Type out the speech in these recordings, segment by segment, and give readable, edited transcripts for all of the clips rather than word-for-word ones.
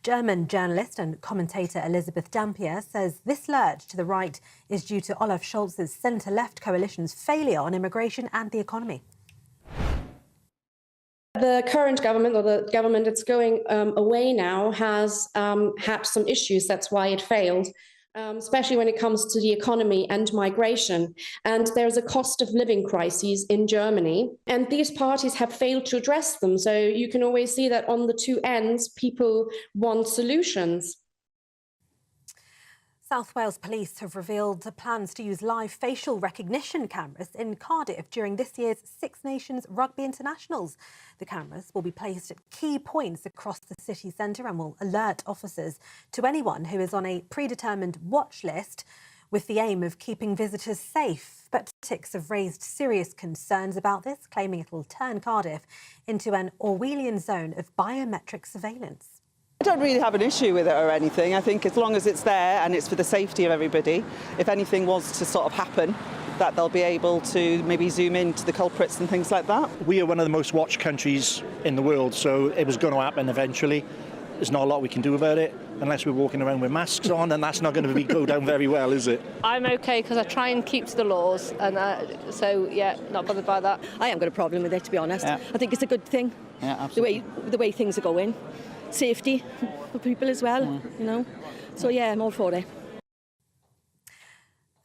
German journalist and commentator Elisabeth Dampier says this lurch to the right is due to Olaf Scholz's centre-left coalition's failure on immigration and the economy. The current government, or the government that's going away now, has had some issues. That's why it failed, especially when it comes to the economy and migration. And there's a cost of living crisis in Germany, and these parties have failed to address them. So you can always see that on the two ends, people want solutions. South Wales Police have revealed plans to use live facial recognition cameras in Cardiff during this year's Six Nations Rugby Internationals. The cameras will be placed at key points across the city centre and will alert officers to anyone who is on a predetermined watch list, with the aim of keeping visitors safe. But critics have raised serious concerns about this, claiming it will turn Cardiff into an Orwellian zone of biometric surveillance. I don't really have an issue with it or anything. I think as long as it's there and it's for the safety of everybody, if anything was to sort of happen, that they'll be able to maybe zoom into the culprits and things like that. We are one of the most watched countries in the world, so it was going to happen eventually. There's not a lot we can do about it unless we're walking around with masks on, and that's not going to go down very well, is it? I'm okay because I try and keep to the laws, and so yeah, not bothered by that. I haven't got a problem with it, to be honest. Yeah. I think it's a good thing. Yeah, absolutely. The way things are going. Safety for people as well, you know. So yeah, I'm all for it.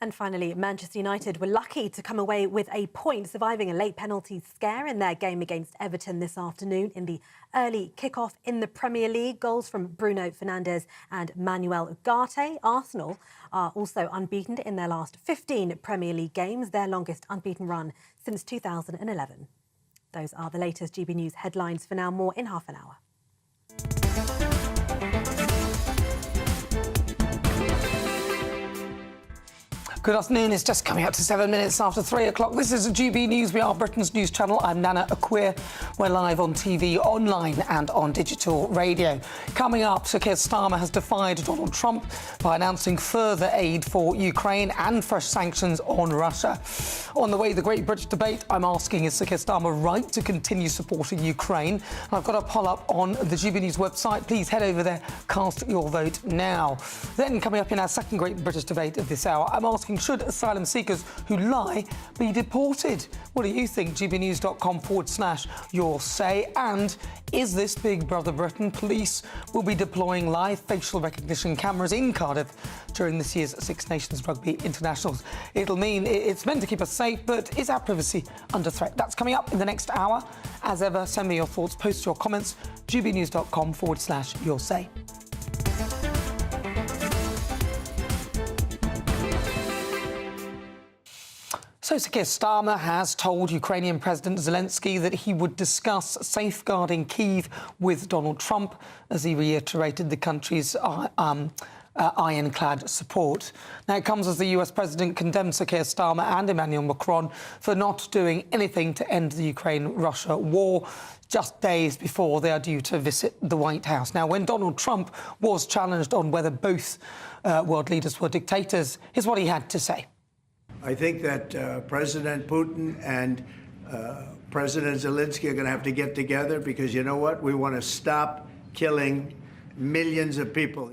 And finally, Manchester United were lucky to come away with a point, surviving a late penalty scare in their game against Everton this afternoon in the early kick-off in the Premier League. Goals from Bruno Fernandes and Manuel Ugarte. Arsenal are also unbeaten in their last 15 Premier League games, their longest unbeaten run since 2011. Those are the latest GB News headlines for now. More in half an hour. Good afternoon. It's just coming up to 7 minutes after 3 o'clock. This is GB News. We are Britain's news channel. I'm Nana Akua. We're live on TV, online and on digital radio. Coming up, Sir Keir Starmer has defied Donald Trump by announcing further aid for Ukraine and fresh sanctions on Russia. On the way, the Great British Debate, I'm asking, is Sir Keir Starmer right to continue supporting Ukraine? And I've got a poll up on the GB News website. Please head over there, cast your vote now. Then, coming up in our second Great British Debate of this hour, I'm asking, should asylum seekers who lie be deported? What do you think? gbnews.com/your say. And is this Big Brother Britain? Police will be deploying live facial recognition cameras in Cardiff during this year's Six Nations Rugby Internationals. It'll mean it's meant to keep us safe, but is our privacy under threat? That's coming up in the next hour. As ever, send me your thoughts, post your comments, gbnews.com/your say. So Sir Keir Starmer has told Ukrainian President Zelensky that he would discuss safeguarding Kyiv with Donald Trump as he reiterated the country's ironclad support. Now, it comes as the US President condemned Sir Keir Starmer and Emmanuel Macron for not doing anything to end the Ukraine-Russia war just days before they are due to visit the White House. Now, when Donald Trump was challenged on whether both world leaders were dictators, here's what he had to say. I think that President Putin and President Zelensky are going to have to get together because, you know what, we want to stop killing millions of people.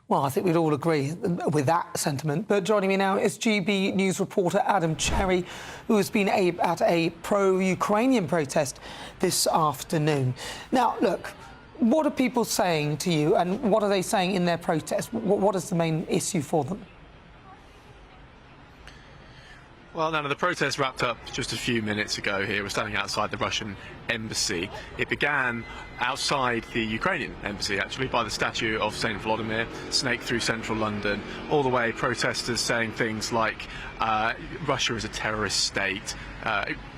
Well, I think we'd all agree with that sentiment. But joining me now is GB News reporter Adam Cherry, who has been at a pro-Ukrainian protest this afternoon. Now, look, what are people saying to you and what are they saying in their protest? What is the main issue for them? Well, Nana, the protest wrapped up just a few minutes ago here. We're standing outside the Russian embassy. It began outside the Ukrainian embassy, actually, by the statue of St. Vladimir, snaked through central London, all the way protesters saying things like Russia is a terrorist state,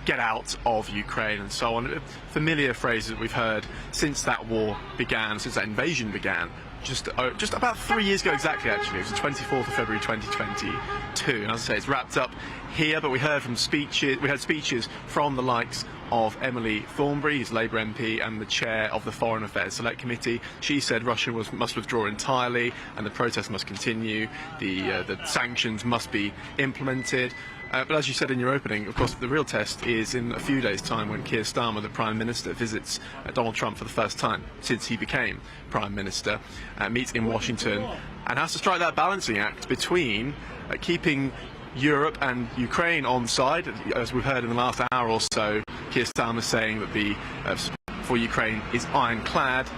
get out of Ukraine and so on. Familiar phrases that we've heard since that war began, since that invasion began. Just about 3 years ago exactly, actually. It was the 24th of February 2022. And as I say, it's wrapped up here, but we heard speeches from the likes of Emily Thornberry, who's Labour MP and the chair of the Foreign Affairs Select Committee. She said Russia must withdraw entirely and the protest must continue, the sanctions must be implemented. But as you said in your opening, of course, the real test is in a few days' time when Keir Starmer, the Prime Minister, visits Donald Trump for the first time since he became Prime Minister, meets in Washington and has to strike that balancing act between keeping Europe and Ukraine on side. As we've heard in the last hour or so, Keir Starmer saying that the for Ukraine is ironclad,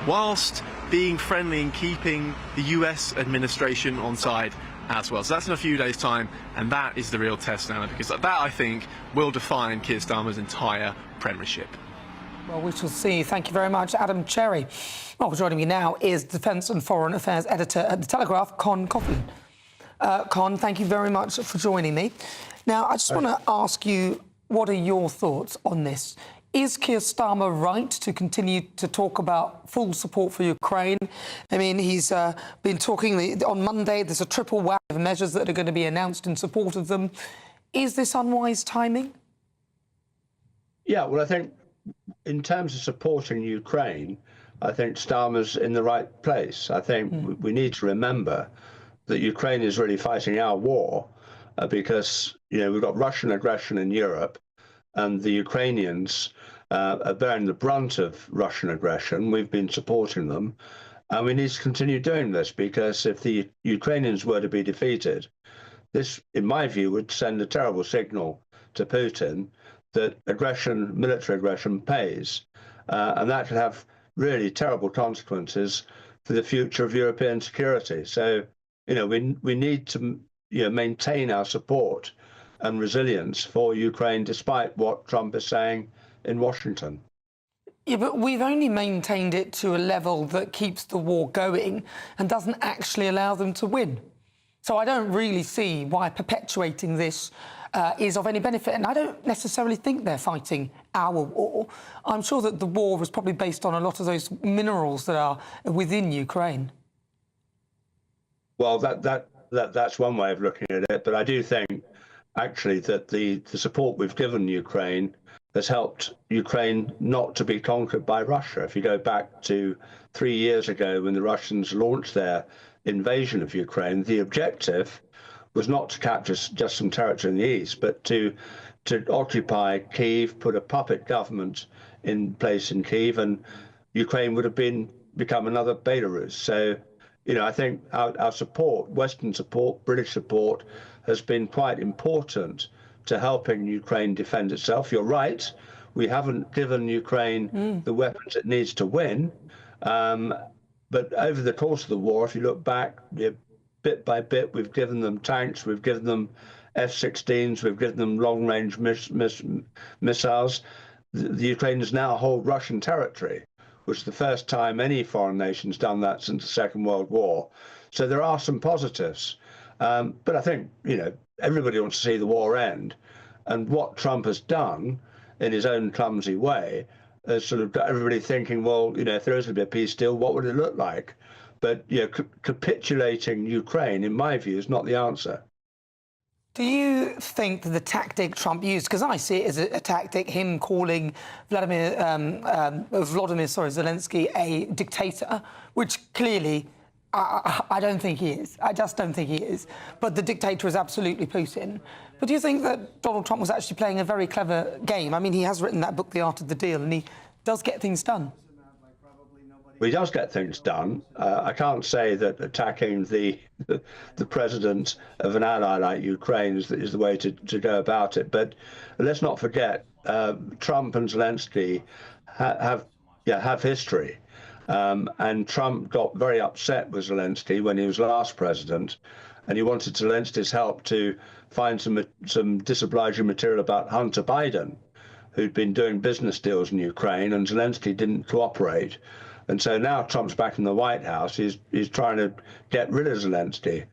whilst being friendly and keeping the US administration on side as well. So that's in a few days' time, and that is the real test now, because that, I think, will define Keir Starmer's entire premiership. Well, we shall see. Thank you very much, Adam Cherry. Well, joining me now is Defence and Foreign Affairs Editor at The Telegraph, Con Coughlin. Con, thank you very much for joining me. Now, I just want to ask you, what are your thoughts on this? Is Keir Starmer right to continue to talk about full support for Ukraine? I mean, he's been talking on Monday. There's a triple whack of measures that are going to be announced in support of them. Is this unwise timing? Yeah, well, I think in terms of supporting Ukraine, I think Starmer's in the right place. I think we need to remember that Ukraine is really fighting our war because, you know, we've got Russian aggression in Europe and the Ukrainians are bearing the brunt of Russian aggression. We've been supporting them, and we need to continue doing this because if the Ukrainians were to be defeated, this, in my view, would send a terrible signal to Putin that aggression, military aggression, pays, and that could have really terrible consequences for the future of European security. So, you know, we need to, you know, maintain our support and resilience for Ukraine, despite what Trump is saying in Washington. Yeah, but we've only maintained it to a level that keeps the war going and doesn't actually allow them to win. So I don't really see why perpetuating this is of any benefit. And I don't necessarily think they're fighting our war. I'm sure that the war was probably based on a lot of those minerals that are within Ukraine. Well, that's one way of looking at it. But I do think, actually, that the support we've given Ukraine has helped Ukraine not to be conquered by Russia. If you go back to 3 years ago when the Russians launched their invasion of Ukraine, the objective was not to capture just some territory in the east, but to occupy Kyiv, put a puppet government in place in Kyiv, and Ukraine would have become another Belarus. So, you know, I think our support, Western support, British support, has been quite important to helping Ukraine defend itself. You're right, we haven't given Ukraine the weapons it needs to win. But over the course of the war, if you look back, bit by bit, we've given them tanks, we've given them F-16s, we've given them long-range missiles. The Ukrainians now hold Russian territory, which is the first time any foreign nation's done that since the Second World War. So there are some positives. But I think, you know, everybody wants to see the war end. And what Trump has done in his own clumsy way has sort of got everybody thinking, well, you know, if there is going to be a peace deal, what would it look like? But, you know, capitulating Ukraine, in my view, is not the answer. Do you think that the tactic Trump used, because I see it as a tactic, him calling Vladimir Zelensky a dictator, which clearly I don't think he is. I just don't think he is. But the dictator is absolutely Putin. But do you think that Donald Trump was actually playing a very clever game? I mean, he has written that book, The Art of the Deal, and he does get things done. Well, he does get things done. I can't say that attacking the president of an ally like Ukraine is the way to go about it. But let's not forget, Trump and Zelensky have history. And Trump got very upset with Zelensky when he was last president, and he wanted Zelensky's help to find some disobliging material about Hunter Biden, who'd been doing business deals in Ukraine, and Zelensky didn't cooperate. And so now Trump's back in the White House. He's trying to get rid of Zelensky.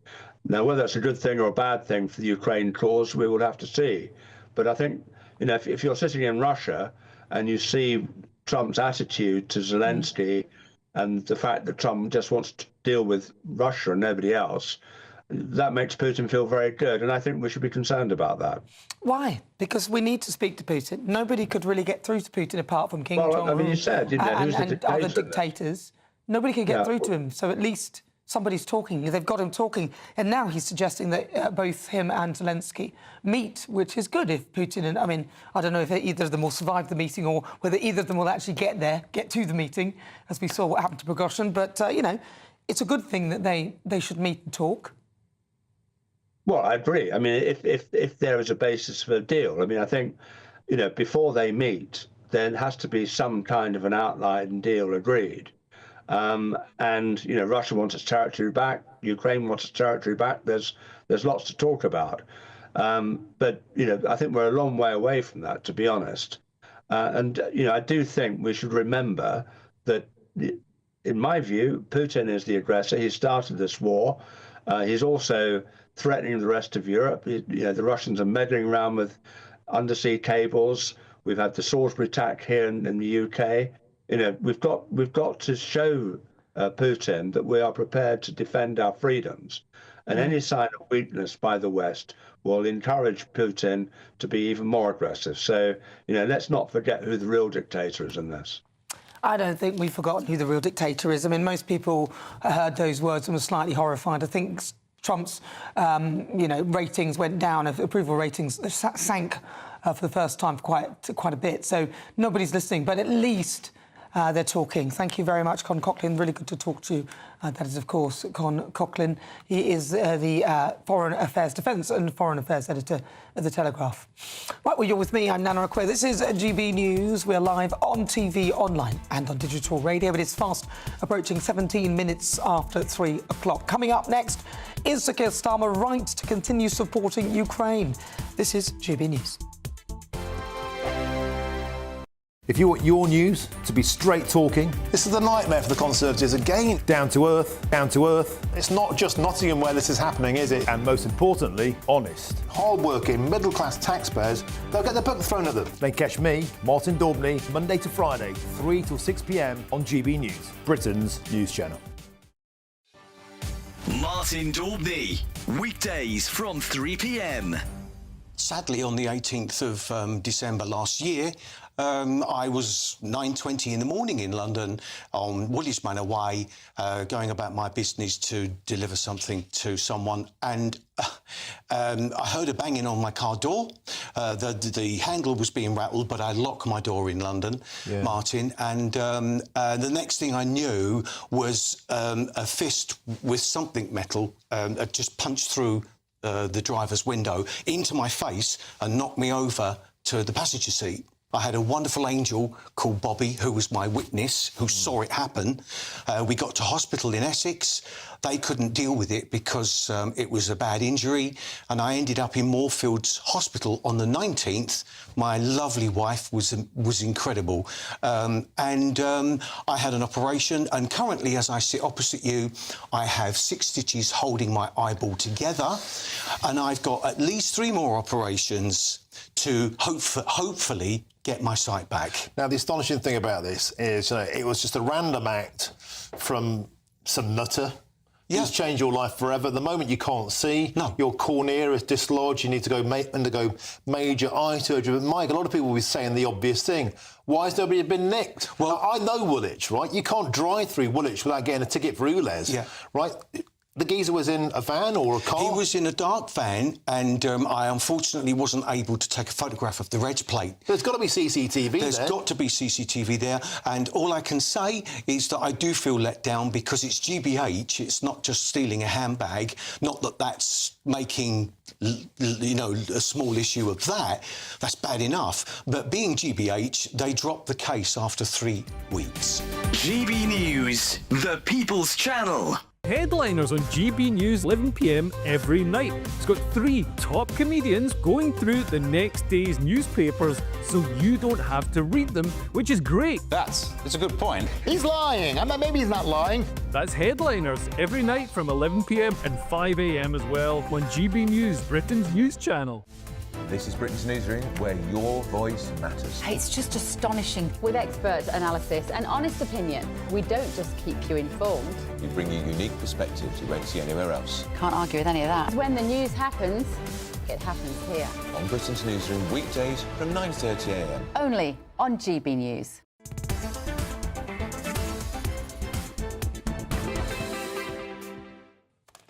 Now, whether that's a good thing or a bad thing for the Ukraine cause, we will have to see. But I think, you know, if you're sitting in Russia and you see Trump's attitude to Zelensky and the fact that Trump just wants to deal with Russia and nobody else, that makes Putin feel very good, and I think we should be concerned about that. Why? Because we need to speak to Putin. Nobody could really get through to Putin apart from King Well, Jong-un I mean, you said, didn't you? Who's the and dictator other there? dictators. Nobody could get through to him, so at least somebody's talking. They've got him talking, and now he's suggesting that both him and Zelensky meet, which is good if Putin and... I mean, I don't know if either of them will survive the meeting or whether either of them will actually get to the meeting, as we saw what happened to Prigozhin. But, you know, it's a good thing that they should meet and talk. Well, I agree. I mean, if there is a basis for a deal, I mean, I think, you know, before they meet, there has to be some kind of an outline deal agreed. And, you know, Russia wants its territory back. Ukraine wants its territory back. There's lots to talk about. But, you know, I think we're a long way away from that, to be honest. And, you know, I do think we should remember that, in my view, Putin is the aggressor. He started this war. He's also threatening the rest of Europe. You know, the Russians are meddling around with undersea cables. We've had the Salisbury attack here in the UK. You know, we've got to show Putin that we are prepared to defend our freedoms, and any sign of weakness by the West will encourage Putin to be even more aggressive. So, you know, let's not forget who the real dictator is in this. I don't think we've forgotten who the real dictator is. I mean, most people heard those words and were slightly horrified. I think Trump's, you know, ratings went down, approval ratings sank for the first time for quite a bit. So nobody's listening, but at least they're talking. Thank you very much, Con Coughlin. Really good to talk to you. That is, of course, Con Coughlin. He is the Foreign Affairs, Defence and Foreign Affairs Editor at The Telegraph. Right, well, you're with me. I'm Nana Akua. This is GB News. We're live on TV, online and on digital radio. But it's fast approaching 17 minutes after 3 o'clock. Coming up next, is Sir Keir Starmer right to continue supporting Ukraine? This is GB News. If you want your news to be straight talking... This is a nightmare for the Conservatives again. Down to earth, down to earth. It's not just Nottingham where this is happening, is it? And most importantly, honest. Hard-working, middle-class taxpayers, they'll get their book thrown at them. Then catch me, Martin Daubney, Monday to Friday, 3 till 6 p.m. on GB News, Britain's news channel. Martin Daubney, weekdays from 3 p.m. Sadly, on the 18th of December last year, I was 9:20 in the morning in London on Woolwich Manor Way, going about my business to deliver something to someone, and I heard a banging on my car door. The handle was being rattled, but I locked my door in London, Martin, and the next thing I knew was a fist with something metal just punched through the driver's window into my face and knocked me over to the passenger seat. I had a wonderful angel called Bobby, who was my witness, who saw it happen. We got to hospital in Essex. They couldn't deal with it because it was a bad injury, and I ended up in Moorfields Hospital on the 19th. My lovely wife was incredible. I had an operation, and currently, as I sit opposite you, I have 6 stitches holding my eyeball together, and I've got at least 3 more operations to hopefully get my sight back. Now, the astonishing thing about this is it was just a random act from some nutter. It's changed your life forever. The moment you can't see, your cornea is dislodged, you need to go undergo major eye surgery. But, Mike, a lot of people will be saying the obvious thing. Why has nobody been nicked? Well, I know Woolwich, right? You can't drive through Woolwich without getting a ticket for Ulez, right? The geezer was in a van or a car? He was in a dark van, and I unfortunately wasn't able to take a photograph of the reg plate. There's got to be CCTV there. There's got to be CCTV there, and all I can say is that I do feel let down because it's GBH, it's not just stealing a handbag, not that that's making, you know, a small issue of that. That's bad enough. But being GBH, they dropped the case after 3 weeks. GB News, the People's Channel. Headliners on GB News 11 p.m. every night. It's got 3 top comedians going through the next day's newspapers so you don't have to read them, which is great. That's a good point. He's lying. I mean, maybe he's not lying. That's Headliners every night from 11 p.m. and 5 a.m. as well on GB News, Britain's news channel. This is Britain's Newsroom, where your voice matters. It's just astonishing. With expert analysis and honest opinion, we don't just keep you informed. We bring you unique perspectives you won't see anywhere else. Can't argue with any of that. When the news happens, it happens here. On Britain's Newsroom, weekdays from 9:30 a.m. Only on GB News.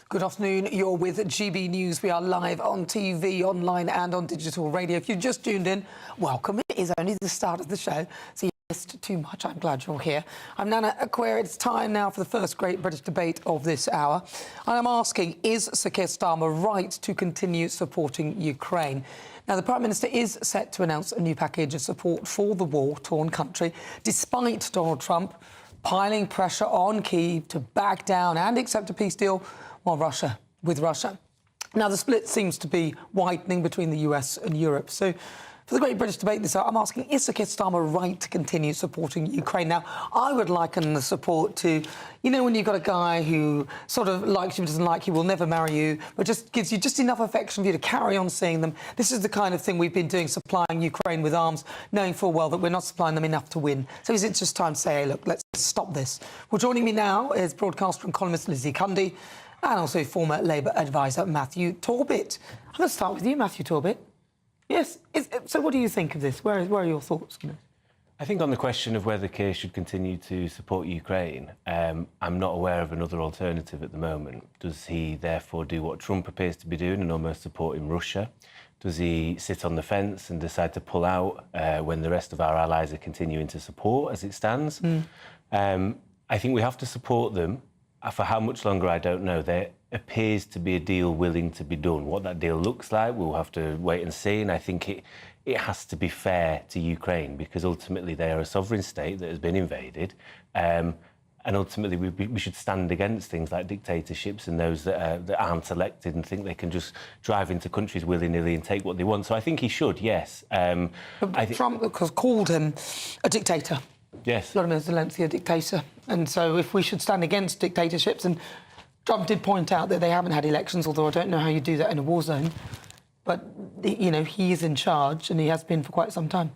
Good afternoon, you're with GB News. We are live on TV, online and on digital radio. If you've just tuned in, welcome. It is only the start of the show, so you missed too much. I'm glad you're here. I'm Nana Akua. It's time now for the first great British debate of this hour. And I'm asking, is Sir Keir Starmer right to continue supporting Ukraine? Now, the Prime Minister is set to announce a new package of support for the war-torn country, despite Donald Trump piling pressure on Kyiv to back down and accept a peace deal with Russia. Now, the split seems to be widening between the US and Europe. So, for the Great British Debate this hour, I'm asking, is Sir Keir Starmer right to continue supporting Ukraine? Now, I would liken the support to, you know, when you've got a guy who sort of likes you, doesn't like you, will never marry you, but just gives you just enough affection for you to carry on seeing them. This is the kind of thing we've been doing, supplying Ukraine with arms, knowing full well that we're not supplying them enough to win. So is it just time to say, hey, look, let's stop this? Well, joining me now is broadcaster and columnist Lizzie Cundy, and also former Labour advisor Matthew Torbett. I'm going to start with you, Matthew Torbett. Yes. So what do you think of this? Where are your thoughts on this? I think on the question of whether Keir should continue to support Ukraine, I'm not aware of another alternative at the moment. Does he therefore do what Trump appears to be doing and almost supporting Russia? Does he sit on the fence and decide to pull out when the rest of our allies are continuing to support as it stands? I think we have to support them. For how much longer, I don't know. There appears to be a deal willing to be done. What that deal looks like, we'll have to wait and see. And I think it has to be fair to Ukraine, because ultimately they are a sovereign state that has been invaded. And ultimately we should stand against things like dictatorships and those that aren't elected and think they can just drive into countries willy-nilly and take what they want. So I think he should, yes. Trump has called him a dictator. Yes. Vladimir Zelensky, a dictator. And so if we should stand against dictatorships, and Trump did point out that they haven't had elections, although I don't know how you do that in a war zone. But, you know, he is in charge, and he has been for quite some time.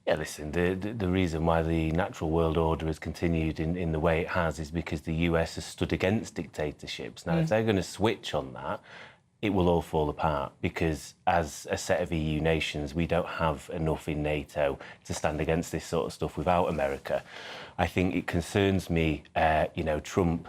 Yeah, listen, the reason why the natural world order has continued in the way it has is because the US has stood against dictatorships. Now, if they're going to switch on that, it will all fall apart, because as a set of EU nations, we don't have enough in NATO to stand against this sort of stuff without America. I think it concerns me, you know, Trump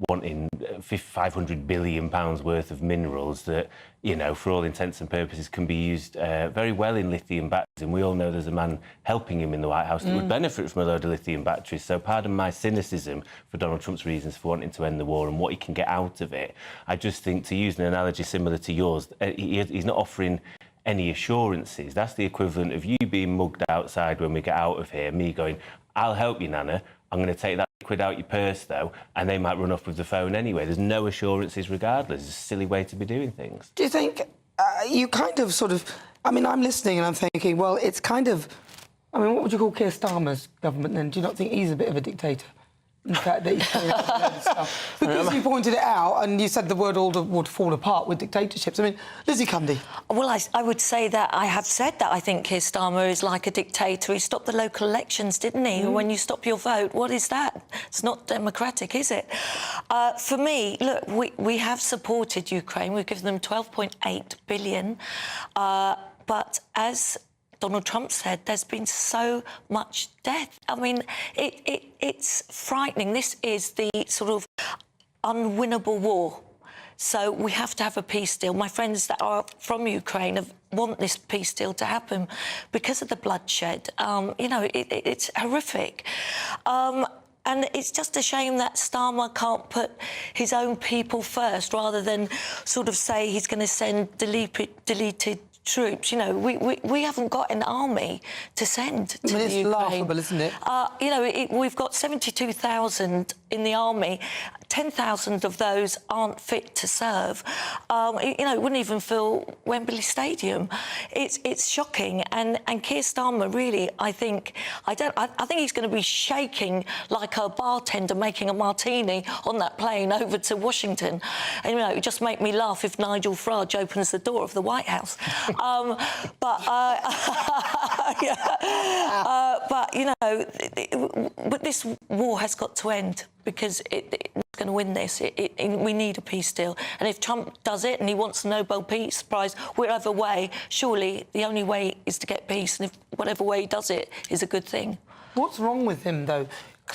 wanting £500 billion worth of minerals that, you know, for all intents and purposes can be used very well in lithium batteries. And we all know there's a man helping him in the White House that would benefit from a load of lithium batteries. So pardon my cynicism for Donald Trump's reasons for wanting to end the war and what he can get out of it. I just think, to use an analogy similar to yours, he's not offering any assurances. That's the equivalent of you being mugged outside when we get out of here, me going, I'll help you, Nana. I'm going to take that liquid out your purse, though, and they might run off with the phone anyway. There's no assurances regardless. It's a silly way to be doing things. Do you think you kind of sort of... I mean, I'm listening and I'm thinking, well, it's kind of... I mean, what would you call Keir Starmer's government then? Do you not think he's a bit of a dictator? In fact, that he's carrying out a load of stuff. Because you pointed it out and you said the world order would fall apart with dictatorships. I mean, Lizzie Cundy. Well, I would say that I have said that I think Keir Starmer is like a dictator. He stopped the local elections, didn't he? When you stop your vote, what is that? It's not democratic, is it? For me, look, we have supported Ukraine. We've given them £12.8 billion. But as Donald Trump said, there's been so much death. I mean, it's frightening. This is the sort of unwinnable war. So we have to have a peace deal. My friends that are from Ukraine want this peace deal to happen because of the bloodshed. You know, it's horrific. And it's just a shame that Starmer can't put his own people first, rather than sort of say he's going to send deleted troops. You know, we haven't got an army to send to Ukraine. It's laughable, isn't it? You know, we've got 72,000 in the army. 10,000 of those aren't fit to serve. You know, it wouldn't even fill Wembley Stadium. It's shocking. And Keir Starmer, really, I think he's going to be shaking like a bartender making a martini on that plane over to Washington. And, you know, it would just make me laugh if Nigel Farage opens the door of the White House. But you know, but this war has got to end because it's going to win this. We need a peace deal, and if Trump does it and he wants the Nobel Peace Prize, whatever way, surely the only way is to get peace, and if whatever way he does it is a good thing. What's wrong with him, though,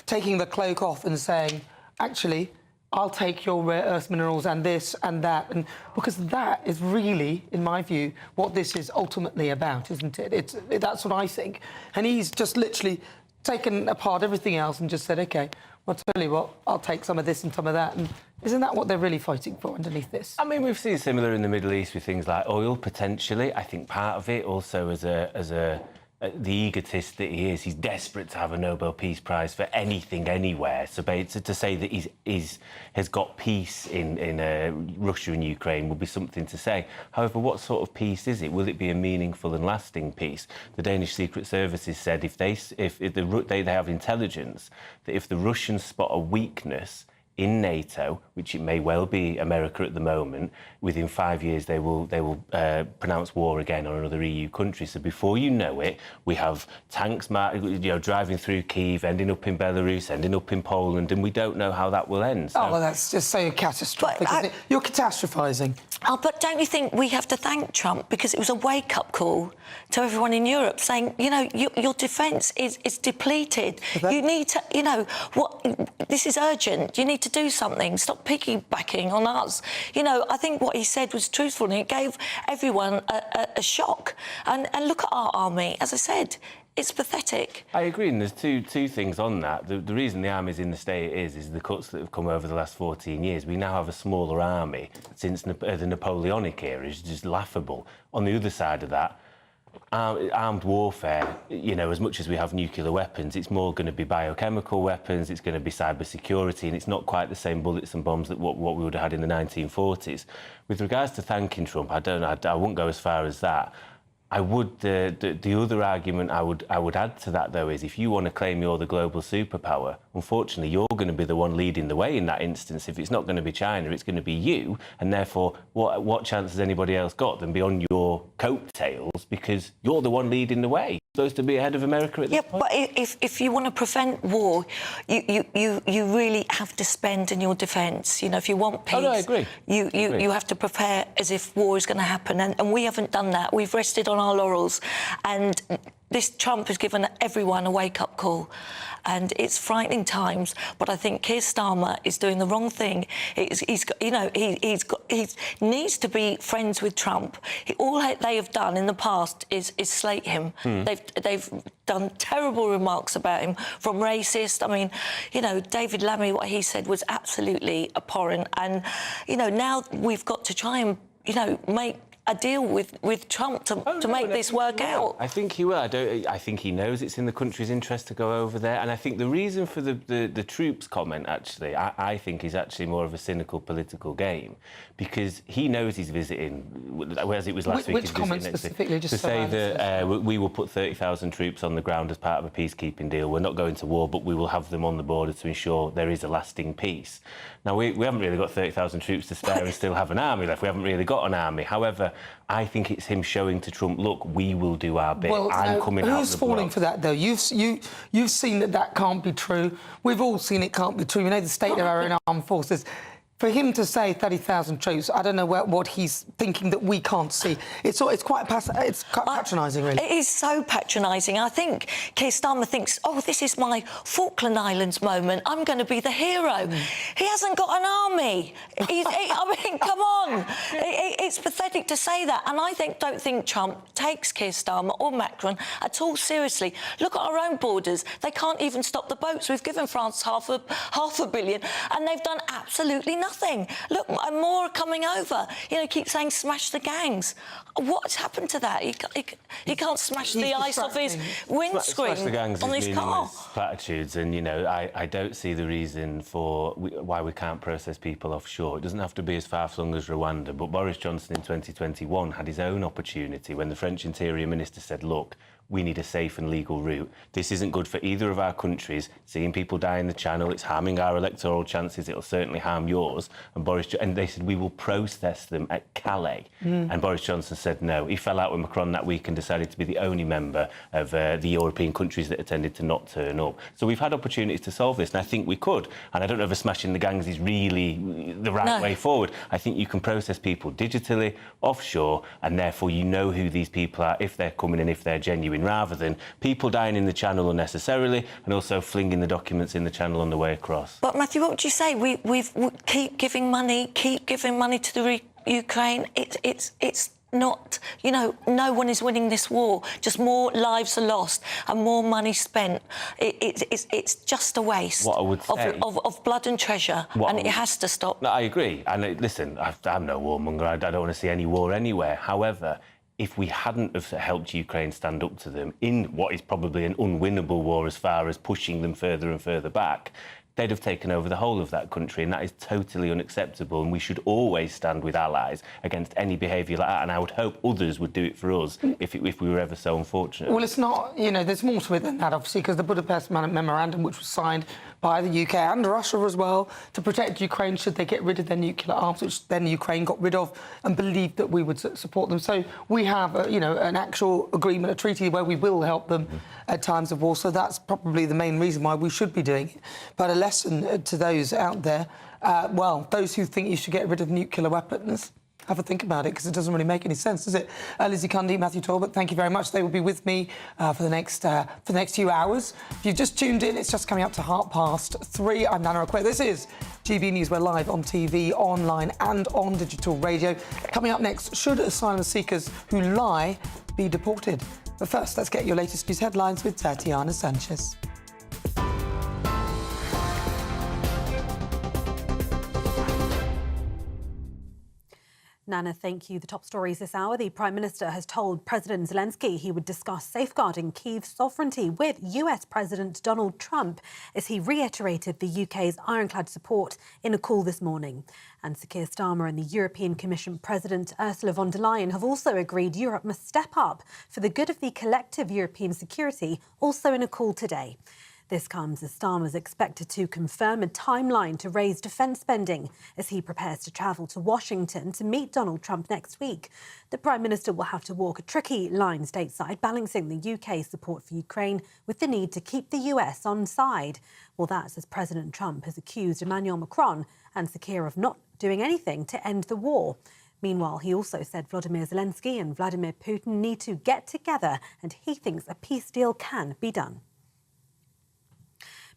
taking the cloak off and saying, actually, I'll take your rare earth minerals and this and that, and because that is really, in my view, what this is ultimately about, isn't it? That's what I think. And he's just literally taken apart everything else and just said, OK, well, I'll tell you what, I'll take some of this and some of that. And isn't that what they're really fighting for underneath this? I mean, we've seen similar in the Middle East with things like oil, potentially. I think part of it also as the egotist that he is, he's desperate to have a Nobel Peace Prize for anything, anywhere. So to say that has got peace in Russia and Ukraine would be something to say. However, what sort of peace is it? Will it be a meaningful and lasting peace? The Danish Secret Services said if they have intelligence that if the Russians spot a weakness in NATO, which it may well be America at the moment, within 5 years they will pronounce war again on another EU country. So before you know it, we have tanks driving through Kyiv, ending up in Belarus, ending up in Poland, and we don't know how that will end. So... Oh, well, that's just so catastrophic, isn't it? You're catastrophising. Oh, but don't you think we have to thank Trump because it was a wake-up call to everyone in Europe saying, you know, your defence is depleted. You need to, you know, this is urgent. You need to do something. Stop piggybacking on us. You know, I think what he said was truthful and it gave everyone a shock. And look at our army. As I said, it's pathetic. I agree, and there's two things on that. The reason the army's in the state it is the cuts that have come over the last 14 years. We now have a smaller army since the Napoleonic era. It's just laughable. On the other side of that, armed warfare, you know, as much as we have nuclear weapons, it's more going to be biochemical weapons, it's going to be cyber security, and it's not quite the same bullets and bombs that what we would have had in the 1940s. With regards to thanking Trump, I wouldn't go as far as that. I would. The other argument I would add to that, though, is if you want to claim you're the global superpower, unfortunately, you're going to be the one leading the way in that instance. If it's not going to be China, it's going to be you, and therefore, what chance has anybody else got than be on your coattails because you're the one leading the way? You're supposed to be ahead of America at this point. Yeah, but if you want to prevent war, you really have to spend in your defence. You know, if you want peace, I agree. You have to prepare as if war is going to happen, and we haven't done that. We've rested on our laurels, and this Trump has given everyone a wake-up call, and it's frightening times. But I think Keir Starmer is doing the wrong thing. He needs to be friends with Trump. All they have done in the past is slate him. They've done terrible remarks about him, from racist. I mean, you know, David Lammy, what he said was absolutely abhorrent. And you know, now we've got to try and make a deal with Trump to make this work out. I think he will. I think he knows it's in the country's interest to go over there, and I think the reason for the troops comment, actually, I think is actually more of a cynical political game, because he knows he's visiting, whereas it was last week. Which comment specifically? To say that we will put 30,000 troops on the ground as part of a peacekeeping deal. We're not going to war, but we will have them on the border to ensure there is a lasting peace. Now, we haven't really got 30,000 troops to spare and still have an army left. We haven't really got an army. However, I think it's him showing to Trump, look, we will do our bit. Well, I'm coming out. Who's falling for that, though? You've seen that can't be true. We've all seen it can't be true. We know the state of our own armed forces. For him to say 30,000 troops, I don't know what he's thinking that we can't see. It's quite patronising, really. It is so patronising. I think Keir Starmer thinks, oh, this is my Falkland Islands moment. I'm going to be the hero. He hasn't got an army. I mean, come on. It's pathetic to say that. And I don't think Trump takes Keir Starmer or Macron at all seriously. Look at our own borders. They can't even stop the boats. We've given France half a billion, and they've done absolutely nothing. Look, more are coming over. You know, keep saying smash the gangs. What's happened to that? He can't smash the ice off his windscreen smash the gangs on his car. Platitudes, and you know, I don't see the reason for why we can't process people offshore. It doesn't have to be as far-flung as Rwanda, but Boris Johnson in 2021 had his own opportunity when the French Interior Minister said, look, we need a safe and legal route. This isn't good for either of our countries. Seeing people die in the Channel, it's harming our electoral chances. It'll certainly harm yours. And they said, we will process them at Calais. And Boris Johnson said no. He fell out with Macron that week and decided to be the only member of the European countries that attended to not turn up. So we've had opportunities to solve this, and I think we could. And I don't know if smashing the gangs is really the right way forward. I think you can process people digitally, offshore, and therefore you know who these people are, if they're coming and if they're genuine, rather than people dying in the Channel unnecessarily and also flinging the documents in the Channel on the way across. But Matthew, what would you say? We keep giving money to the Ukraine. It's not, no one is winning this war. Just more lives are lost and more money spent. It's just a waste what I would say, of blood and treasure, and it has to stop. No, I agree. And listen, I'm no warmonger. I don't want to see any war anywhere. However, if we hadn't have helped Ukraine stand up to them in what is probably an unwinnable war as far as pushing them further and further back, they'd have taken over the whole of that country, and that is totally unacceptable, and we should always stand with allies against any behaviour like that, and I would hope others would do it for us if we were ever so unfortunate. Well, it's not, there's more to it than that, obviously, because the Budapest Memorandum, which was signed by the UK and Russia as well, to protect Ukraine should they get rid of their nuclear arms, which then Ukraine got rid of and believed that we would support them. So we have, an actual agreement, a treaty where we will help them at times of war. So that's probably the main reason why we should be doing it. But a lesson to those out there, those who think you should get rid of nuclear weapons, have a think about it, because it doesn't really make any sense, does it? Lizzie Cundy, Matthew Talbot, thank you very much. They will be with me for the next few hours. If you've just tuned in, it's just coming up to 3:30. I'm Nana Akua. This is GB News. We're live on TV, online and on digital radio. Coming up next, should asylum seekers who lie be deported? But first, let's get your latest news headlines with Tatiana Sanchez. Nana, thank you. The top stories this hour. The Prime Minister has told President Zelensky he would discuss safeguarding Kyiv's sovereignty with US President Donald Trump as he reiterated the UK's ironclad support in a call this morning. And Sir Keir Starmer and the European Commission President Ursula von der Leyen have also agreed Europe must step up for the good of the collective European security, also in a call today. This comes as Starmer is expected to confirm a timeline to raise defence spending as he prepares to travel to Washington to meet Donald Trump next week. The Prime Minister will have to walk a tricky line stateside, balancing the UK's support for Ukraine with the need to keep the US on side. Well, that's as President Trump has accused Emmanuel Macron and Sir Keir of not doing anything to end the war. Meanwhile, he also said Volodymyr Zelensky and Vladimir Putin need to get together, and he thinks a peace deal can be done.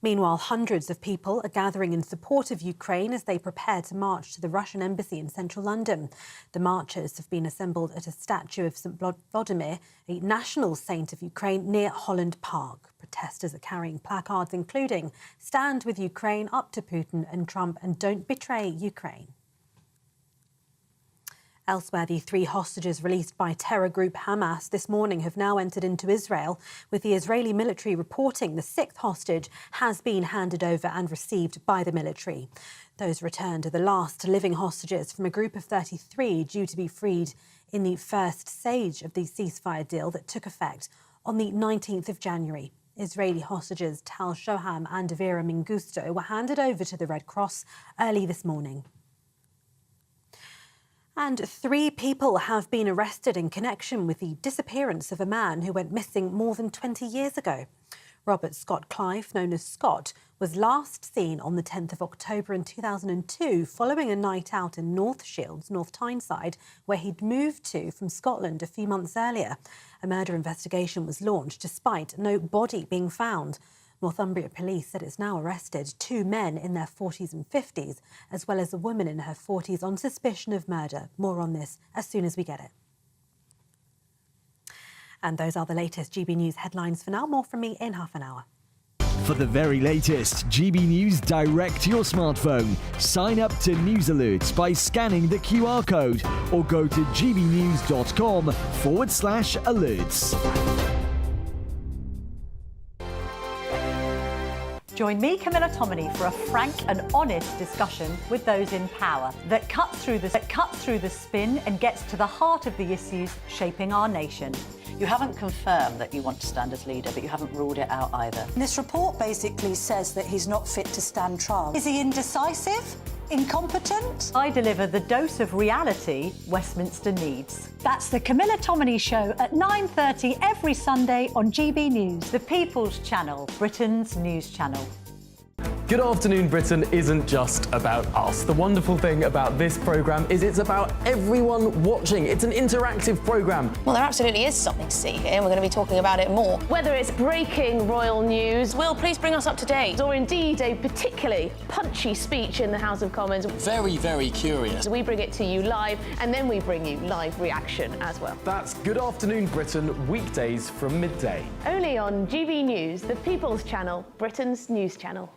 Meanwhile, hundreds of people are gathering in support of Ukraine as they prepare to march to the Russian embassy in central London. The marchers have been assembled at a statue of St. Vladimir, a national saint of Ukraine, near Holland Park. Protesters are carrying placards including "Stand with Ukraine, up to Putin and Trump, and don't betray Ukraine." Elsewhere, the 3 hostages released by terror group Hamas this morning have now entered into Israel, with the Israeli military reporting the 6th hostage has been handed over and received by the military. Those returned are the last living hostages from a group of 33 due to be freed in the first stage of the ceasefire deal that took effect on the 19th of January. Israeli hostages Tal Shoham and Avira Mengusto were handed over to the Red Cross early this morning. And 3 people have been arrested in connection with the disappearance of a man who went missing more than 20 years ago. Robert Scott Clive, known as Scott, was last seen on the 10th of October in 2002 following a night out in North Shields, North Tyneside, where he'd moved to from Scotland a few months earlier. A murder investigation was launched despite no body being found. Northumbria Police said it's now arrested 2 men in their 40s and 50s, as well as a woman in her 40s on suspicion of murder. More on this as soon as we get it. And those are the latest GB News headlines for now. More from me in half an hour. For the very latest GB News direct to your smartphone, sign up to News Alerts by scanning the QR code or go to gbnews.com/alerts. Join me, Camilla Tominey, for a frank and honest discussion with those in power that cuts through the spin and gets to the heart of the issues shaping our nation. You haven't confirmed that you want to stand as leader, but you haven't ruled it out either. This report basically says that he's not fit to stand trial. Is he indecisive? Incompetent? I deliver the dose of reality Westminster needs. That's the Camilla Tominey Show at 9:30 every Sunday on GB News, the People's Channel, Britain's news channel. Good Afternoon Britain isn't just about us. The wonderful thing about this programme is it's about everyone watching. It's an interactive programme. Well, there absolutely is something to see here, and we're going to be talking about it more. Whether it's breaking royal news, Will, please bring us up to date, or indeed a particularly punchy speech in the House of Commons. Very, very curious. We bring it to you live, and then we bring you live reaction as well. That's Good Afternoon Britain, weekdays from midday. Only on GB News, the People's Channel, Britain's news channel.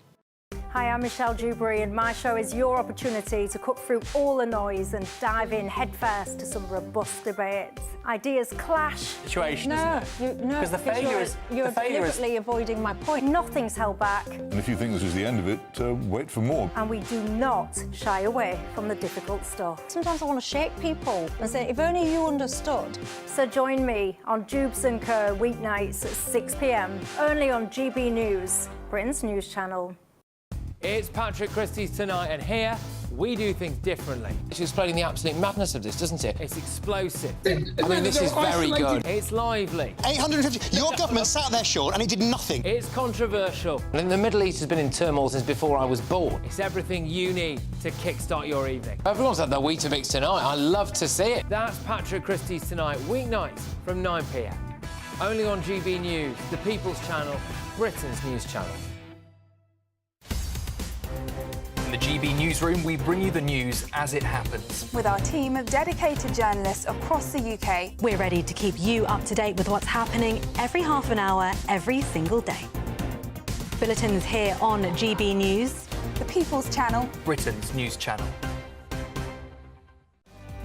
Hi, I'm Michelle Dewberry, and my show is your opportunity to cut through all the noise and dive in headfirst to some robust debates. Ideas clash. Situation, No, Because the failure is... You're deliberately avoiding my point. Nothing's held back. And if you think this is the end of it, wait for more. And we do not shy away from the difficult stuff. Sometimes I want to shake people and say, if only you understood. So join me on Jubes & Co. weeknights at 6 p.m, only on GB News, Britain's news channel. It's Patrick Christie's Tonight, and here we do things differently. It's explaining the absolute madness of this, doesn't it? It's explosive. I mean, this is very good. It's lively. 850. Your government sat there, Sean, and it did nothing. It's controversial. And the Middle East has been in turmoil since before I was born. It's everything you need to kickstart your evening. Everyone's had their Weetabix tonight. I love to see it. That's Patrick Christie's Tonight, weeknights from 9 p.m. Only on GB News, the People's Channel, Britain's news channel. In the GB newsroom, we bring you the news as it happens. With our team of dedicated journalists across the UK. We're ready to keep you up to date with what's happening every half an hour, every single day. Bulletins here on GB News, the People's Channel, Britain's news channel.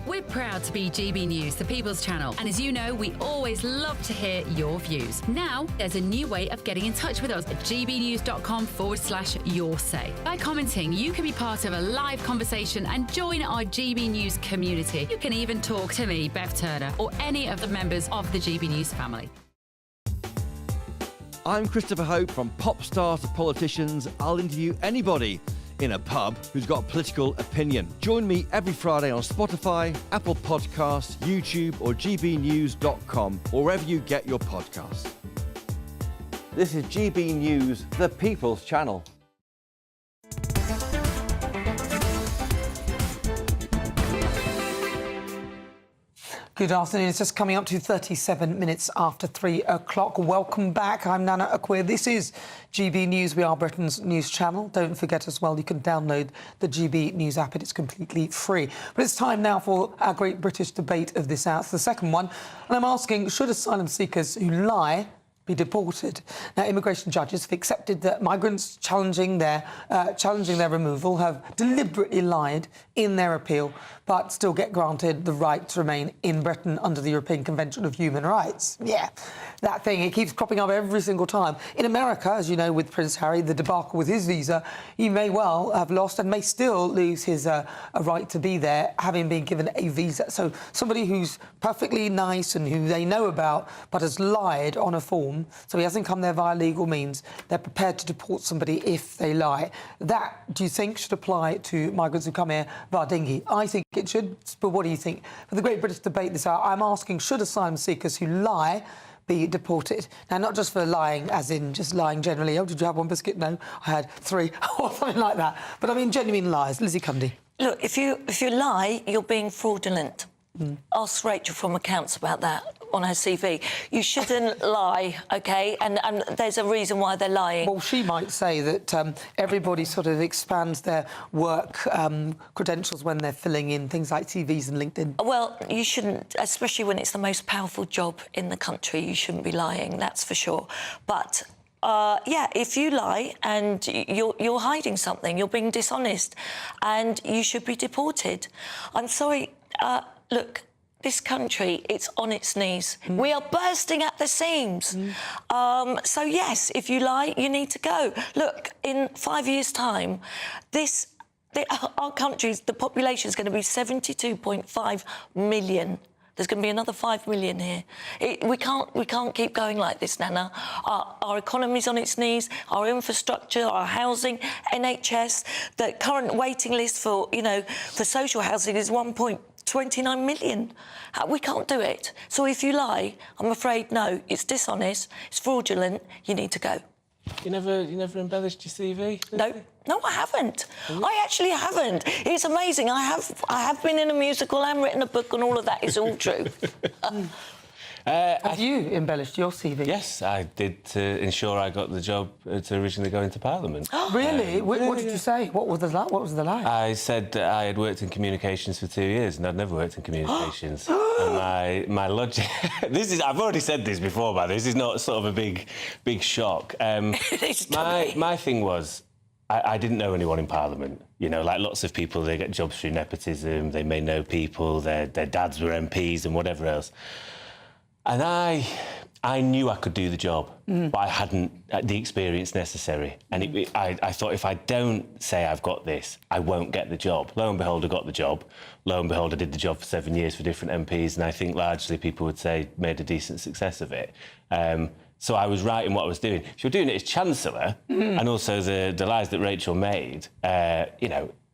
We're proud to be GB News, the People's Channel. And as you know, we always love to hear your views. Now, there's a new way of getting in touch with us at gbnews.com/yoursay. By commenting, you can be part of a live conversation and join our GB News community. You can even talk to me, Bev Turner, or any of the members of the GB News family. I'm Christopher Hope. From pop stars to politicians, I'll interview anybody in a pub who's got a political opinion. Join me every Friday on Spotify, Apple Podcasts, YouTube or gbnews.com, or wherever you get your podcasts. This is GB News, the People's Channel. Good afternoon. It's just coming up to 37 minutes after 3 o'clock. Welcome back. I'm Nana Akua. This is GB News. We are Britain's news channel. Don't forget as well, you can download the GB News app. It's completely free. But it's time now for our great British debate of this hour. It's the second one. And I'm asking, should asylum seekers who lie be deported? Now, immigration judges have accepted that migrants challenging their removal have deliberately lied in their appeal, but still get granted the right to remain in Britain under the European Convention of Human Rights. Yeah, that thing, it keeps cropping up every single time. In America, as you know, with Prince Harry, the debacle with his visa, he may well have lost and may still lose his a right to be there, having been given a visa. So somebody who's perfectly nice and who they know about, but has lied on a form, so he hasn't come there via legal means, they're prepared to deport somebody if they lie. That, do you think, should apply to migrants who come here via dinghy? I think it should, but what do you think? For the Great British Debate this hour, I'm asking, should asylum seekers who lie be deported? Now, not just for lying, as in just lying generally. Oh, did you have one biscuit? No, I had 3, or something like that. But I mean, genuine lies. Lizzie Cundy. Look, if you lie, you're being fraudulent. Ask Rachel from accounts about that on her CV. You shouldn't lie, OK? And there's a reason why they're lying. Well, she might say that everybody sort of expands their work credentials when they're filling in things like CVs and LinkedIn. Well, you shouldn't, especially when it's the most powerful job in the country. You shouldn't be lying, that's for sure. But yeah, if you lie and you're hiding something, you're being dishonest, and you should be deported. I'm sorry. Look, this country, it's on its knees. We are bursting at the seams. So, yes, if you lie, you need to go. Look, in 5 years' time, our country's, the population is going to be 72.5 million. There's going to be another 5 million here. We can't keep going like this, Nana. Our economy's on its knees, our infrastructure, our housing, NHS, the current waiting list for, for social housing is 1.29 million. We can't do it. So if you lie, I'm afraid, no, it's dishonest, it's fraudulent, you need to go. You never embellished your CV? No, I haven't. I actually haven't. It's amazing. I have been in a musical and written a book, and all of that is all true. Have you embellished your CV? Yes, I did, to ensure I got the job to originally go into Parliament. Really? What did you say? What was the lie? I said that I had worked in communications for 2 years, and I'd never worked in communications. And my logic... I've already said this before, but this is not sort of a big shock. My thing was, I didn't know anyone in Parliament. Like lots of people, they get jobs through nepotism, they may know people, their dads were MPs and whatever else. And I knew I could do the job, but I hadn't the experience necessary. And I thought, if I don't say I've got this, I won't get the job. Lo and behold, I got the job. Lo and behold, I did the job for 7 years for different MPs, and I think largely people would say made a decent success of it. So I was right in what I was doing. If you're doing it as Chancellor, and also the lies that Rachel made,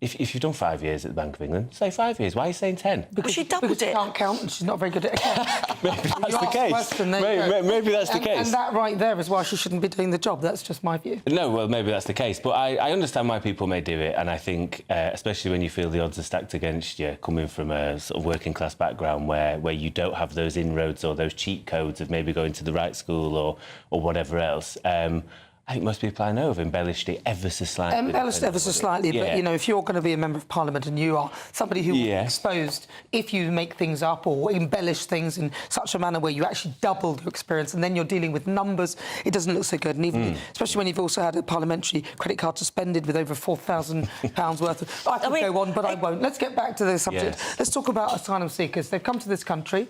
if you've done 5 years at the Bank of England, say 5 years. Why are you saying 10? Because she doubled it. She can't count and she's not very good at it. Maybe that's the case. Maybe that's the case. And that right there is why she shouldn't be doing the job. That's just my view. No, well, maybe that's the case. But I understand why people may do it. And I think, especially when you feel the odds are stacked against you, coming from a sort of working class background where you don't have those inroads or those cheat codes of maybe going to the right school or whatever else, I think most people I know have embellished it ever so slightly. Embellished ever so slightly, yeah. But, if you're going to be a member of Parliament and you are somebody who will be exposed if you make things up or embellish things in such a manner where you actually double your experience and then you're dealing with numbers, it doesn't look so good. And even, especially when you've also had a parliamentary credit card suspended with over £4,000 worth of... I could go on, but I won't. Let's get back to the subject. Yes. Let's talk about asylum seekers. They've come to this country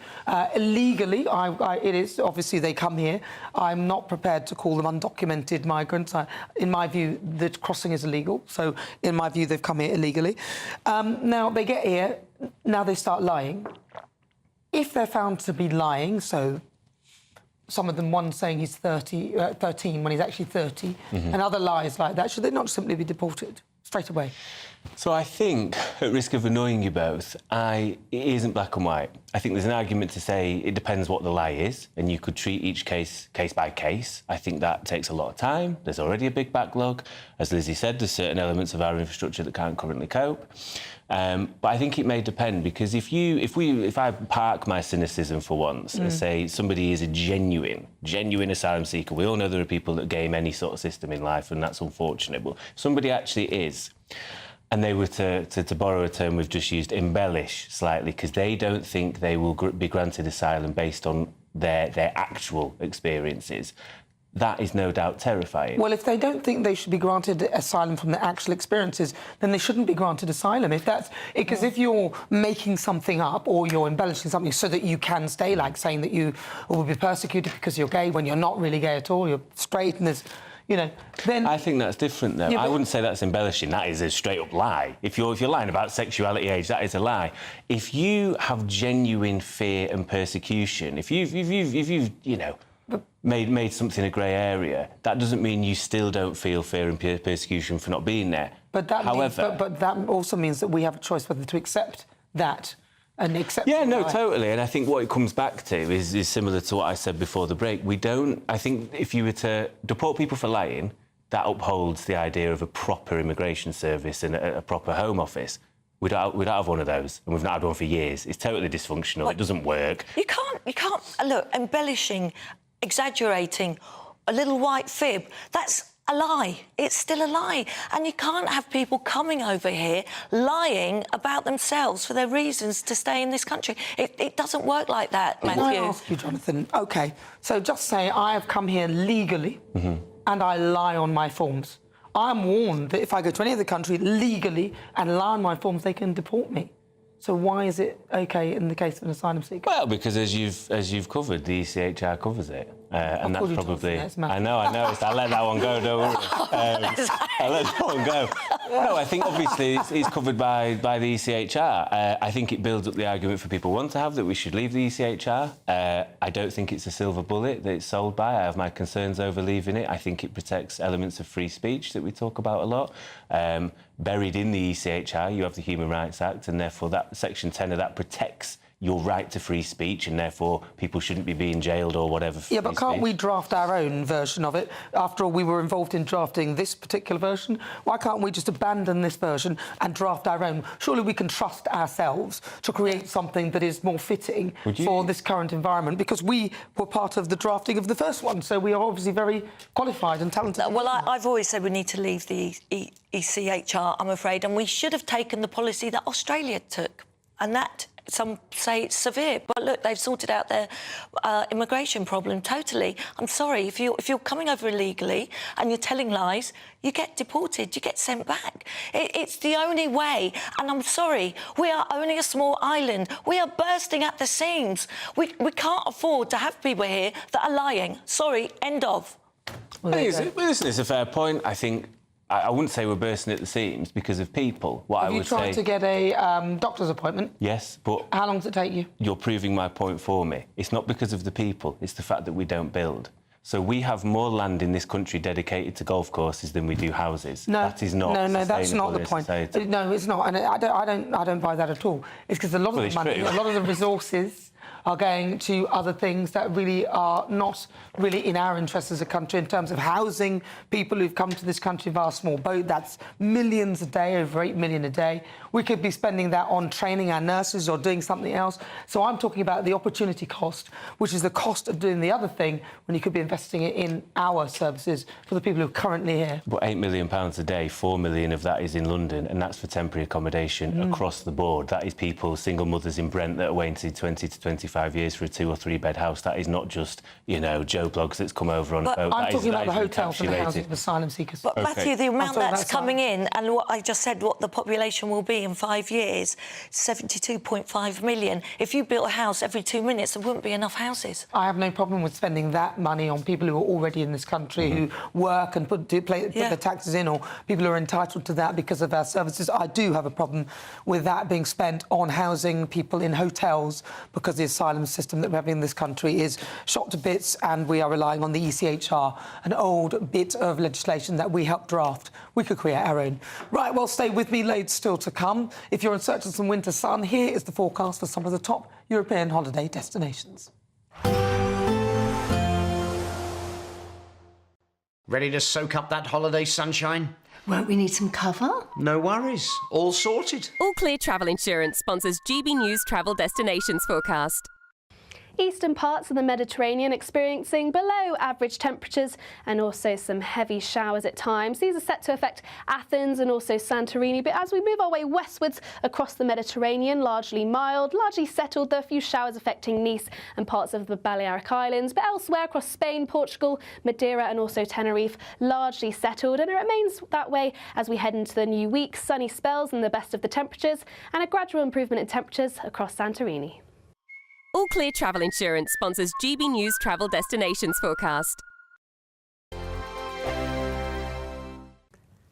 illegally. It is, obviously, they come here. I'm not prepared to call them undocumented migrants. In my view, the crossing is illegal. So, in my view, they've come here illegally. Now, they get here. Now they start lying. If they're found to be lying, so some of them, one saying he's 13 when he's actually 30, and other lies like that, should they not simply be deported straight away? So I think, at risk of annoying you both, it isn't black and white. I think there's an argument to say it depends what the lie is, and you could treat each case by case. I think that takes a lot of time. There's already a big backlog. As Lizzie said, there's certain elements of our infrastructure that can't currently cope. But I think it may depend, because if I park my cynicism for once and say somebody is a genuine asylum seeker, we all know there are people that game any sort of system in life, and that's unfortunate. But somebody actually is, and they were to borrow a term we've just used, embellish slightly, because they don't think they will be granted asylum based on their actual experiences. That is no doubt terrifying. Well, if they don't think they should be granted asylum from their actual experiences, then they shouldn't be granted asylum. Because if you're making something up or you're embellishing something so that you can stay, like saying that you will be persecuted because you're gay when you're not really gay at all, you're straight, and there's... then... I think that's different, though. I wouldn't say that's embellishing. That is a straight-up lie. If you're lying about sexuality, age, that is a lie. If you have genuine fear and persecution, if you've made something a grey area, that doesn't mean you still don't feel fear and persecution for not being there. But that also means that we have a choice whether to accept that. Yeah, no, totally. And I think what it comes back to is similar to what I said before the break. I think if you were to deport people for lying, that upholds the idea of a proper immigration service and a proper Home Office. We don't have one of those, and we've not had one for years. It's totally dysfunctional. It doesn't work. You can't look, embellishing, exaggerating, a little white fib, that's a lie. It's still a lie. And you can't have people coming over here lying about themselves for their reasons to stay in this country. It doesn't work like that, Matthew. Can I ask you, Jonathan? OK, so just say I have come here legally and I lie on my forms. I'm warned that if I go to any other country legally and lie on my forms, they can deport me. So why is it OK in the case of an asylum seeker? Well, because as you've covered, the ECHR covers it, and that's probably. I know. I let that one go. Don't worry. I let that one go. No, I think obviously it's covered by the ECHR. I think it builds up the argument for people want to have that we should leave the ECHR. I don't think it's a silver bullet that it's sold by. I have my concerns over leaving it. I think it protects elements of free speech that we talk about a lot. Buried in the ECHR, you have the Human Rights Act, and therefore that Section 10 of that protects your right to free speech, and therefore people shouldn't be being jailed or whatever. Yeah, but can't we draft our own version of it? After all, we were involved in drafting this particular version. Why can't we just abandon this version and draft our own? Surely we can trust ourselves to create something that is more fitting for this current environment, because we were part of the drafting of the first one, so we are obviously very qualified and talented. Well, I've always said we need to leave the ECHR, I'm afraid, and we should have taken the policy that Australia took, and that some say it's severe, but look, they've sorted out their immigration problem totally. I'm sorry, if you're coming over illegally and you're telling lies, you get deported, you get sent back. It's the only way, and I'm sorry, we are only a small island. We are bursting at the seams. We can't afford to have people here that are lying. Sorry, end of. Listen, it's a fair point. I think I wouldn't say we're bursting at the seams because of people. Have you tried to get a doctor's appointment? Yes, but how long does it take you? You're proving my point for me. It's not because of the people, it's the fact that we don't build. So we have more land in this country dedicated to golf courses than we do houses. No, that is not. No, that's not the point. No, it's not, and I don't buy that at all. It's because a lot of the money, a lot of the resources are going to other things that really are not really in our interest as a country in terms of housing people who've come to this country via small boat. That's millions a day, over 8 million a day. We could be spending that on training our nurses or doing something else. So I'm talking about the opportunity cost, which is the cost of doing the other thing when you could be investing it in our services for the people who are currently here. But £8 million a day, 4 million of that is in London, and that's for temporary accommodation across the board. That is people, single mothers in Brent that are waiting 20 to 25 years for a 2 or 3 bed house. That is not just, you know, Joe Bloggs that's come over on a boat. I'm talking about the hotels and the housing for asylum seekers. But Matthew, the amount that's coming in, and what I just said, what the population will be in 5 years, 72.5 million. If you built a house every 2 minutes, there wouldn't be enough houses. I have no problem with spending that money on people who are already in this country, who work and put the taxes in, or people who are entitled to that because of our services. I do have a problem with that being spent on housing people in hotels, because the asylum system that we have in this country is shot to bits, and we are relying on the ECHR, an old bit of legislation that we helped draft. We could create our own. Right, well, stay with me, loads still to come. If you're in search of some winter sun, here is the forecast for some of the top European holiday destinations. Ready to soak up that holiday sunshine? Won't we need some cover? No worries, all sorted. All Clear Travel Insurance sponsors GB News Travel Destinations forecast. Eastern parts of the Mediterranean experiencing below average temperatures and also some heavy showers at times. These are set to affect Athens and also Santorini, but as we move our way westwards across the Mediterranean, largely mild, largely settled. There are a few showers affecting Nice and parts of the Balearic Islands, but elsewhere across Spain, Portugal, Madeira and also Tenerife, largely settled, and it remains that way as we head into the new week. Sunny spells and the best of the temperatures, and a gradual improvement in temperatures across Santorini. All Clear Travel Insurance sponsors GB News Travel Destinations forecast.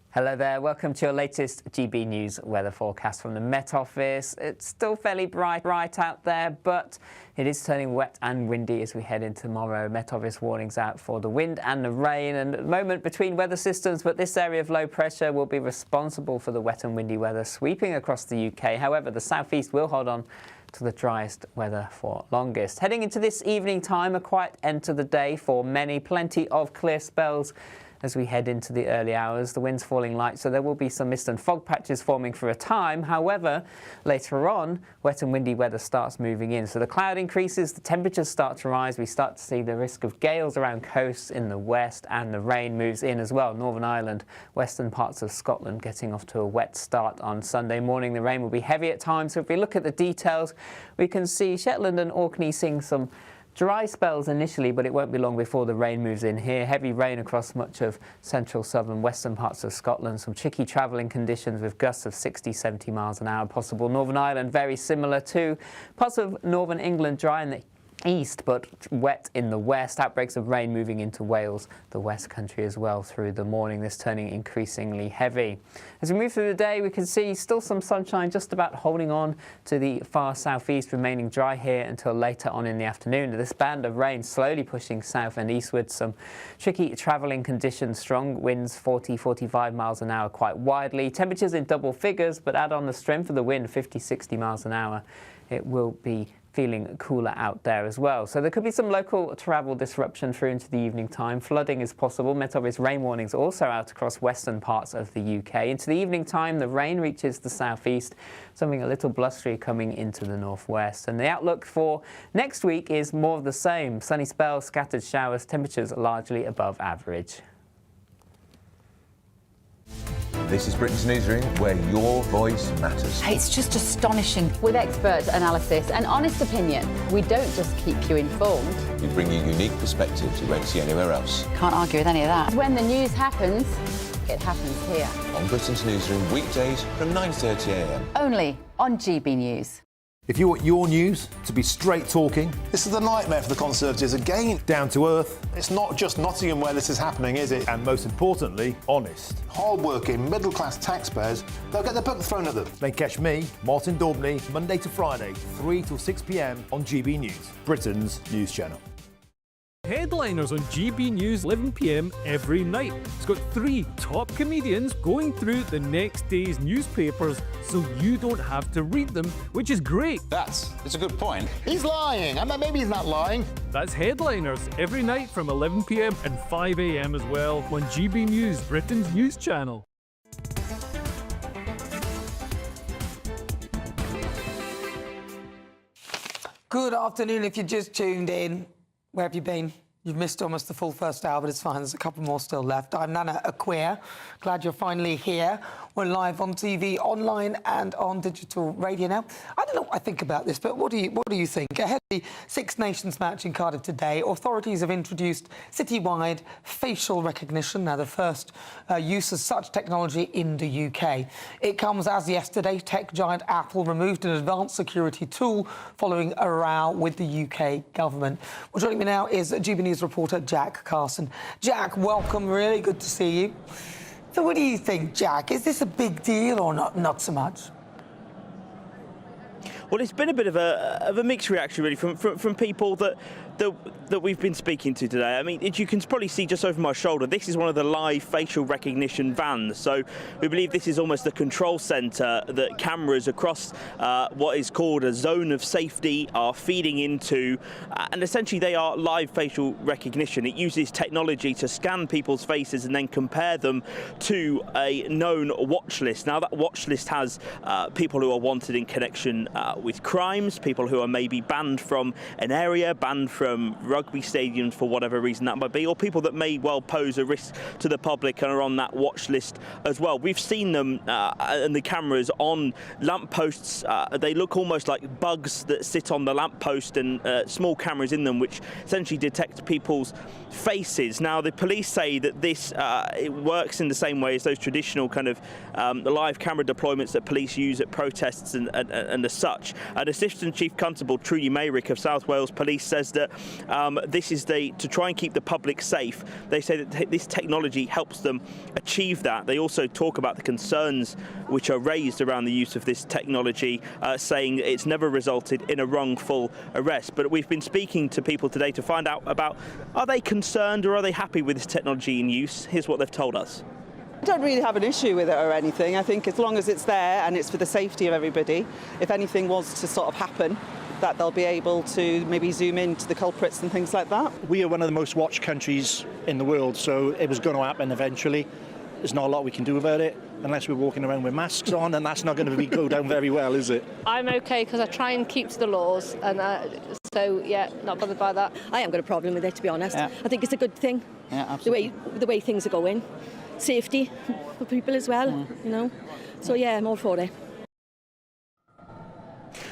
Hello there, welcome to your latest GB News weather forecast from the Met Office. It's still fairly bright out there, but it is turning wet and windy as we head into tomorrow. Met Office warnings out for the wind and the rain, and at the moment between weather systems, but this area of low pressure will be responsible for the wet and windy weather sweeping across the UK. However, the southeast will hold on to the driest weather for longest. Heading into this evening time, a quiet end to the day for many. Plenty of clear spells as we head into the early hours. The wind's falling light, so there will be some mist and fog patches forming for a time. However, later on, wet and windy weather starts moving in. So the cloud increases, the temperatures start to rise. We start to see the risk of gales around coasts in the west, and the rain moves in as well. Northern Ireland, western parts of Scotland getting off to a wet start on Sunday morning. The rain will be heavy at times. So if we look at the details, we can see Shetland and Orkney seeing some Dry spells initially, but it won't be long before the rain moves in here. Heavy rain across much of central, southern, western parts of Scotland. Some tricky travelling conditions with gusts of 60, 70 miles an hour possible. Northern Ireland, very similar too. Parts of northern England dry in the east, but wet in the west. Outbreaks of rain moving into Wales, the West Country as well through the morning. This turning increasingly heavy. As we move through the day, we can see still some sunshine just about holding on to the far southeast, remaining dry here until later on in the afternoon. This band of rain slowly pushing south and eastwards. Some tricky travelling conditions, strong winds 40, 45 miles an hour quite widely. Temperatures in double figures, but add on the strength of the wind, 50, 60 miles an hour. It will be feeling cooler out there as well. So there could be some local travel disruption through into the evening time. Flooding is possible. Met Office rain warnings also out across western parts of the UK. Into the evening time, the rain reaches the southeast, something a little blustery coming into the northwest. And the outlook for next week is more of the same. Sunny spells, scattered showers, temperatures largely above average. This is Britain's Newsroom, where your voice matters. It's just astonishing. With expert analysis and honest opinion, we don't just keep you informed. We bring you unique perspectives you won't see anywhere else. Can't argue with any of that. When the news happens, it happens here. On Britain's Newsroom, weekdays from 9:30 a.m. Only on GB News. If you want your news to be straight talking... This is a nightmare for the Conservatives again. Down to earth. It's not just Nottingham where this is happening, is it? And most importantly, honest. Hard-working, middle-class taxpayers, they'll get their book thrown at them. Then catch me, Martin Daubney, Monday to Friday, 3 till 6 p.m. on GB News, Britain's news channel. Headliners on GB News 11 p.m. every night. It's got 3 top comedians going through the next day's newspapers so you don't have to read them, which is great. That's a good point. He's lying. I mean, maybe he's not lying. That's Headliners every night from 11 p.m. and 5 a.m. as well on GB News, Britain's news channel. Good afternoon. If you just tuned in, where have you been? You've missed almost the full first hour, but it's fine. There's a couple more still left. I'm Nana Akua. Glad you're finally here. We're live on TV, online and on digital radio now. I don't know what I think about this, but what do you think? Ahead of the Six Nations match in Cardiff today, authorities have introduced citywide facial recognition, now the first use of such technology in the UK. It comes as yesterday, tech giant Apple removed an advanced security tool following a row with the UK government. Well, joining me now is GB News reporter Jack Carson. Jack, welcome. Really good to see you. So what do you think, Jack? Is this a big deal or not so much? Well, it's been a bit of a mixed reaction, really, from people that we've been speaking to today. I mean, you can probably see just over my shoulder, this is one of the live facial recognition vans. So we believe this is almost the control centre that cameras across what is called a zone of safety are feeding into, and essentially they are live facial recognition. It uses technology to scan people's faces and then compare them to a known watch list. Now, that watch list has people who are wanted in connection with crimes, people who are maybe banned from an area, banned from rugby stadiums for whatever reason that might be, or people that may well pose a risk to the public and are on that watch list as well. We've seen them and the cameras on lampposts. They look almost like bugs that sit on the lamppost, and small cameras in them which essentially detect people's faces. Now, the police say that this it works in the same way as those traditional kind of live camera deployments that police use at protests and as such. An Assistant Chief Constable Trudy Mayrick of South Wales Police says that this is to try and keep the public safe. They say that this technology helps them achieve that. They also talk about the concerns which are raised around the use of this technology, saying it's never resulted in a wrongful arrest. But we've been speaking to people today to find out about, are they concerned or are they happy with this technology in use? Here's what they've told us. I don't really have an issue with it or anything. I think as long as it's there and it's for the safety of everybody, if anything was to sort of happen, that they'll be able to maybe zoom in to the culprits and things like that. We are one of the most watched countries in the world, so it was going to happen eventually. There's not a lot we can do about it unless we're walking around with masks on, and that's not going to go down very well, is it? I'm okay because I try and keep to the laws, and so yeah, not bothered by that. I haven't got a problem with it, to be honest. Yeah. I think it's a good thing. Yeah, absolutely. The way things are going, safety for people as well, you know. So yeah, I'm all for it.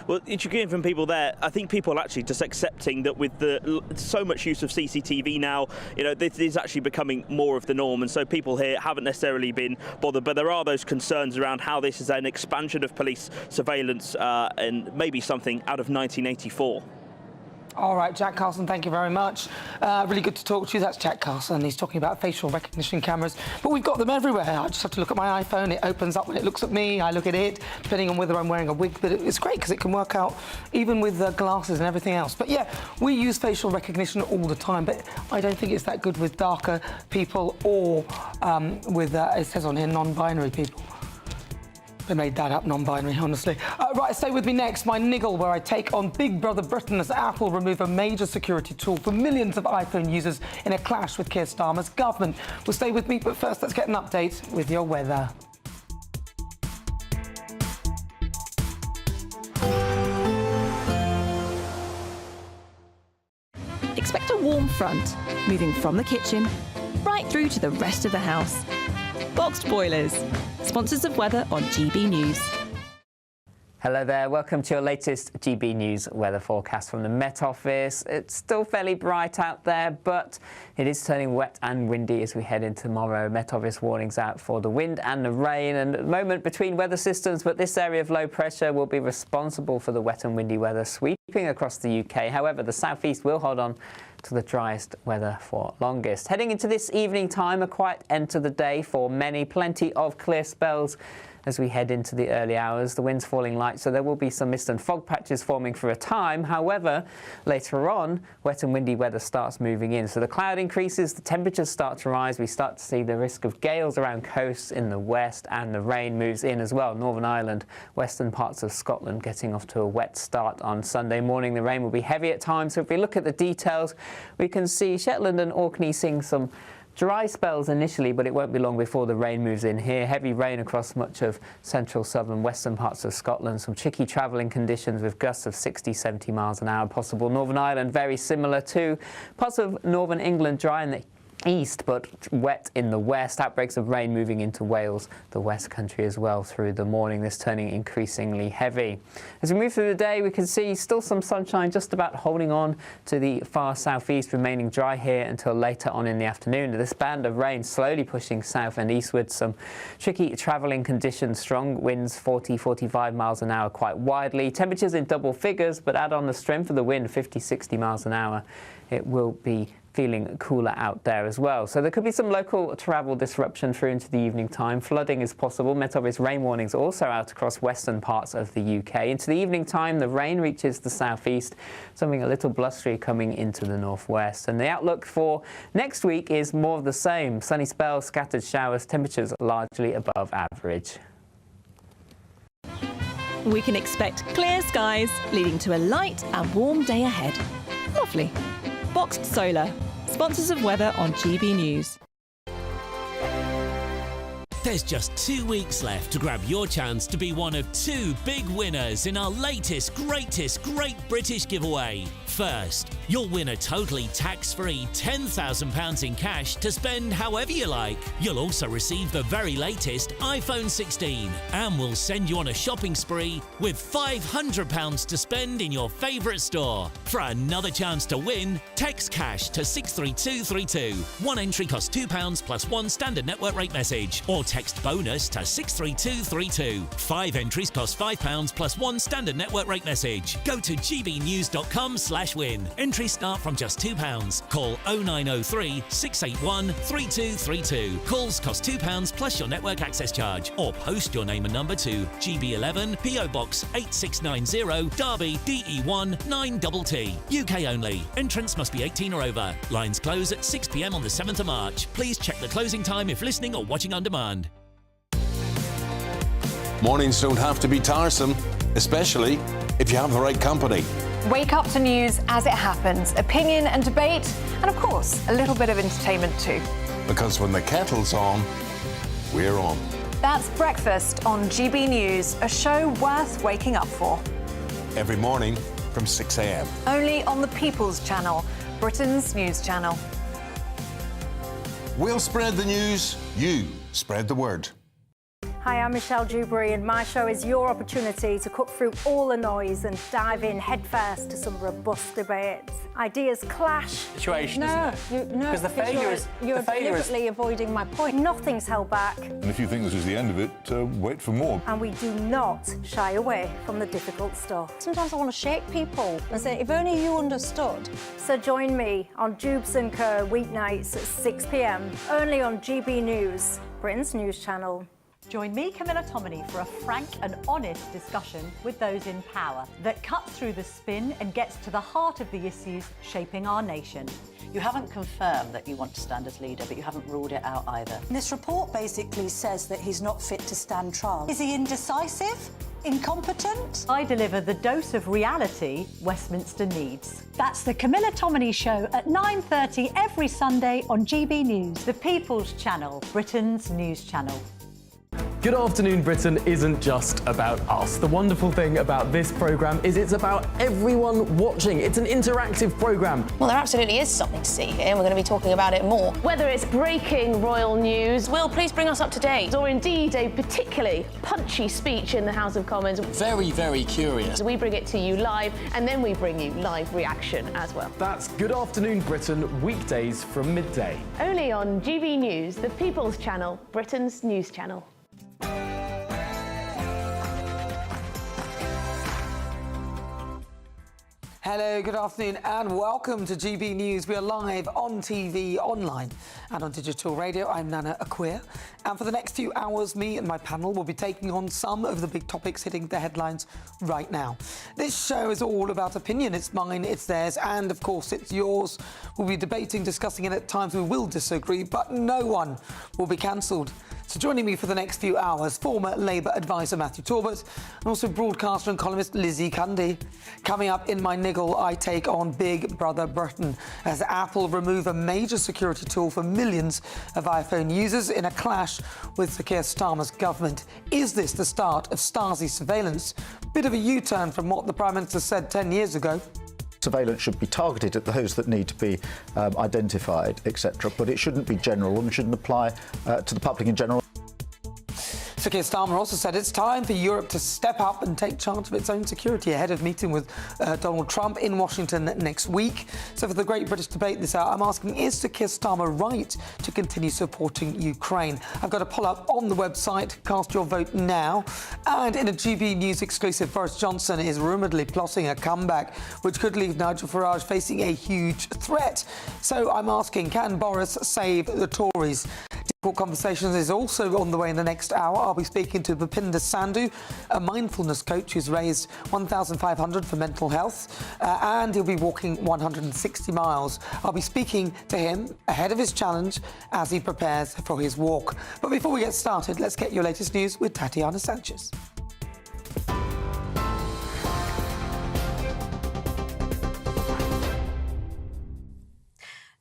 Well, you're getting from people there, I think people are actually just accepting that with so much use of CCTV now, this is actually becoming more of the norm, and so people here haven't necessarily been bothered, but there are those concerns around how this is an expansion of police surveillance and maybe something out of 1984. All right, Jack Carson, thank you very much. Really good to talk to you. That's Jack Carson. He's talking about facial recognition cameras. But we've got them everywhere. I just have to look at my iPhone. It opens up when it looks at me. I look at it, depending on whether I'm wearing a wig. But it's great because it can work out even with glasses and everything else. But yeah, we use facial recognition all the time. But I don't think it's that good with darker people or with, it says on here, non-binary people. They made that up, non-binary, honestly. Right, stay with me next. My niggle, where I take on Big Brother Britain as Apple remove a major security tool for millions of iPhone users in a clash with Keir Starmer's government. Well, stay with me, but first let's get an update with your weather. Expect a warm front, moving from the kitchen right through to the rest of the house. Boxed Boilers, sponsors of weather on GB News. Hello there, welcome to your latest GB News weather forecast from the Met Office. It's still fairly bright out there, but it is turning wet and windy as we head into tomorrow. Met Office warnings out for the wind and the rain, and at the moment between weather systems, but this area of low pressure will be responsible for the wet and windy weather sweeping across the UK. However, the southeast will hold on to the driest weather for longest. Heading into this evening time, a quiet end to the day for many, plenty of clear spells as we head into the early hours. The wind's falling light, so there will be some mist and fog patches forming for a time. However, later on, wet and windy weather starts moving in. So the cloud increases, the temperatures start to rise. We start to see the risk of gales around coasts in the west, and the rain moves in as well. Northern Ireland, western parts of Scotland getting off to a wet start on Sunday morning. The rain will be heavy at times. So if we look at the details, we can see Shetland and Orkney seeing some dry spells initially, but it won't be long before the rain moves in here. Heavy rain across much of central, southern, western parts of Scotland. Some tricky travelling conditions with gusts of 60, 70 miles an hour possible. Northern Ireland, very similar too. Parts of northern England dry in the east, but wet in the west. Outbreaks of rain moving into Wales, the West Country as well through the morning. This turning increasingly heavy. As we move through the day, we can see still some sunshine just about holding on to the far southeast, remaining dry here until later on in the afternoon. This band of rain slowly pushing south and eastward. Some tricky travelling conditions, strong winds 40, 45 miles an hour quite widely. Temperatures in double figures, but add on the strength of the wind, 50, 60 miles an hour. It will be feeling cooler out there as well. So there could be some local travel disruption through into the evening time. Flooding is possible. Met Office rain warnings also out across western parts of the UK. Into the evening time, the rain reaches the southeast, something a little blustery coming into the northwest. And the outlook for next week is more of the same. Sunny spells, scattered showers, temperatures largely above average. We can expect clear skies, leading to a light and warm day ahead. Lovely. Boxed Solar, sponsors of weather on GB News. There's just 2 weeks left to grab your chance to be one of 2 big winners in our latest, greatest Great British giveaway. First, you'll win a totally tax-free £10,000 in cash to spend however you like. You'll also receive the very latest iPhone 16, and we'll send you on a shopping spree with £500 to spend in your favourite store. For another chance to win, text cash to 63232. One entry costs £2 plus 1 standard network rate message, or text bonus to 63232. 5 entries cost £5 plus 1 standard network rate message. Go to gbnews.com/win. Entries start from just £2. Call 0903 681 3232. Calls cost £2 plus your network access charge, or post your name and number to GB11 PO Box 8690 Derby DE1 9TT. UK only. Entrants must be 18 or over. Lines close at 6 p.m. on the 7th of March. Please check the closing time if listening or watching on demand. Mornings don't have to be tiresome, especially if you have the right company. Wake up to news as it happens, opinion and debate, and of course, a little bit of entertainment too. Because when the kettle's on, we're on. That's Breakfast on GB News, a show worth waking up for. Every morning from 6 a.m. Only on the People's Channel, Britain's news channel. We'll spread the news, you spread the word. Hi, I'm Michelle Dewberry, and my show is your opportunity to cut through all the noise and dive in headfirst to some robust debates. Ideas clash. Situation, isn't it? Because the failure is you're deliberately avoiding my point. Nothing's held back, And if you think this is the end of it, wait for more. and we do not shy away from the difficult stuff. Sometimes I want to shake people and say, if only you understood. So join me on Jubes & Co. weeknights at 6 p.m. only on GB News, Britain's news channel. Join me, Camilla Tominey, for a frank and honest discussion with those in power that cuts through the spin and gets to the heart of the issues shaping our nation. You haven't confirmed that you want to stand as leader, but you haven't ruled it out either. This report basically says that he's not fit to stand trial. Is he indecisive? Incompetent? I deliver the dose of reality Westminster needs. That's the Camilla Tominey Show at 9:30 every Sunday on GB News. The People's Channel, Britain's news channel. Good Afternoon Britain isn't just about us. The wonderful thing about this programme is it's about everyone watching. It's an interactive programme. Well, there absolutely is something to see here, and we're going to be talking about it more. Whether it's breaking royal news, Will, please bring us up to date. or indeed a particularly punchy speech in the House of Commons, Very, very curious. we bring it to you live, and then we bring you live reaction as well. That's Good Afternoon Britain, weekdays from midday. Only on GB News, the People's Channel, Britain's news channel. Hello, good afternoon and welcome to GB News. We are live on TV, online and on digital radio. I'm Nana Akua, and for the next few hours, me and my panel will be taking on some of the big topics hitting the headlines right now. This show is all about opinion. It's mine, it's theirs, and of course it's yours. We'll be debating, discussing, and at times we will disagree, but no one will be cancelled. So joining me for the next few hours, former Labour advisor Matthew Talbot, and also broadcaster and columnist Lizzie Cundy. Coming up in my niggle, I take on Big Brother Britain as Apple remove a major security tool for millions of iPhone users in a clash with Sir Keir Starmer's government. Is this the start of Stasi surveillance? Bit of a U-turn from what the Prime Minister said 10 years ago. Surveillance should be targeted at those that need to be identified, etc. But it shouldn't be general and shouldn't apply to the public in general. Sir Keir Starmer also said it's time for Europe to step up and take charge of its own security ahead of meeting with Donald Trump in Washington next week. So for the Great British Debate this hour, I'm asking, is Sir Keir Starmer right to continue supporting Ukraine? I've got a poll up on the website. Cast your vote now. And in a GB News exclusive, Boris Johnson is rumouredly plotting a comeback, which could leave Nigel Farage facing a huge threat. So I'm asking, can Boris save the Tories? Difficult Conversations is also on the way in the next hour. I'll be speaking to Bhupinder Sandhu, a mindfulness coach who's raised $1,500 for mental health, and he'll be walking 160 miles. I'll be speaking to him ahead of his challenge as he prepares for his walk. But before we get started, let's get your latest news with Tatiana Sanchez.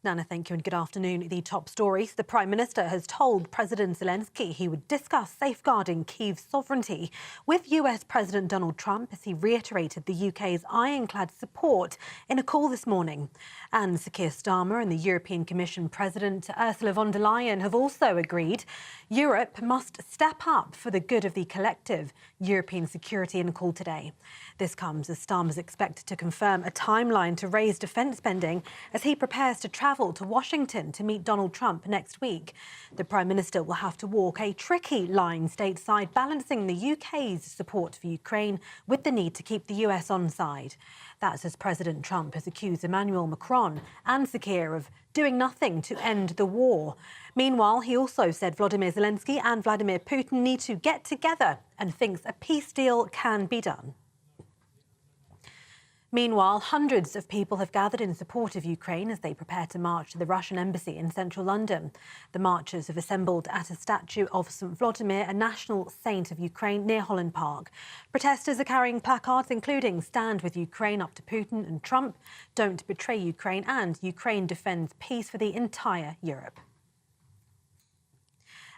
Nana, thank you and good afternoon. The top stories. The Prime Minister has told President Zelensky he would discuss safeguarding Kyiv's sovereignty with US President Donald Trump as he reiterated the UK's ironclad support in a call this morning. And Sir Keir Starmer and the European Commission President Ursula von der Leyen have also agreed Europe must step up for the good of the collective European security in a call today. This comes as Starmer is expected to confirm a timeline to raise defence spending as he prepares to travel to Washington to meet Donald Trump next week. The Prime Minister will have to walk a tricky line stateside, balancing the UK's support for Ukraine with the need to keep the US on side. That's as President Trump has accused Emmanuel Macron and Sir Keir of doing nothing to end the war. Meanwhile, he also said Volodymyr Zelensky and Vladimir Putin need to get together and thinks a peace deal can be done. Meanwhile, hundreds of people have gathered in support of Ukraine as they prepare to march to the Russian embassy in central London. The marchers have assembled at a statue of St. Vladimir, a national saint of Ukraine, near Holland Park. Protesters are carrying placards including "Stand with Ukraine up to Putin and Trump," "Don't betray Ukraine," and "Ukraine defends peace for the entire Europe."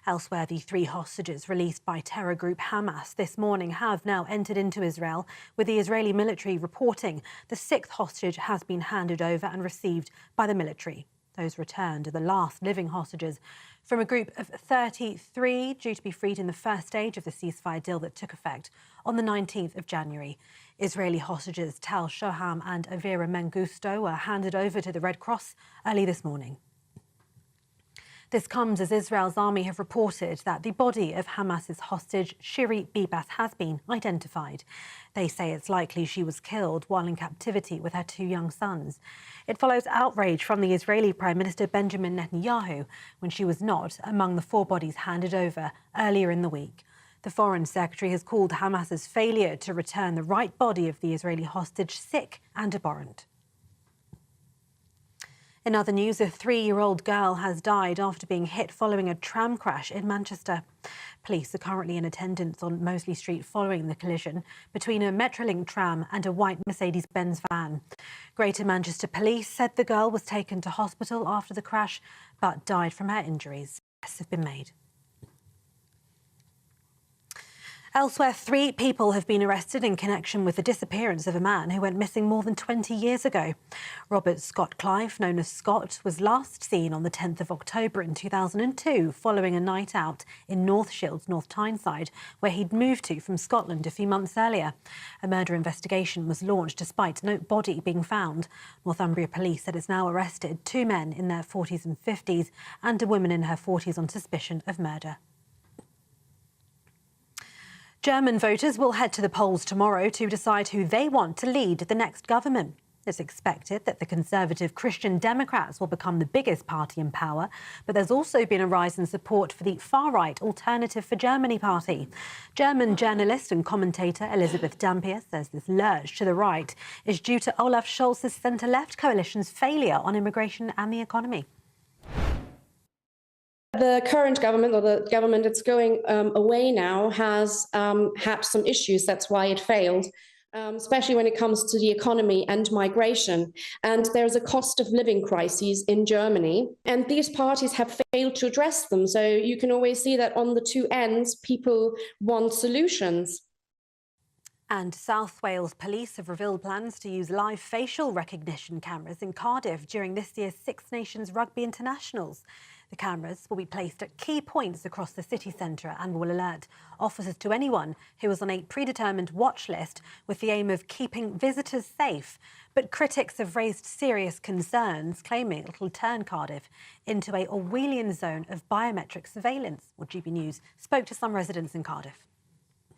Elsewhere, the 3 hostages released by terror group Hamas this morning have now entered into Israel, with the Israeli military reporting the 6th hostage has been handed over and received by the military. Those returned are the last living hostages from a group of 33 due to be freed in the first stage of the ceasefire deal that took effect on the 19th of January. Israeli hostages Tal Shoham and Avira Mengusto were handed over to the Red Cross early this morning. This comes as Israel's army have reported that the body of Hamas's hostage, Shiri Bibas, has been identified. They say it's likely she was killed while in captivity with her 2 young sons. It follows outrage from the Israeli Prime Minister Benjamin Netanyahu when she was not among the 4 bodies handed over earlier in the week. The Foreign Secretary has called Hamas's failure to return the right body of the Israeli hostage sick and abhorrent. In other news, a 3-year-old girl has died after being hit following a tram crash in Manchester. Police are currently in attendance on Mosley Street following the collision between a Metrolink tram and a white Mercedes-Benz van. Greater Manchester Police said the girl was taken to hospital after the crash but died from her injuries. Arrests have been made. Elsewhere, 3 people have been arrested in connection with the disappearance of a man who went missing more than 20 years ago. Robert Scott Clive, known as Scott, was last seen on the 10th of October in 2002 following a night out in North Shields, North Tyneside, where he'd moved to from Scotland a few months earlier. A murder investigation was launched despite no body being found. Northumbria Police said it's now arrested 2 men in their 40s and 50s and a woman in her 40s on suspicion of murder. German voters will head to the polls tomorrow to decide who they want to lead the next government. It's expected that the Conservative Christian Democrats will become the biggest party in power, but there's also been a rise in support for the far-right Alternative for Germany party. German journalist and commentator Elisabeth Dampier says this lurch to the right is due to Olaf Scholz's centre-left coalition's failure on immigration and the economy. The current government, or the government that's going away now, has had some issues. That's why it failed, especially when it comes to the economy and migration. And there's a cost of living crisis in Germany, and these parties have failed to address them. So you can always see that on the 2 ends, people want solutions. And South Wales Police have revealed plans to use live facial recognition cameras in Cardiff during this year's Six Nations Rugby Internationals. The cameras will be placed at key points across the city centre and will alert officers to anyone who is on a predetermined watch list with the aim of keeping visitors safe. But critics have raised serious concerns, claiming it will turn Cardiff into a Orwellian zone of biometric surveillance. Well, GB News spoke to some residents in Cardiff.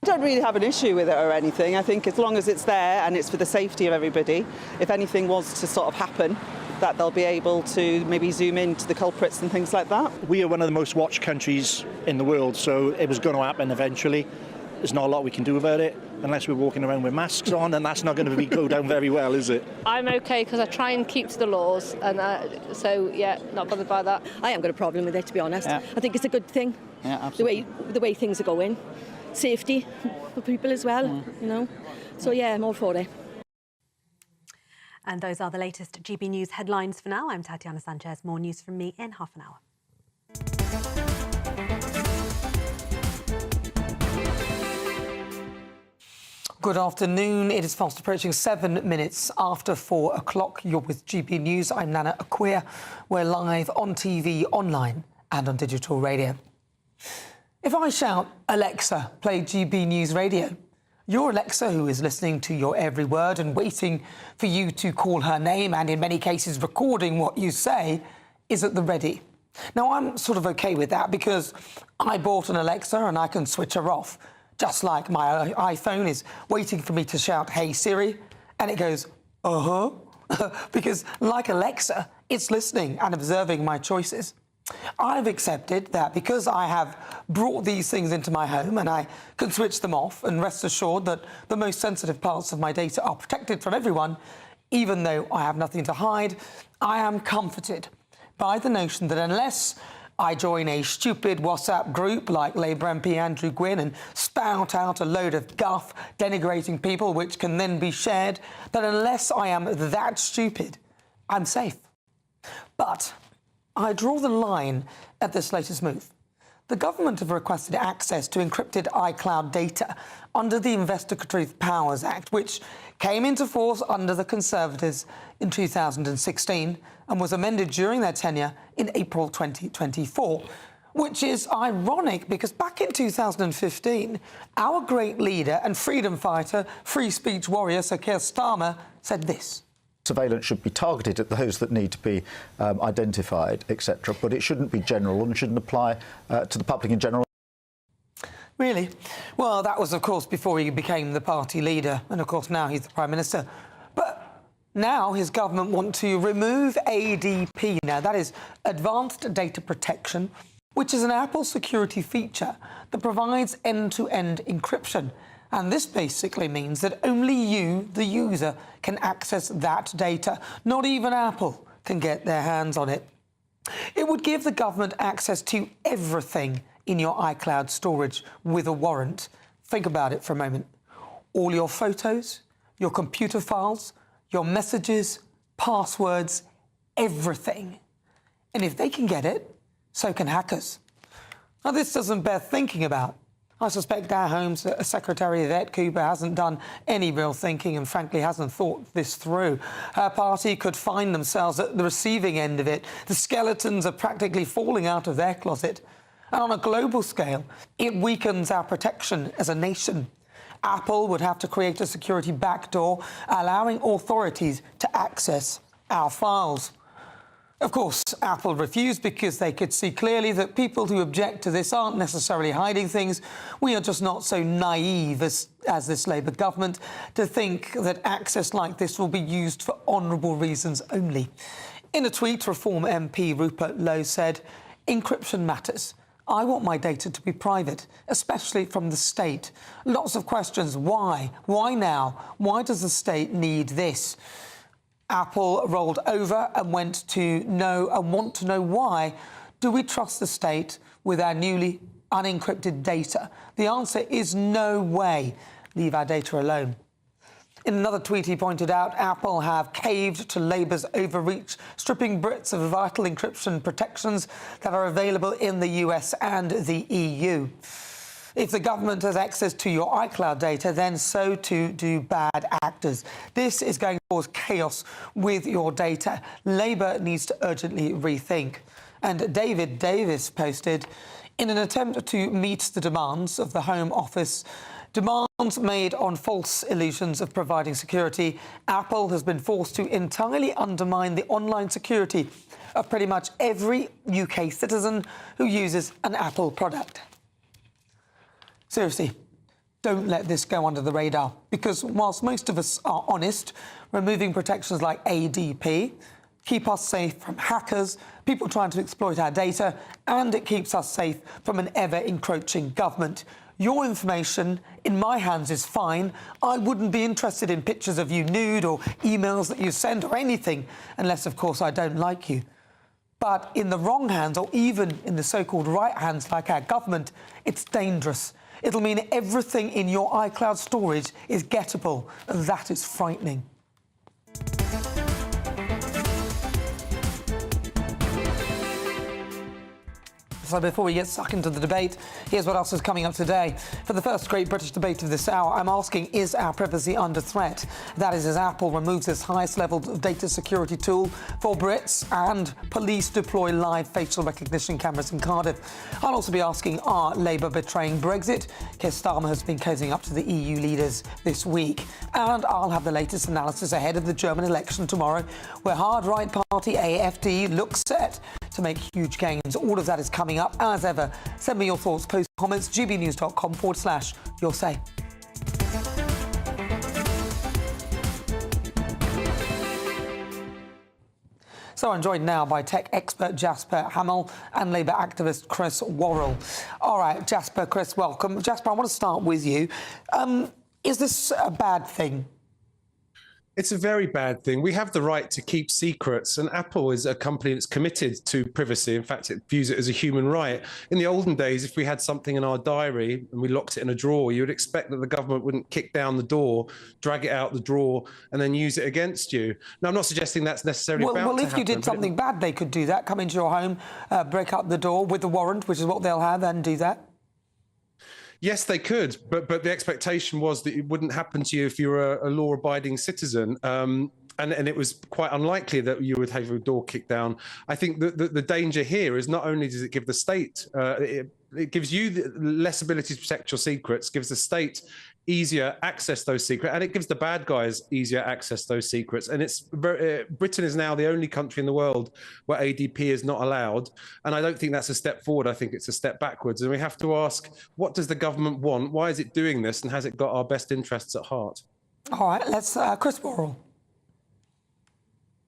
I don't really have an issue with it or anything. I think as long as it's there and it's for the safety of everybody, if anything was to sort of happen, that they'll be able to maybe zoom in to the culprits and things like that. We are one of the most watched countries in the world, so it was going to happen eventually. There's not a lot we can do about it unless we're walking around with masks on, and that's not going to go down very well, is it? I'm okay because I try and keep to the laws, and so yeah, not bothered by that. I haven't got a problem with it, to be honest. Yeah. I think it's a good thing. Yeah, absolutely. The way things are going, safety for people as well, you know. So yeah, I'm all for it. And those are the latest GB News headlines for now. I'm Tatiana Sanchez. More news from me in half an hour. Good afternoon. It is fast approaching 7 minutes after 4 o'clock. You're with GB News. I'm Nana Akua. We're live on TV, online and on digital radio. If I shout, Alexa, play GB News radio, your Alexa, who is listening to your every word and waiting for you to call her name and in many cases recording what you say, is at the ready. Now, I'm sort of OK with that because I bought an Alexa and I can switch her off, just like my iPhone is waiting for me to shout, hey, Siri, and it goes, uh-huh, because like Alexa, it's listening and observing my choices. I've accepted that because I have brought these things into my home and I can switch them off and rest assured that the most sensitive parts of my data are protected from everyone, even though I have nothing to hide, I am comforted by the notion that unless I join a stupid WhatsApp group like Labour MP Andrew Gwynn and spout out a load of guff denigrating people which can then be shared, that unless I am that stupid, I'm safe. But I draw the line at this latest move. The government have requested access to encrypted iCloud data under the Investigatory Powers Act, which came into force under the Conservatives in 2016 and was amended during their tenure in April 2024. Which is ironic because back in 2015, our great leader and freedom fighter, free speech warrior Sir Keir Starmer said this. Surveillance should be targeted at those that need to be identified, etc. But it shouldn't be general and shouldn't apply to the public in general. Really? Well, that was, of course, before he became the party leader. And, of course, now he's the Prime Minister. But now his government want to remove ADP. Now, that is Advanced Data Protection, which is an Apple security feature that provides end-to-end encryption. And this basically means that only you, the user, can access that data. Not even Apple can get their hands on it. It would give the government access to everything in your iCloud storage with a warrant. Think about it for a moment. All your photos, your computer files, your messages, passwords, everything. And if they can get it, so can hackers. Now, this doesn't bear thinking about. I suspect our Home Secretary Yvette Cooper hasn't done any real thinking and, frankly, hasn't thought this through. Her party could find themselves at the receiving end of it. The skeletons are practically falling out of their closet. And on a global scale, it weakens our protection as a nation. Apple would have to create a security backdoor, allowing authorities to access our files. Of course, Apple refused because they could see clearly that people who object to this aren't necessarily hiding things. We are just not so naive as this Labour government to think that access like this will be used for honourable reasons only. In a tweet, Reform MP Rupert Lowe said, "Encryption matters. I want my data to be private, especially from the state. Lots of questions. Why? Why now? Why does the state need this?" Apple rolled over and went to know and want to know why. Do we trust the state with our newly unencrypted data? The answer is no way. Leave our data alone. In another tweet, he pointed out Apple have caved to Labour's overreach, stripping Brits of vital encryption protections that are available in the US and the EU. If the government has access to your iCloud data, then so too do bad actors. This is going to cause chaos with your data. Labour needs to urgently rethink. And David Davis posted, in an attempt to meet the demands of the Home Office, demands made on false illusions of providing security, Apple has been forced to entirely undermine the online security of pretty much every UK citizen who uses an Apple product. Seriously, don't let this go under the radar, because whilst most of us are honest, removing protections like ADP keep us safe from hackers, people trying to exploit our data, and it keeps us safe from an ever-encroaching government. Your information in my hands is fine. I wouldn't be interested in pictures of you nude or emails that you send or anything, unless, of course, I don't like you. But in the wrong hands, or even in the so-called right hands like our government, it's dangerous. It'll mean everything in your iCloud storage is gettable, and that is frightening. So before we get stuck into the debate, here's what else is coming up today. For the first great British debate of this hour, I'm asking, is our privacy under threat? That is, as Apple removes its highest level data security tool for Brits and police deploy live facial recognition cameras in Cardiff. I'll also be asking, are Labour betraying Brexit? Keir Starmer has been cozying up to the EU leaders this week. And I'll have the latest analysis ahead of the German election tomorrow, where hard-right party AfD looks set to make huge gains. All of that is coming up. As ever, send me your thoughts, post comments, gbnews.com/your say. So I'm joined now by tech expert Jasper Hamill and Labour activist Chris Worrell. All right, Jasper, Chris, welcome. Jasper, I want to start with you. Is this a bad thing? It's a very bad thing. We have the right to keep secrets, and Apple is a company that's committed to privacy. In fact, it views it as a human right. In the olden days, if we had something in our diary and we locked it in a drawer, you would expect that the government wouldn't kick down the door, drag it out the drawer, and then use it against you. Now, I'm not suggesting that's necessarily about to happen. Well, if you did something bad, they could do that, come into your home, break up the door with the warrant, which is what they'll have, and do that. Yes, they could, but the expectation was that it wouldn't happen to you if you were a law-abiding citizen. And it was quite unlikely that you would have a door kicked down. I think the danger here is not only does it give the state, it gives you less ability to protect your secrets, gives the state easier access those secrets, and it gives the bad guys easier access those secrets. And it's Britain is now the only country in the world where ADP is not allowed, and I don't think that's a step forward. I think it's a step backwards, and we have to ask, what does the government want? Why is it doing this, and has it got our best interests at heart? All right, let's Chris Worrell.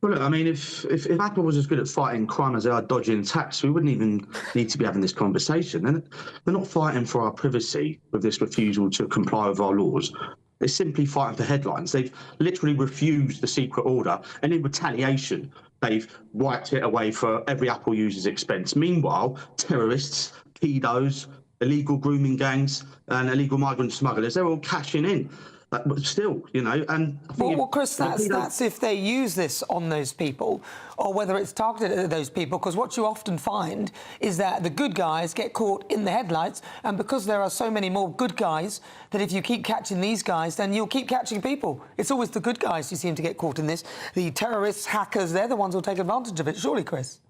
Well, look, I mean, if Apple was as good at fighting crime as they are dodging tax, we wouldn't even need to be having this conversation. And they're not fighting for our privacy with this refusal to comply with our laws. They're simply fighting for headlines. They've literally refused the secret order, and in retaliation, they've wiped it away for every Apple user's expense. Meanwhile, terrorists, pedos, illegal grooming gangs, and illegal migrant smugglers, they're all cashing in. But still, you know, and well, Chris, that's if they use this on those people, or whether it's targeted at those people. Because what you often find is that the good guys get caught in the headlights, and because there are so many more good guys, that if you keep catching these guys, then you'll keep catching people. It's always the good guys who seem to get caught in this. The terrorists, hackers, they're the ones who'll take advantage of it. Surely, Chris?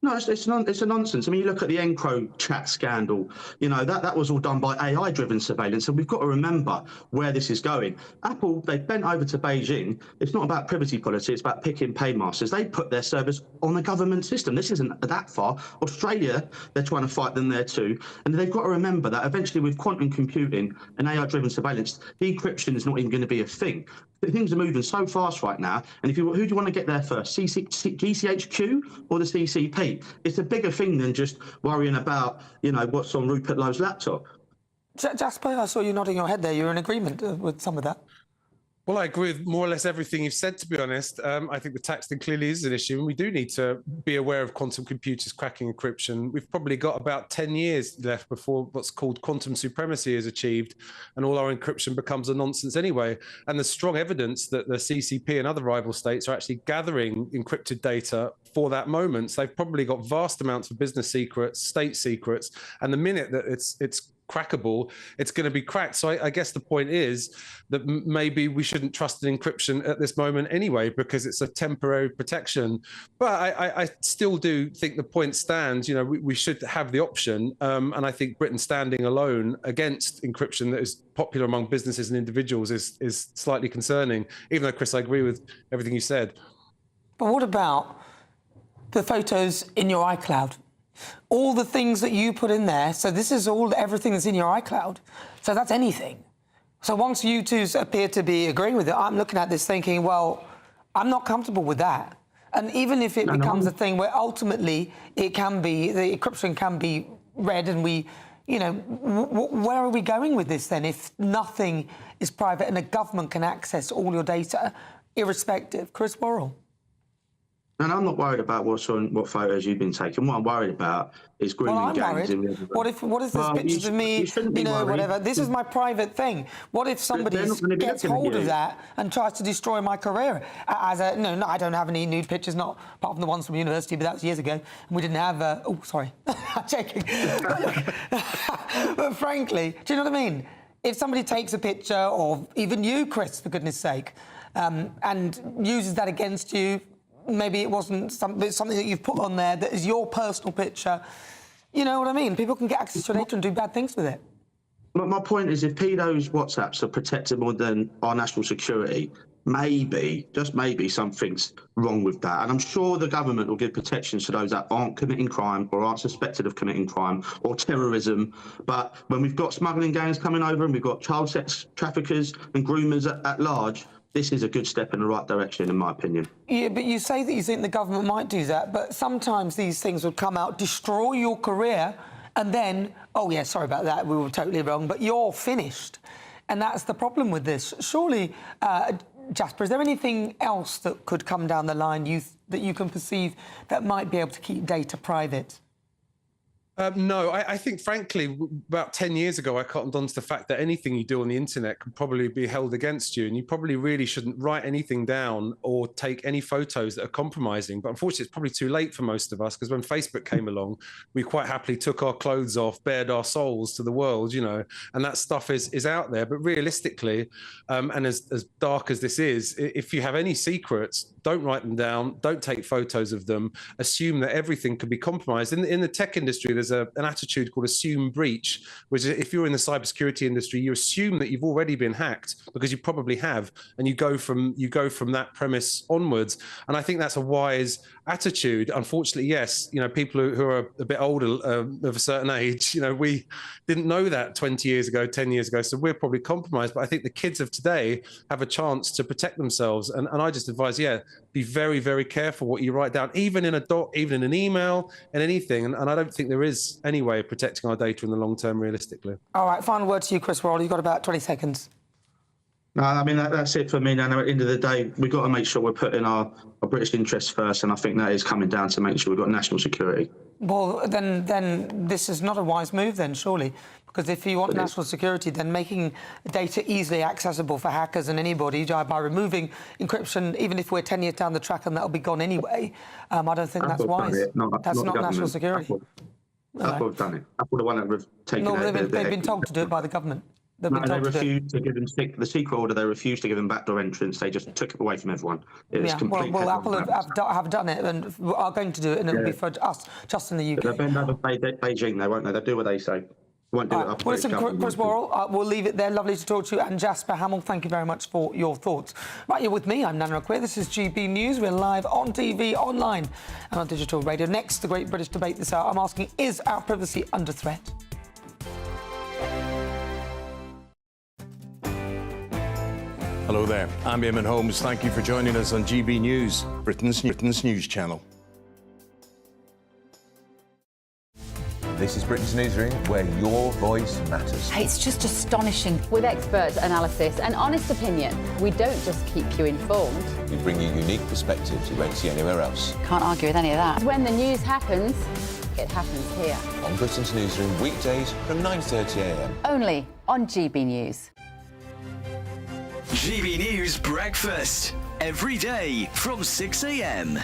No, it's a nonsense. I mean, you look at the Encro chat scandal, you know, that was all done by AI-driven surveillance. So we've got to remember where this is going. Apple, they bent over to Beijing. It's not about privacy policy. It's about picking paymasters. They put their servers on a government system. This isn't that far. Australia, they're trying to fight them there too. And they've got to remember that eventually with quantum computing and AI-driven surveillance, decryption is not even going to be a thing. Things are moving so fast right now. And who do you want to get there first, GCHQ or the CCP? It's a bigger thing than just worrying about, you know, what's on Rupert Lowe's laptop. Jasper, I saw you nodding your head there. You're in agreement with some of that. Well, I agree with more or less everything you've said, to be honest. I think the tax thing clearly is an issue, and we do need to be aware of quantum computers cracking encryption. We've probably got about 10 years left before what's called quantum supremacy is achieved, and all our encryption becomes a nonsense anyway. And there's strong evidence that the CCP and other rival states are actually gathering encrypted data for that moment. So they've probably got vast amounts of business secrets, state secrets, and the minute that it's crackable, it's going to be cracked. So I guess the point is that maybe we shouldn't trust in encryption at this moment anyway, because it's a temporary protection. But I still do think the point stands. You know, we should have the option, and I think Britain standing alone against encryption that is popular among businesses and individuals is slightly concerning, even though, Chris, I agree with everything you said. But what about the photos in your iCloud? All the things that you put in there, so this is everything that's in your iCloud. So that's anything. So once you two appear to be agreeing with it, I'm looking at this thinking, well, I'm not comfortable with that. And even if it becomes a thing where ultimately it can be, the encryption can be read and we, you know, where are we going with this then if nothing is private and the government can access all your data irrespective? Chris Worrell. And I'm not worried about what photos you've been taking. What I'm worried about is grooming gangs. What if there's pictures of me, you know, whatever? This is my private thing. What if somebody gets hold of that and tries to destroy my career? No, I don't have any nude pictures, not apart from the ones from university, but that was years ago. And we didn't have. Oh, sorry, I'm joking. But frankly, do you know what I mean? If somebody takes a picture, or even you, Chris, for goodness sake, and uses that against you. Maybe it wasn't something that you've put on there that is your personal picture. You know what I mean? People can get access to data and do bad things with it. But my point is, if pedos' WhatsApps are protected more than our national security, maybe, just maybe, something's wrong with that. And I'm sure the government will give protections to those that aren't committing crime or aren't suspected of committing crime or terrorism. But when we've got smuggling gangs coming over and we've got child sex traffickers and groomers at large, this is a good step in the right direction, in my opinion. Yeah, but you say that you think the government might do that, but sometimes these things would come out, destroy your career, and then, oh, yeah, sorry about that, we were totally wrong, but you're finished. And that's the problem with this. Surely Jasper, is there anything else that could come down the line that you can perceive that might be able to keep data private? No, I think, frankly, about 10 years ago, I cottoned on to the fact that anything you do on the internet can probably be held against you, and you probably really shouldn't write anything down or take any photos that are compromising. But unfortunately, it's probably too late for most of us, because when Facebook came along, we quite happily took our clothes off, bared our souls to the world, and that stuff is out there. But realistically, and as dark as this is, if you have any secrets, don't write them down, don't take photos of them, assume that everything could be compromised. In the tech industry, there's an attitude called assume breach, which is if you're in the cybersecurity industry, you assume that you've already been hacked because you probably have, and you go from that premise onwards. And I think that's a wise attitude. Unfortunately, yes, people who are a bit older, of a certain age, we didn't know that 20 years ago, 10 years ago, so we're probably compromised. But I think the kids of today have a chance to protect themselves, and I just advise, be very, very careful what you write down, even in even in an email and anything. And I don't think there is any way of protecting our data in the long term, realistically. All right, final word to you, Chris Worrell. You've got about 20 seconds. No, I mean, that's it for me, Nana. At the end of the day, we've got to make sure we're putting our British interests first, and I think that is coming down to make sure we've got national security. Well, then this is not a wise move then, surely, because if you want national security, then making data easily accessible for hackers and anybody by removing encryption, even if we're 10 years down the track and that'll be gone anyway, I don't think that's wise. That's not national security. Apple have done it. Apple the one that have taken No, they've been told to do it by the government. No, they refused to give them the secret order. They refused to give them backdoor entrance. They just took it away from everyone. It was complete. Well, Apple have done it and are going to do it, and it'll be for us, just in the UK. They'll bend over Beijing, they won't. They'll do what they say. Won't do it up. Well, listen, Chris Worrell, we'll leave it there. Lovely to talk to you. And Jasper Hamill, thank you very much for your thoughts. Right, you're with me. I'm Nana Akua. This is GB News. We're live on TV, online, and on digital radio. Next, the Great British Debate this hour. I'm asking, is our privacy under threat? Hello there, I'm Eamon Holmes. Thank you for joining us on GB News, Britain's news channel. This is Britain's Newsroom, where your voice matters. It's just astonishing. With expert analysis and honest opinion, we don't just keep you informed. We bring you unique perspectives you won't see anywhere else. Can't argue with any of that. When the news happens, it happens here. On Britain's Newsroom, weekdays from 9:30 a.m. Only on GB News. GB News Breakfast, every day from 6 a.m.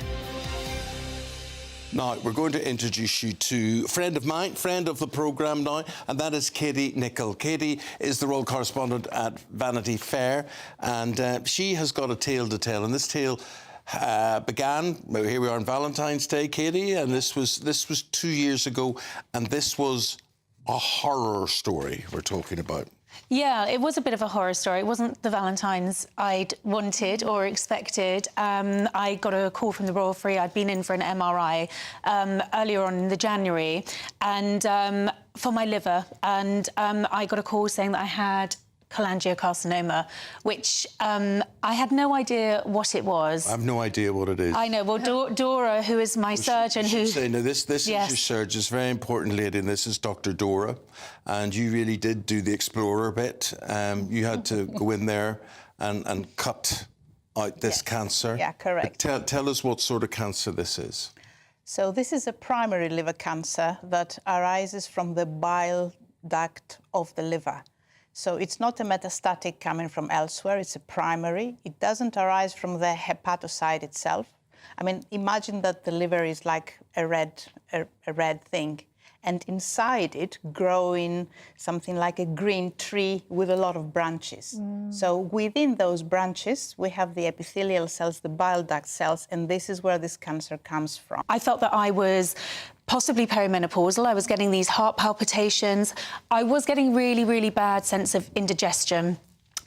Now, we're going to introduce you to a friend of mine, friend of the programme now, and that is Katie Nicholl. Katie is the royal correspondent at Vanity Fair, and she has got a tale to tell. And this tale began, here we are on Valentine's Day, Katie, and this was 2 years ago, and this was a horror story we're talking about. Yeah, it was a bit of a horror story. It wasn't the Valentine's I'd wanted or expected. I got a call from the Royal Free. I'd been in for an MRI earlier on in the January and for my liver. And I got a call saying that I had cholangiocarcinoma, which I had no idea what it was. I have no idea what it is. I know. Well, Dora, who is my surgeon, this is your surgeon. It's a very important lady, and this is Dr. Dora. And you really did do the explorer bit. You had to go in there and cut out this cancer. Yeah, correct. Tell us what sort of cancer this is. So this is a primary liver cancer that arises from the bile duct of the liver. So it's not a metastatic coming from elsewhere, it's a primary. It doesn't arise from the hepatocyte itself. I mean, imagine that the liver is like a red thing, and inside it growing something like a green tree with a lot of branches. So within those branches, we have the epithelial cells, the bile duct cells, and this is where this cancer comes from. I felt that I was possibly perimenopausal. I was getting these heart palpitations. I was getting really, really bad sense of indigestion,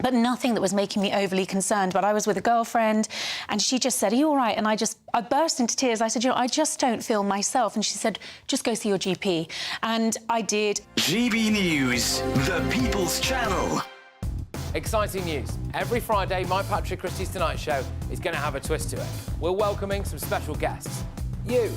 but nothing that was making me overly concerned. But I was with a girlfriend and she just said, "Are you all right?" And I burst into tears. I said, "I just don't feel myself." And she said, "Just go see your GP." And I did. GB News, the People's Channel. Exciting news. Every Friday, my Patrick Christie's Tonight Show is going to have a twist to it. We're welcoming some special guests. You.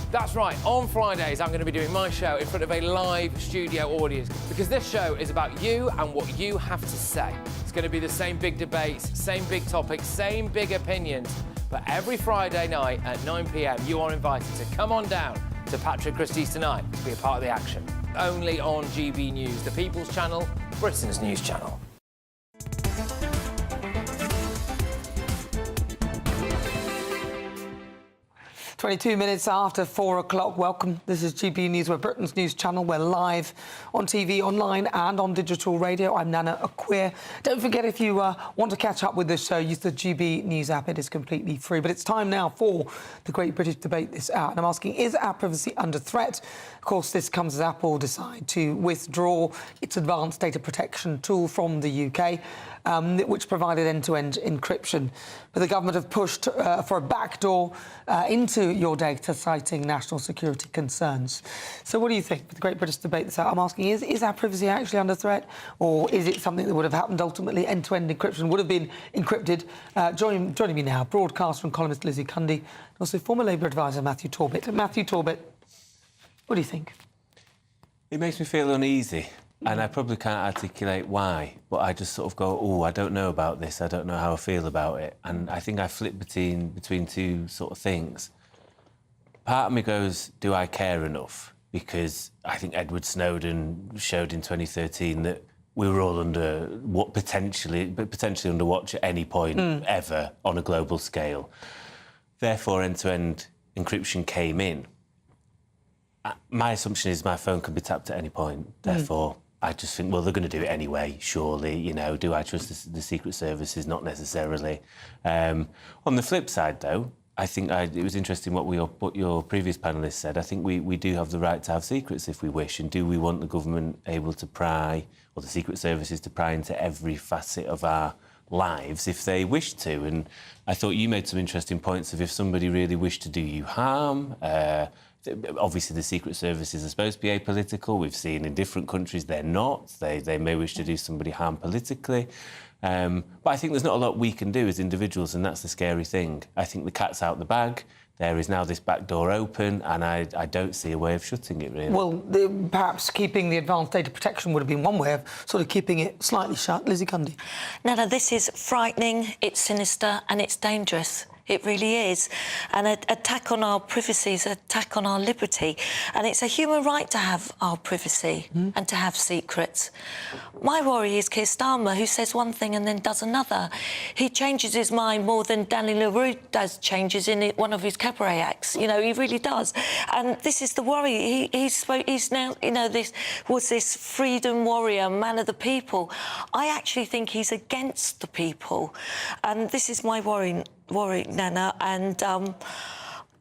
That's right, on Fridays I'm going to be doing my show in front of a live studio audience because this show is about you and what you have to say. It's going to be the same big debates, same big topics, same big opinions. But every Friday night at 9 p.m, you are invited to come on down to Patrick Christie's Tonight to be a part of the action. Only on GB News, the People's Channel, Britain's news channel. 22 minutes after 4 o'clock. Welcome. This is GB News, we're Britain's news channel. We're live on TV, online and on digital radio. I'm Nana Akua. Don't forget, if you want to catch up with this show, use the GB News app. It is completely free. But it's time now for the Great British Debate this hour. And I'm asking, is our privacy under threat? Of course, this comes as Apple decide to withdraw its advanced data protection tool from the UK, which provided end-to-end encryption. But the government have pushed for a backdoor into your data, citing national security concerns. So what do you think? The Great British Debate this hour, I'm asking, is our privacy actually under threat? Or is it something that would have happened ultimately? End-to-end encryption would have been encrypted. Joining me now, broadcaster and columnist Lizzie Cundy, and also former Labour advisor Matthew Torbett. Matthew Torbett, what do you think? It makes me feel uneasy. And I probably can't articulate why, but I just sort of go, oh, I don't know about this, I don't know how I feel about it. And I think I flip between two sort of things. Part of me goes, do I care enough? Because I think Edward Snowden showed in 2013 that we were all under potentially under watch at any point ever on a global scale. Therefore, end-to-end encryption came in. My assumption is my phone can be tapped at any point. Therefore, I just think, well, they're going to do it anyway, surely. You know, do I trust the Secret Services? Not necessarily. On the flip side, though, I think it was interesting what your previous panellists said. I think we do have the right to have secrets if we wish. And do we want the government able to pry, or the Secret Services to pry into every facet of our lives if they wish to? And I thought you made some interesting points of if somebody really wished to do you harm. Obviously, the Secret Services are supposed to be apolitical. We've seen in different countries they're not. They may wish to do somebody harm politically. But I think there's not a lot we can do as individuals, and that's the scary thing. I think the cat's out the bag. There is now this back door open, and I don't see a way of shutting it, really. Well, perhaps keeping the advanced data protection would have been one way of sort of keeping it slightly shut. Lizzie Cundy. Nana, this is frightening, it's sinister and it's dangerous. It really is. An attack on our privacy is an attack on our liberty. And it's a human right to have our privacy and to have secrets. My worry is Keir Starmer, who says one thing and then does another. He changes his mind more than Danny LaRue does changes in one of his cabaret acts. You know, he really does. And this is the worry. He's now, you know, this was this freedom warrior, man of the people. I actually think he's against the people. And this is my worry, Nana, and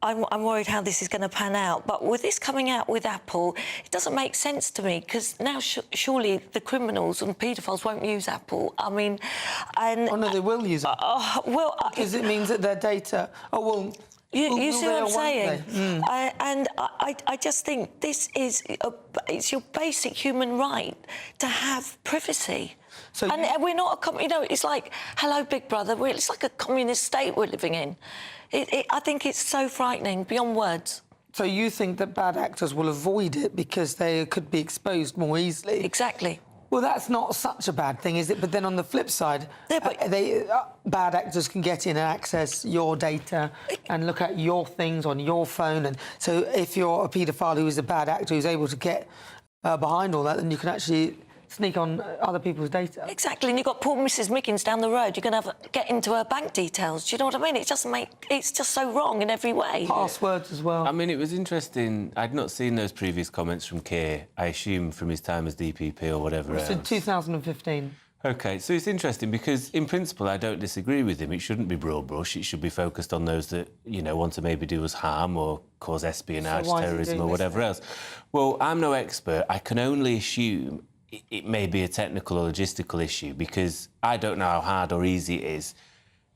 I'm worried how this is going to pan out. But with this coming out with Apple, it doesn't make sense to me, because now surely the criminals and paedophiles won't use Apple. I mean, and... Oh, no, they will use it. Because it means that their data... Oh, well... You see what I'm saying? And I just think this is... it's your basic human right to have privacy. So and we're not a... You know, it's like, hello, Big Brother. It's like a communist state we're living in. I think it's so frightening, beyond words. So you think that bad actors will avoid it because they could be exposed more easily? Exactly. Well, that's not such a bad thing, is it? But then on the flip side, bad actors can get in and access your data and look at your things on your phone. And so if you're a paedophile who is a bad actor who's able to get behind all that, then you can actually sneak on other people's data. Exactly, and you've got poor Mrs Miggins down the road. You're going to get into her bank details. Do you know what I mean? It doesn't make... It's just so wrong in every way. Passwords as well. I mean, it was interesting. I'd not seen those previous comments from Keir, I assume from his time as DPP or whatever else. It's in 2015. OK, so it's interesting because, in principle, I don't disagree with him. It shouldn't be broad brush. It should be focused on those that, you know, want to maybe do us harm or cause espionage, terrorism or whatever else. Well, I'm no expert. I can only assume it may be a technical or logistical issue, because I don't know how hard or easy it is,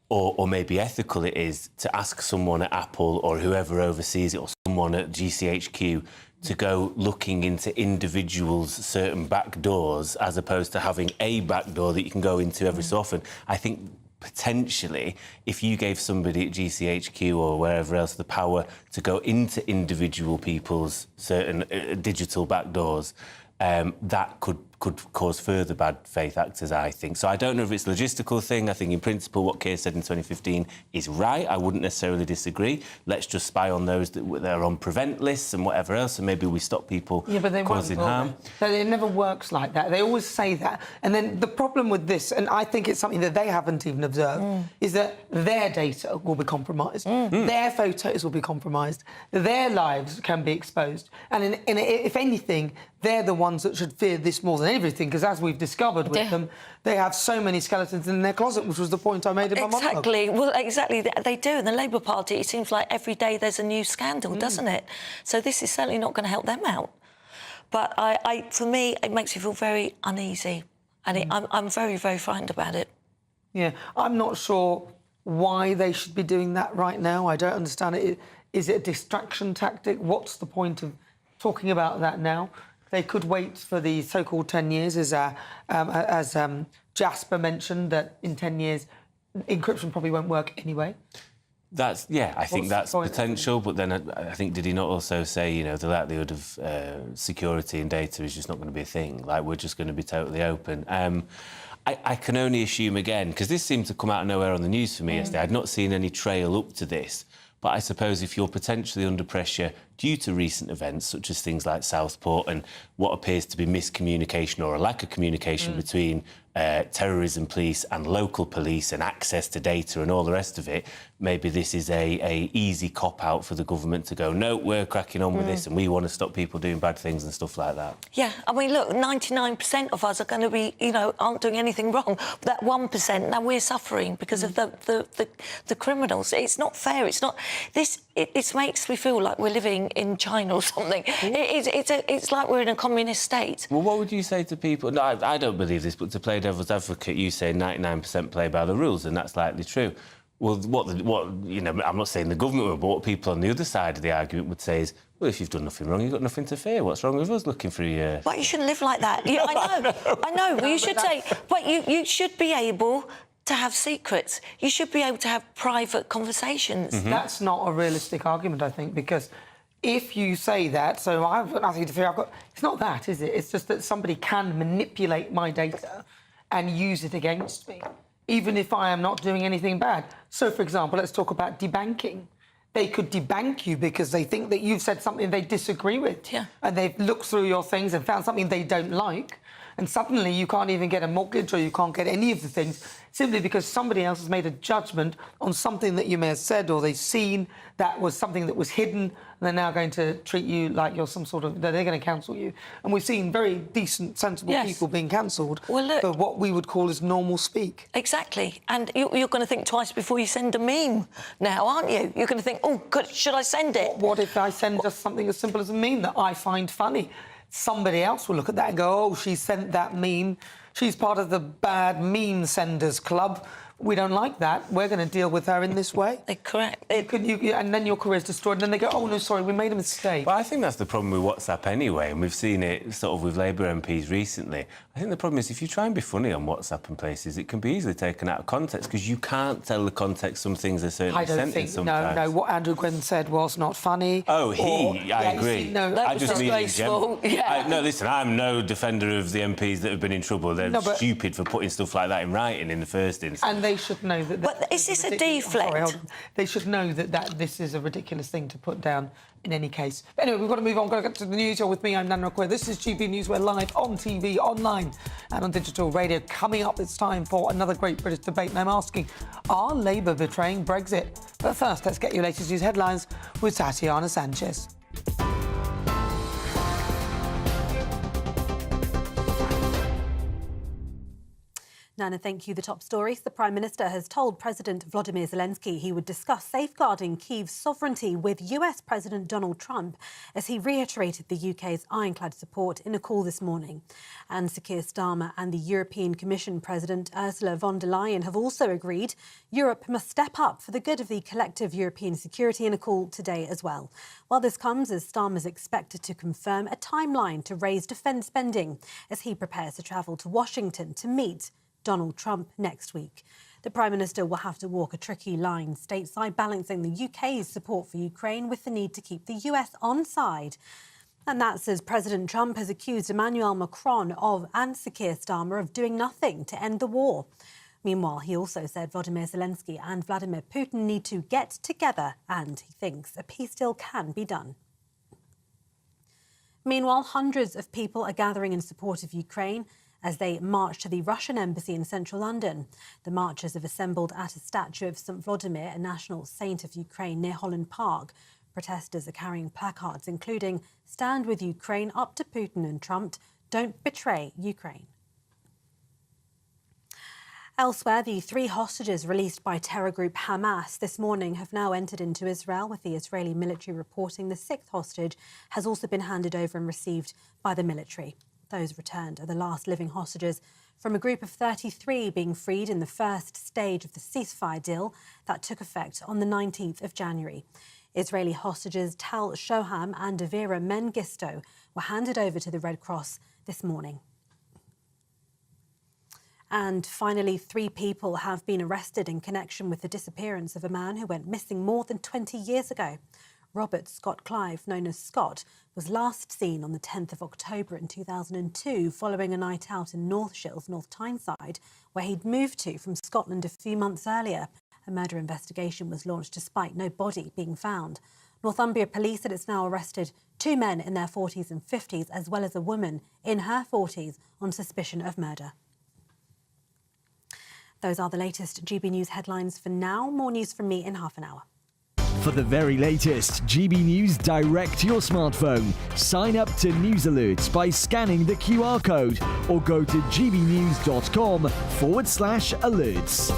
or maybe ethical it is, to ask someone at Apple or whoever oversees it, or someone at GCHQ, to go looking into individuals' certain back doors, as opposed to having a back door that you can go into every so often. I think potentially, if you gave somebody at GCHQ or wherever else the power to go into individual people's certain digital backdoors, that could cause further bad faith actors, I think. So I don't know if it's a logistical thing. I think in principle what Keir said in 2015 is right. I wouldn't necessarily disagree. Let's just spy on those that are on prevent lists and whatever else, and maybe we stop people causing harm. So it never works like that. They always say that. And then the problem with this, and I think it's something that they haven't even observed, is that their data will be compromised. Their photos will be compromised. Their lives can be exposed. And if anything, they're the ones that should fear this more than everything, because as we've discovered with them, they have so many skeletons in their closet, which was the point I made in my monologue. Exactly. Well, exactly. They do. In the Labour Party, it seems like every day there's a new scandal, doesn't it? So this is certainly not going to help them out. But for me, it makes me feel very uneasy. And I'm very, very frightened about it. Yeah, I'm not sure why they should be doing that right now. I don't understand it. Is it a distraction tactic? What's the point of talking about that now? They could wait for the so-called 10 years, as Jasper mentioned, that in 10 years encryption probably won't work anyway. I think that's potential, but then I think, did he not also say, you know, the likelihood of security and data is just not going to be a thing? Like, we're just going to be totally open. I can only assume, again, because this seemed to come out of nowhere on the news for me yesterday. I'd not seen any trail up to this. But I suppose if you're potentially under pressure due to recent events, such as things like Southport and what appears to be miscommunication or a lack of communication between terrorism police and local police and access to data and all the rest of it, maybe this is a easy cop-out for the government to go, no, we're cracking on with this and we want to stop people doing bad things and stuff like that. Yeah, I mean, look, 99% of us are going to be, you know, aren't doing anything wrong. But that 1%, now we're suffering because of the criminals. It's not fair. It's not... It makes me feel like we're living in China or something. It's like we're in a communist state. Well, what would you say to people... No, I don't believe this, but to play devil's advocate, you say 99% play by the rules, and that's likely true. Well, you know, I'm not saying the government would, but what people on the other side of the argument would say is, well, if you've done nothing wrong, you've got nothing to fear. What's wrong with us looking through your... But you shouldn't live like that. Yeah, I know. But you should say... But you should be able to have secrets. You should be able to have private conversations. That's not a realistic argument, I think, because if you say that, so I've got nothing to fear, it's not that, is it? It's just that somebody can manipulate my data and use it against me, even if I am not doing anything bad. So, for example, let's talk about debanking. They could debank you because they think that you've said something they disagree with. Yeah. And they've looked through your things and found something they don't like. And suddenly you can't even get a mortgage or you can't get any of the things simply because somebody else has made a judgment on something that you may have said or they've seen that was something that was hidden, and they're now going to treat you like you're some sort of... They're going to cancel you. And we've seen very decent, sensible people being cancelled for what we would call as normal speak. Exactly. And you're going to think twice before you send a meme now, aren't you? You're going to think, oh, good, should I send it? What if I send just something as simple as a meme that I find funny? Somebody else will look at that and go, oh, she sent that meme. She's part of the bad meme senders club. We don't like that. We're going to deal with her in this way. Correct. And then your career's destroyed. And then they go, oh, no, sorry, we made a mistake. But I think that's the problem with WhatsApp anyway, and we've seen it sort of with Labour MPs recently. I think the problem is if you try and be funny on WhatsApp and places, it can be easily taken out of context because you can't tell the context some things are certainly sent in sometimes. No, what Andrew Gwynn said was not funny. Oh, I agree. That was disgraceful. No, listen, I'm no defender of the MPs that have been in trouble. They're stupid for putting stuff like that in writing in the first instance. And they should know that... But is this a deflect? They should know that this is a ridiculous thing to put down in any case. But anyway, we've got to move on. We've got to get to the news. You're with me, I'm Nana Akua. This is GB News. We're live on TV, online and on digital radio. Coming up, it's time for another great British debate. And I'm asking, are Labour betraying Brexit? But first, let's get your latest news headlines with Tatiana Sanchez. Nana, thank you. The top stories. The Prime Minister has told President Volodymyr Zelensky he would discuss safeguarding Kyiv's sovereignty with US President Donald Trump as he reiterated the UK's ironclad support in a call this morning. And Sir Keir Starmer and the European Commission President Ursula von der Leyen have also agreed Europe must step up for the good of the collective European security in a call today as well. While this comes as Starmer is expected to confirm a timeline to raise defence spending as he prepares to travel to Washington to meet Donald Trump next week. The Prime Minister will have to walk a tricky line stateside, balancing the UK's support for Ukraine with the need to keep the US on side. And that's as President Trump has accused Emmanuel Macron and Sir Keir Starmer of doing nothing to end the war. Meanwhile, he also said Volodymyr Zelensky and Vladimir Putin need to get together, and he thinks a peace deal can be done. Meanwhile, hundreds of people are gathering in support of Ukraine as they march to the Russian embassy in central London. The marchers have assembled at a statue of St Vladimir, a national saint of Ukraine, near Holland Park. Protesters are carrying placards including "Stand with Ukraine, up to Putin and Trump, don't betray Ukraine." Elsewhere, the 3 hostages released by terror group Hamas this morning have now entered into Israel, with the Israeli military reporting the 6th hostage has also been handed over and received by the military. Those returned are the last living hostages from a group of 33 being freed in the first stage of the ceasefire deal that took effect on the 19th of January. Israeli hostages Tal Shoham and Avira Mengistu were handed over to the Red Cross this morning. And finally, 3 people have been arrested in connection with the disappearance of a man who went missing more than 20 years ago. Robert Scott Clive, known as Scott, was last seen on the 10th of October in 2002 following a night out in North Shields, North Tyneside, where he'd moved to from Scotland a few months earlier. A murder investigation was launched despite no body being found. Northumbria Police said it's now arrested 2 men in their 40s and 50s, as well as a woman in her 40s on suspicion of murder. Those are the latest GB News headlines for now. More news from me in half an hour. For the very latest GB News direct to your smartphone, sign up to News Alerts by scanning the QR code or go to gbnews.com/alerts.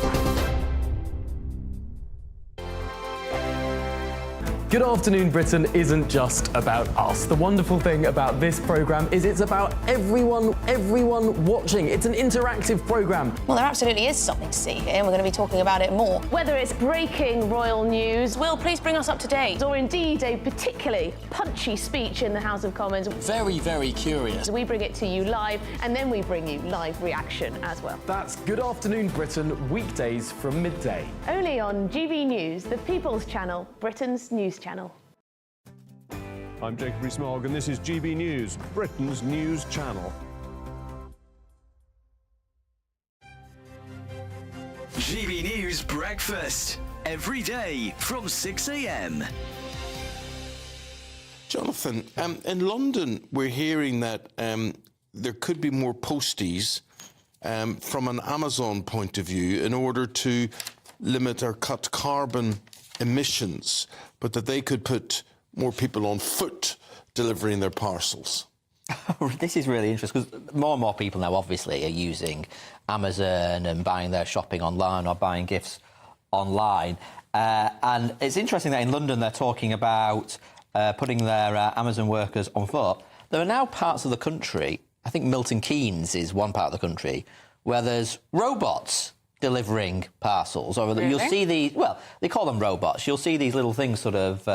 Good Afternoon Britain isn't just about us. The wonderful thing about this programme is it's about everyone watching. It's an interactive programme. Well, there absolutely is something to see here, and we're going to be talking about it more. Whether it's breaking royal news, Will, please bring us up to date. or indeed a particularly punchy speech in the House of Commons, Very, very curious. we bring it to you live, and then we bring you live reaction as well. That's Good Afternoon Britain, weekdays from midday. Only on GB News, the People's Channel, Britain's news channel. I'm Jacob Rees-Mogg, and this is GB News, Britain's news channel. GB News Breakfast, every day from 6 a.m. Jonathan, in London, we're hearing that there could be more posties from an Amazon point of view in order to limit or cut carbon emissions, but that they could put more people on foot delivering their parcels. This is really interesting because more and more people now obviously are using Amazon and buying their shopping online or buying gifts online. And it's interesting that in London they're talking about putting their Amazon workers on foot. There are now parts of the country, I think Milton Keynes is one part of the country, where there's robots delivering parcels, or Really? you'll see these, well, they call them robots. You'll see these little things sort of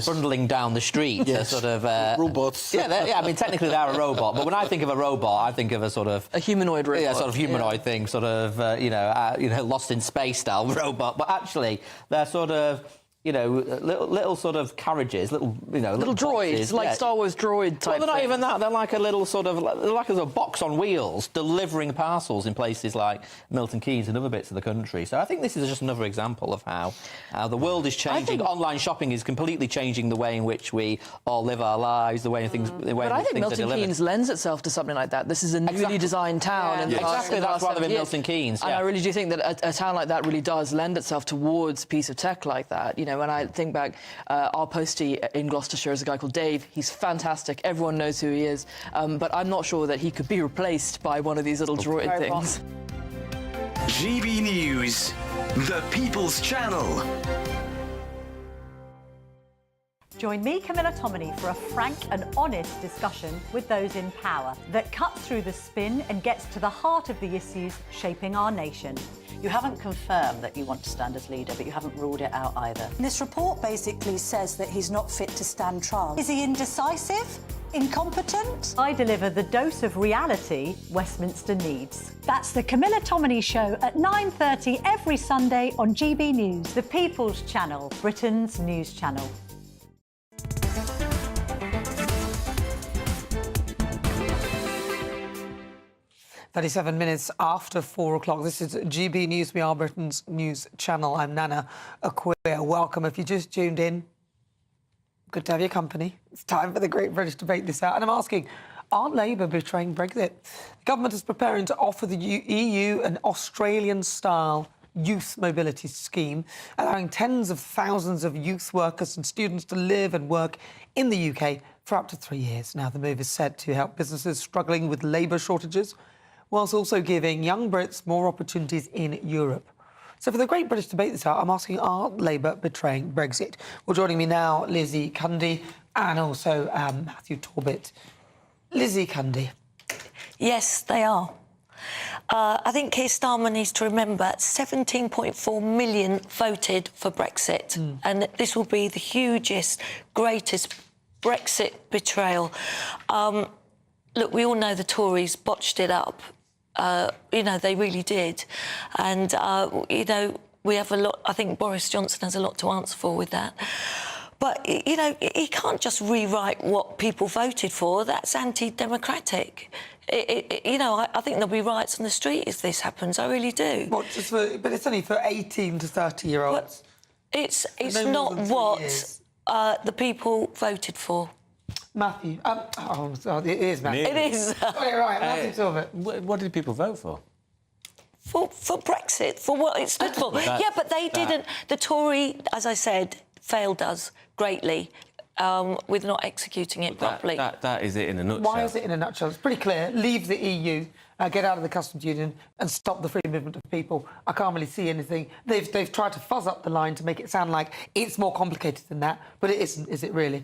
bundling down the street. Yes. Sort of robots. Yeah, I mean, technically they are a robot, but when I think of a robot, I think of a sort of a humanoid robot. Yeah, sort of humanoid thing, sort of Lost in Space style robot. But actually, they're sort of little sort of carriages, little droids, boxes. like Yeah. Star Wars droid type. Well, they're not thing. even that. They're like a little sort of, they're like a box on wheels delivering parcels in places like Milton Keynes and other bits of the country. So I think this is just another example of how the world is changing. Online shopping is completely changing the way in which we all live our lives, the way things. But I think Milton Keynes lends itself to something like that. This is a newly designed town. Yeah. Exactly, that's why they're in Milton Keynes. And I really do think that a town like that really does lend itself towards a piece of tech like that. When I think back, our postie in Gloucestershire is a guy called Dave. He's fantastic. Everyone knows who he is. But I'm not sure that he could be replaced by one of these little droid things. GB News, the People's Channel. Join me, Camilla Tominey, for a frank and honest discussion with those in power that cuts through the spin and gets to the heart of the issues shaping our nation. You haven't confirmed that you want to stand as leader, but you haven't ruled it out either. This report basically says that he's not fit to stand trial. Is he indecisive? Incompetent? I deliver the dose of reality Westminster needs. That's the Camilla Tominey Show at 9:30 every Sunday on GB News, the People's Channel, Britain's news channel. "37 minutes after 4 o'clock. This is GB News. We are Britain's news channel. I'm Nana Akua. Welcome. If you just tuned in, good to have your company. It's time for the Great British Debate this hour. And I'm asking, are Labour betraying Brexit? The government is preparing to offer the EU an Australian-style youth mobility scheme, allowing tens of thousands of youth workers and students to live and work in the UK for up to 3 years. Now, the move is said to help businesses struggling with labour shortages, whilst also giving young Brits more opportunities in Europe. So for the Great British Debate this hour, I'm asking, are Labour betraying Brexit? Well, joining me now, Lizzie Cundy and also Matthew Torbett. Lizzie Cundy. Yes, they are. I think Keir Starmer needs to remember 17.4 million voted for Brexit. And this will be the hugest, greatest Brexit betrayal. Look, we all know the Tories botched it up. They really did. And, we have a lot... I think Boris Johnson has a lot to answer for with that. But, he can't just rewrite what people voted for. That's anti-democratic. I think there'll be riots on the street if this happens. I really do. What, but it's only for 18 to 30-year-olds. It's not what the people voted for. Matthew. It is Matthew. It is. Right, Matthew Torbett. What did people vote for? For Brexit, for what it stood for. Yeah, but they didn't... The Tory, as I said, failed us greatly with not executing it properly. That is it in a nutshell. Why is it in a nutshell? It's pretty clear. Leave the EU, get out of the customs union and stop the free movement of people. I can't really see anything. They've tried to fuzz up the line to make it sound like it's more complicated than that, but it isn't, is it really?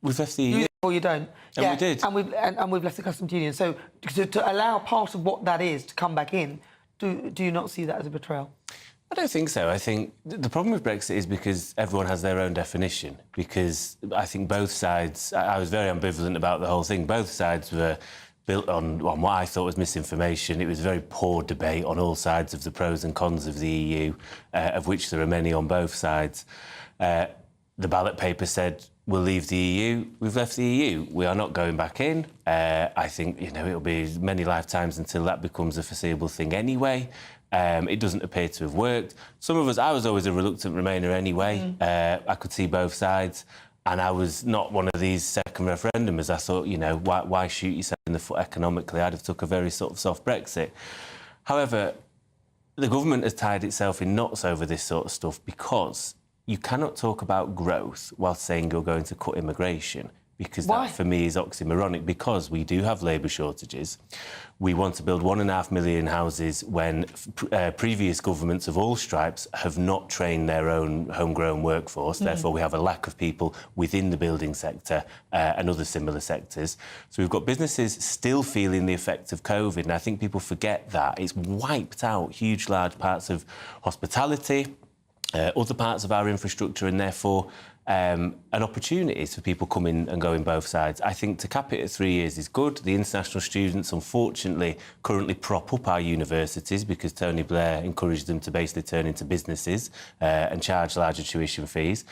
We've left the EU. Or you don't. And we did. And we've left the customs union. So to allow part of what that is to come back in, do you not see that as a betrayal? I don't think so. I think the problem with Brexit is because everyone has their own definition. Because I think both sides... I was very ambivalent about the whole thing. Both sides were built on what I thought was misinformation. It was a very poor debate on all sides of the pros and cons of the EU, of which there are many on both sides. The ballot paper said, we'll leave the EU. We've left the EU. We are not going back in. I think, it'll be many lifetimes until that becomes a foreseeable thing anyway. It doesn't appear to have worked. Some of us... I was always a reluctant Remainer anyway. I could see both sides. And I was not one of these second referendumers. I thought, why shoot yourself in the foot economically? I'd have took a very sort of soft Brexit. However, the government has tied itself in knots over this sort of stuff because you cannot talk about growth while saying you're going to cut immigration. Because that, for me, is oxymoronic, because we do have labour shortages. We want to build 1.5 million houses when previous governments of all stripes have not trained their own homegrown workforce. Therefore, we have a lack of people within the building sector and other similar sectors. So we've got businesses still feeling the effect of COVID, and I think people forget that. It's wiped out huge, large parts of hospitality, other parts of our infrastructure, and therefore an opportunity for people coming and going both sides. I think to cap it at 3 years is good. The international students, unfortunately, currently prop up our universities because Tony Blair encouraged them to basically turn into businesses and charge larger tuition fees.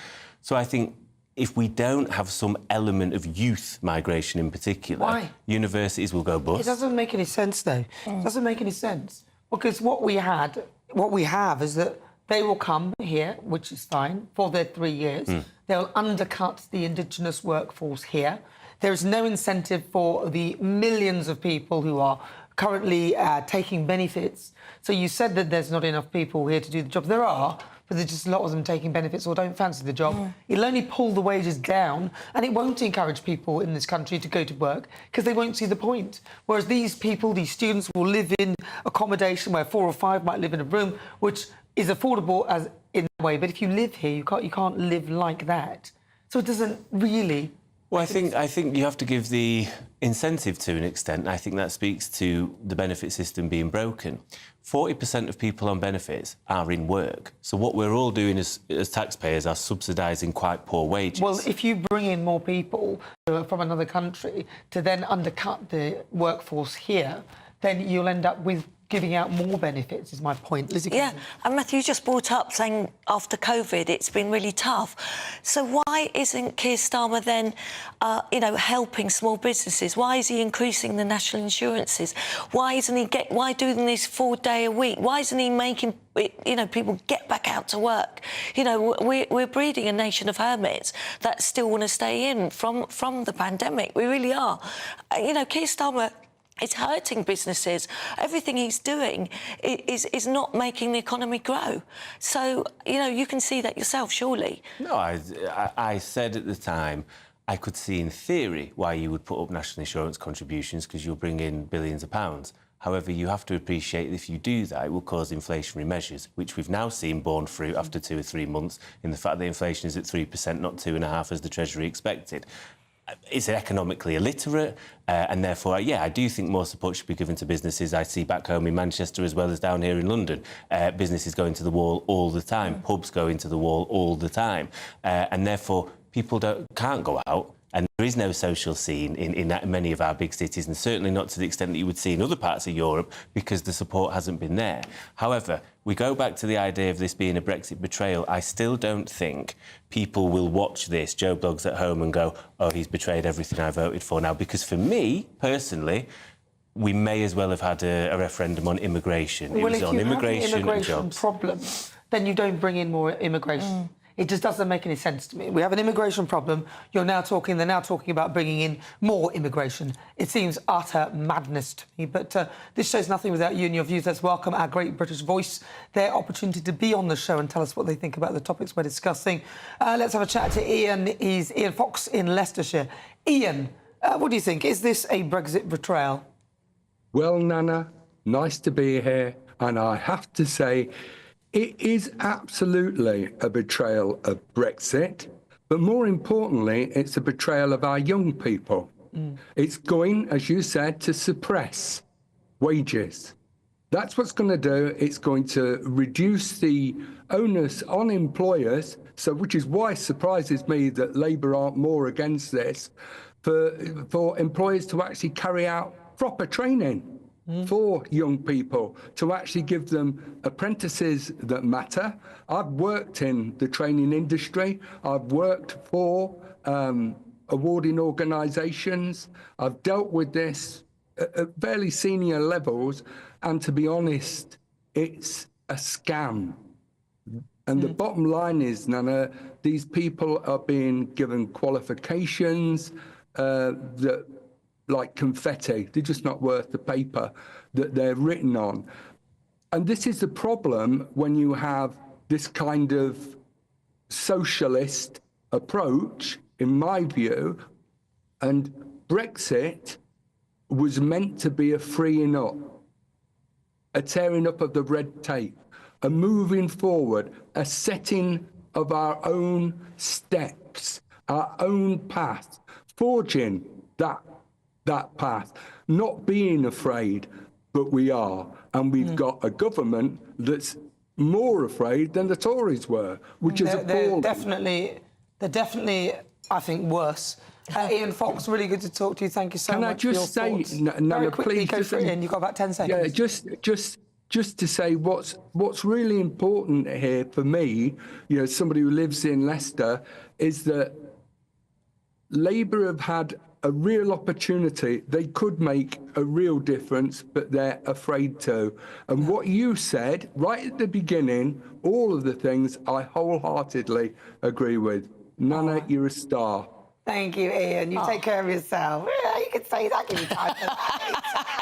So I think if we don't have some element of youth migration in particular, universities will go bust. It doesn't make any sense, though. It doesn't make any sense. Because what we have is that they will come here, which is fine, for their 3 years. They'll undercut the Indigenous workforce here. There is no incentive for the millions of people who are currently taking benefits. So you said that there's not enough people here to do the job. There are, but there's just a lot of them taking benefits or don't fancy the job. It'll only pull the wages down, and it won't encourage people in this country to go to work because they won't see the point. Whereas these people, these students, will live in accommodation where 4 or 5 might live in a room, which is affordable as in that way. But if you live here, you can't live like that. So it doesn't really Well, I think you have to give the incentive to an extent. I think that speaks to the benefit system being broken. 40% of people on benefits are in work. So what we're all doing as taxpayers are subsidising quite poor wages. Well, if you bring in more people from another country to then undercut the workforce here, then you'll end up with giving out more benefits, is my point. Lizzie? Yeah, and Matthew just brought up saying after COVID it's been really tough. So why isn't Keir Starmer then, helping small businesses? Why is he increasing the national insurances? Why isn't he doing this 4-day a week? Why isn't he making people get back out to work? We're breeding a nation of hermits that still want to stay in from the pandemic. We really are. Keir Starmer, it's hurting businesses. Everything he's doing is not making the economy grow. So, you can see that yourself, surely. No, I said at the time I could see in theory why you would put up national insurance contributions, because you'll bring in billions of pounds. However, you have to appreciate that if you do that, it will cause inflationary measures, which we've now seen borne fruit after 2 or 3 months in the fact that inflation is at 3%, not 2.5% as the Treasury expected. It's economically illiterate, and therefore, I do think more support should be given to businesses. I see back home in Manchester as well as down here in London, businesses going to the wall all the time, pubs going to the wall all the time, and therefore people can't go out. And there is no social scene in many of our big cities, and certainly not to the extent that you would see in other parts of Europe, because the support hasn't been there. However, we go back to the idea of this being a Brexit betrayal. I still don't think people will watch this, Joe Bloggs at home, and go, oh, he's betrayed everything I voted for now. Because for me, personally, we may as well have had a referendum on immigration. Well, it was on immigration and jobs. Problem, then you don't bring in more immigration. It just doesn't make any sense to me. We have an immigration problem. They're now talking about bringing in more immigration. It seems utter madness to me. But this show's nothing without you and your views. Let's welcome our great British voice, their opportunity to be on the show and tell us what they think about the topics we're discussing. Let's have a chat to Ian. He's Ian Fox in Leicestershire. Ian, what do you think? Is this a Brexit betrayal? Well, Nana, nice to be here. And I have to say, it is absolutely a betrayal of Brexit, but more importantly, it's a betrayal of our young people. It's going, as you said, to suppress wages. That's what's going to do. It's going to reduce the onus on employers, which is why it surprises me that Labour aren't more against this, for employers to actually carry out proper training for young people, to actually give them apprentices that matter. I've worked in the training industry. I've worked for awarding organisations. I've dealt with this at fairly senior levels, and to be honest, it's a scam. And the bottom line is, Nana, these people are being given qualifications that, like confetti, they're just not worth the paper that they're written on. And this is the problem when you have this kind of socialist approach, in my view. And Brexit was meant to be a freeing up, a tearing up of the red tape, a moving forward, a setting of our own steps, our own path, forging that path, not being afraid, but we are. And we've got a government that's more afraid than the Tories were, which is appalling. They're definitely, I think, worse. Ian Fox, really good to talk to you. Thank you so much for your thoughts. Can I just say, Nana, please go for it, Ian. You've got about 10 seconds. Yeah, just to say what's really important here for me, somebody who lives in Leicester, is that Labour have had a real opportunity. They could make a real difference, but they're afraid to. And what you said right at the beginning, all of the things I wholeheartedly agree with. Nana, you're a star. Thank you, Ian. You take care of yourself. Yeah, you can say that. Give me time.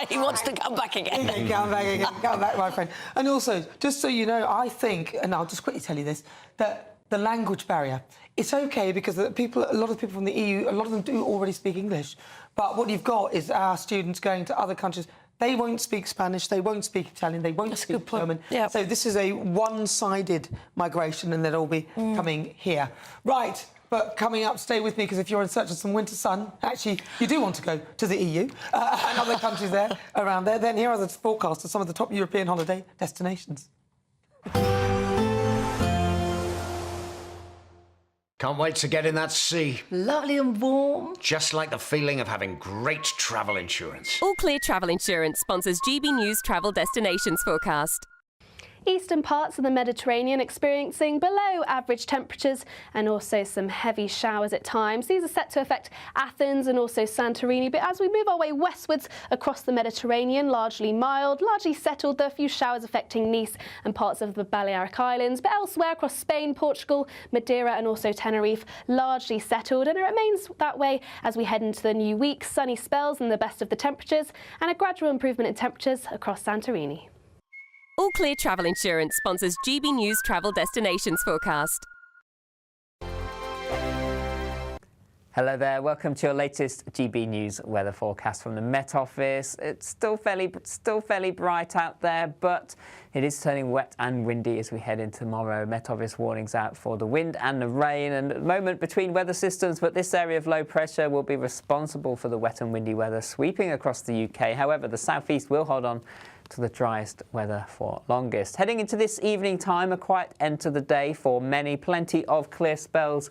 He wants to come back again. Come back again. Come back, my friend. And also, just so you know, I think, and I'll just quickly tell you this, that the language barrier, it's OK because a lot of people from the EU, a lot of them do already speak English. But what you've got is our students going to other countries. They won't speak Spanish, they won't speak Italian, they won't speak German. Yep. So this is a one-sided migration, and they'll all be coming here. Right. But coming up, stay with me, because if you're in search of some winter sun, actually, you do want to go to the EU and other countries there, around there, then here are the forecasts of some of the top European holiday destinations. Can't wait to get in that sea. Lovely and warm. Just like the feeling of having great travel insurance. All Clear Travel Insurance sponsors GB News travel destinations forecast. Eastern parts of the Mediterranean experiencing below average temperatures and also some heavy showers at times. These are set to affect Athens and also Santorini, but as we move our way westwards across the Mediterranean, largely mild, largely settled. There are a few showers affecting Nice and parts of the Balearic Islands, but elsewhere across Spain, Portugal, Madeira and also Tenerife, largely settled, and it remains that way as we head into the new week. Sunny spells and the best of the temperatures, and a gradual improvement in temperatures across Santorini. All Clear Travel Insurance sponsors GB News travel destinations forecast. Hello there, welcome to your latest GB News weather forecast from the Met Office. It's still fairly bright out there, but it is turning wet and windy as we head into tomorrow. Met Office warnings out for the wind and the rain, and at the moment between weather systems, but this area of low pressure will be responsible for the wet and windy weather sweeping across the UK. However, the southeast will hold on to the driest weather for longest. Heading into this evening time, a quiet end to the day for many. Plenty of clear spells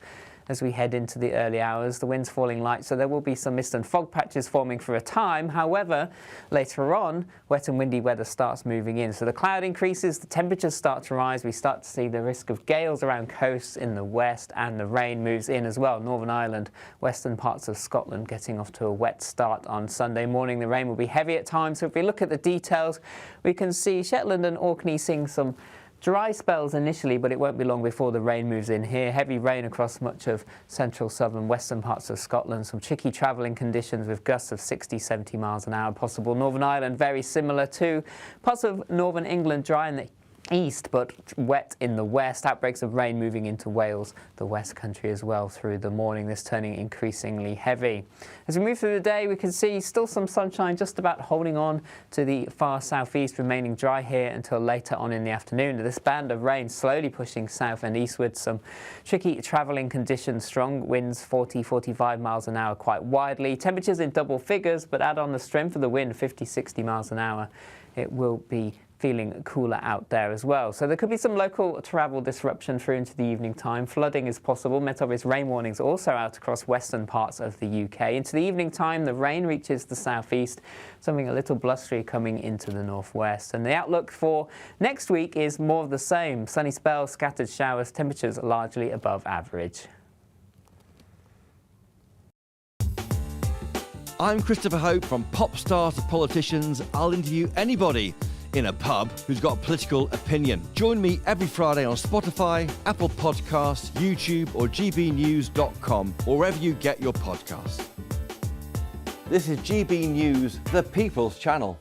as we head into the early hours. The wind's falling light, so there will be some mist and fog patches forming for a time. However, later on, wet and windy weather starts moving in. So the cloud increases, the temperatures start to rise. We start to see the risk of gales around coasts in the west, and the rain moves in as well. Northern Ireland, western parts of Scotland getting off to a wet start on Sunday morning. The rain will be heavy at times. So if we look at the details, we can see Shetland and Orkney seeing some dry spells initially, but it won't be long before the rain moves in here. Heavy rain across much of central, southern, western parts of Scotland. Some tricky travelling conditions with gusts of 60, 70 miles an hour possible. Northern Ireland, very similar too. Parts of northern England dry in the east, but wet in the west. Outbreaks of rain moving into Wales, the West Country as well through the morning. This turning increasingly heavy. As we move through the day, we can see still some sunshine just about holding on to the far southeast, remaining dry here until later on in the afternoon. This band of rain slowly pushing south and eastward. Some tricky travelling conditions, strong winds 40, 45 miles an hour quite widely. Temperatures in double figures, but add on the strength of the wind, 50, 60 miles an hour. It will be feeling cooler out there as well. So there could be some local travel disruption through into the evening time. Flooding is possible. Met Office rain warnings also out across western parts of the UK. Into the evening time, the rain reaches the southeast, something a little blustery coming into the northwest. And the outlook for next week is more of the same. Sunny spells, scattered showers, temperatures largely above average. I'm Christopher Hope. From pop stars to politicians, I'll interview anybody in a pub who's got a political opinion. Join me every Friday on Spotify, Apple Podcasts, YouTube or gbnews.com, or wherever you get your podcasts. This is GB News, the People's Channel.